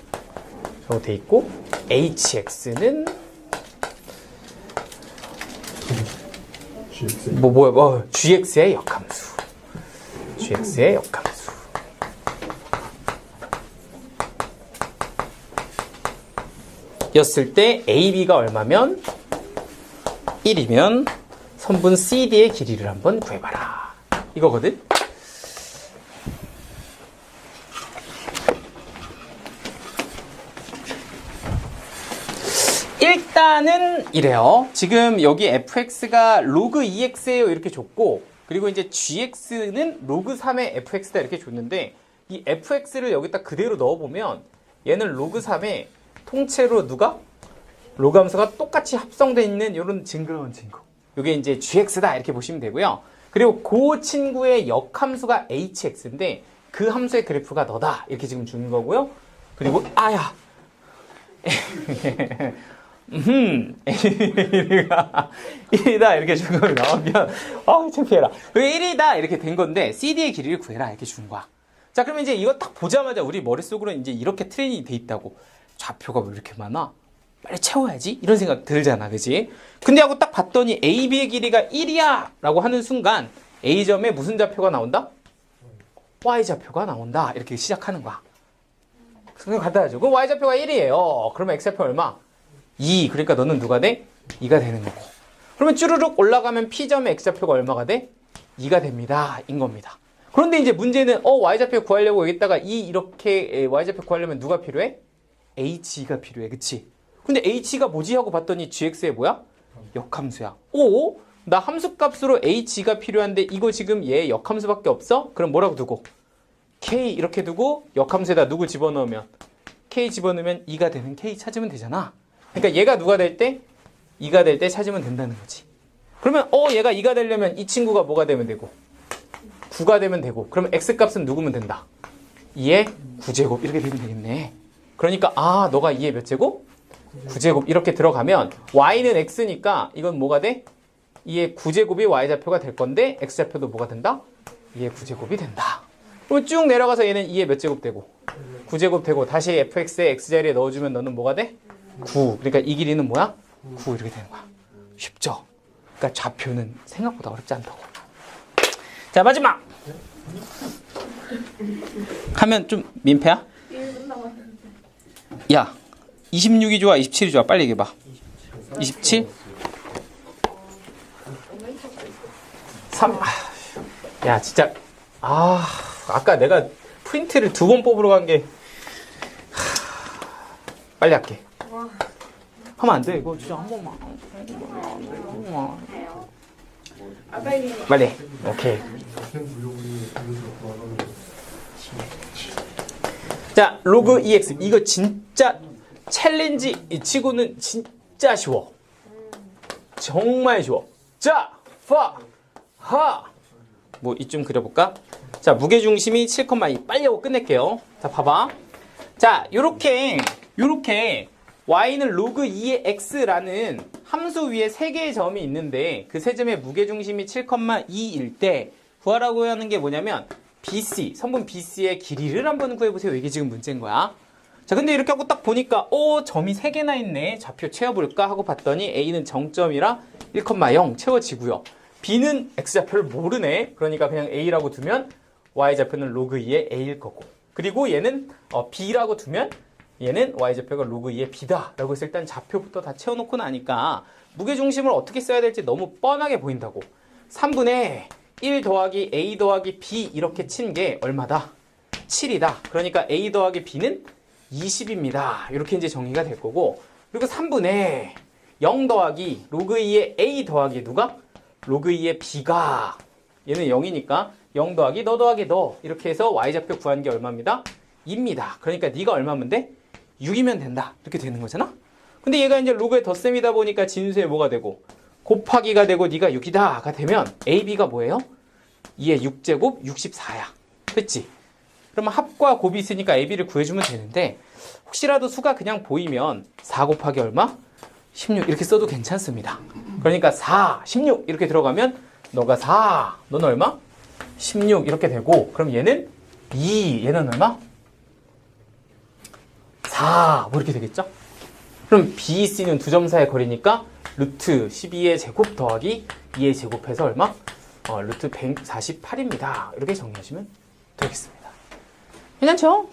라고 돼 있고, hx는 gx의 역함수. gx의 역함수. 였을 때 AB가 얼마면 1이면 선분 CD의 길이를 한번 구해봐라. 이거거든? 일단은 이래요. 지금 여기 fx가 로그 2x예요 이렇게 줬고 그리고 이제 gx는 로그 3의 fx다 이렇게 줬는데 이 fx를 여기다 그대로 넣어보면 얘는 로그 3의 통째로 누가? 로그 함수가 똑같이 합성되어 있는 이런 징그러운 친구. 이게 이제 gx다 이렇게 보시면 되고요. 그리고 그 친구의 역함수가 hx인데 그 함수의 그래프가 너다 이렇게 지금 주는 거고요. 그리고 아야 A가 1이다 이렇게 준 거로 나오면 창피해라. 왜 1이다 이렇게 된 건데 CD의 길이를 구해라 이렇게 준 거야. 자, 그러면 이제 이거 딱 보자마자 우리 머릿속으로 이제 이렇게 트레이닝이 돼 있다고. 좌표가 왜 이렇게 많아? 빨리 채워야지 이런 생각 들잖아, 그지? 근데 하고 딱 봤더니 AB의 길이가 1이야 라고 하는 순간 A점에 무슨 좌표가 나온다? Y좌표가 나온다 이렇게 시작하는 거야. 그럼 갖다 야죠. 그럼 Y좌표가 1이에요. 그러면 X좌표 얼마? 2. 그러니까 너는 누가 돼? 2가 되는 거고. 그러면 쭈르륵 올라가면 P점의 X좌표가 얼마가 돼? 2가 됩니다. 인 겁니다. 그런데 이제 문제는 Y좌표 구하려고 여기다가 이렇게 Y좌표 구하려면 누가 필요해? H가 필요해. 그치? 근데 H가 뭐지? 하고 봤더니 GX의 뭐야? 역함수야. 오? 나 함수값으로 H가 필요한데 이거 지금 얘 역함수밖에 없어? 그럼 뭐라고 두고? K 이렇게 두고 역함수에다 누구 집어넣으면? K 집어넣으면 2가 되는 K 찾으면 되잖아. 그러니까 얘가 누가 될 때? 2가 될 때 찾으면 된다는 거지. 그러면 얘가 2가 되려면 이 친구가 뭐가 되면 되고 9가 되면 되고 그러면 X값은 누구면 된다? 2의 9제곱 이렇게 되면 되겠네. 그러니까 너가 2의 몇 제곱? 9제곱 이렇게 들어가면 y는 x니까 이건 뭐가 돼? 2의 9제곱이 y좌표가 될 건데 x좌표도 뭐가 된다? 2의 9제곱이 된다. 그럼 쭉 내려가서 얘는 2의 몇 제곱 되고 9제곱 되고 다시 fx에 x자리에 넣어주면 너는 뭐가 돼? 9. 그러니까 이 길이는 뭐야? 9 이렇게 되는 거야. 쉽죠? 그러니까 좌표는 생각보다 어렵지 않다고. 자, 마지막! 하면 좀 민폐야? 1분 남았는데. 야, 26이 좋아, 27이 좋아? 빨리 얘기해봐. 27? 3. 야, 진짜. 아까 내가 프린트를 2번 뽑으러 간 게. 빨리 할게. 하면 안 돼, 이거 진짜 한 번만. 빨리. 오케이. 자, 로그 EX. 이거 진짜 챌린지 이 치고는 진짜 쉬워. 정말 쉬워. 자, 뭐 이쯤 그려볼까? 자, 무게중심이 7,2. 빨리 하고 끝낼게요. 자, 봐봐. 자, 요렇게 y는 로그 2의 x라는 함수 위에 3개의 점이 있는데 그 세 점의 무게중심이 7,2일 때 구하라고 하는 게 뭐냐면 BC, 선분 BC의 길이를 한번 구해보세요. 이게 지금 문제인 거야. 자, 근데 이렇게 하고 딱 보니까 점이 3개나 있네. 좌표 채워볼까 하고 봤더니 A는 정점이라 1,0 채워지고요. B는 X좌표를 모르네. 그러니까 그냥 A라고 두면 Y좌표는 로그 2의 A일 거고, 그리고 얘는 B라고 두면 얘는 Y좌표가 로그 2의 B다 라고 해서 일단 좌표부터 다 채워놓고 나니까 무게중심을 어떻게 써야 될지 너무 뻔하게 보인다고. 3분의 1 더하기 A 더하기 B 이렇게 친 게 얼마다? 7이다. 그러니까 A 더하기 B는 20입니다. 이렇게 이제 정리가 될 거고, 그리고 3분의 0 더하기 로그 2의 A 더하기 누가? 로그 2의 B가, 얘는 0이니까 0 더하기 너 더하기 너 이렇게 해서 Y좌표 구한 게 얼마입니다? 2입니다. 그러니까 네가 얼마면 돼? 6이면 된다. 이렇게 되는 거잖아? 근데 얘가 이제 로그의 덧셈이다 보니까 진수에 뭐가 되고? 곱하기가 되고 네가 6이다가 되면 AB가 뭐예요? 2의 6제곱 64야. 됐지? 그러면 합과 곱이 있으니까 AB를 구해주면 되는데, 혹시라도 수가 그냥 보이면 4 곱하기 얼마? 16 이렇게 써도 괜찮습니다. 그러니까 4, 16 이렇게 들어가면 너가 4, 너는 얼마? 16 이렇게 되고, 그럼 얘는 2, 얘는 얼마? 4, 뭐 이렇게 되겠죠? 그럼 B, C는 두 점 사이의 거리니까 루트 12의 제곱 더하기 2의 제곱해서 얼마? 루트 148입니다. 이렇게 정리하시면 되겠습니다. 괜찮죠?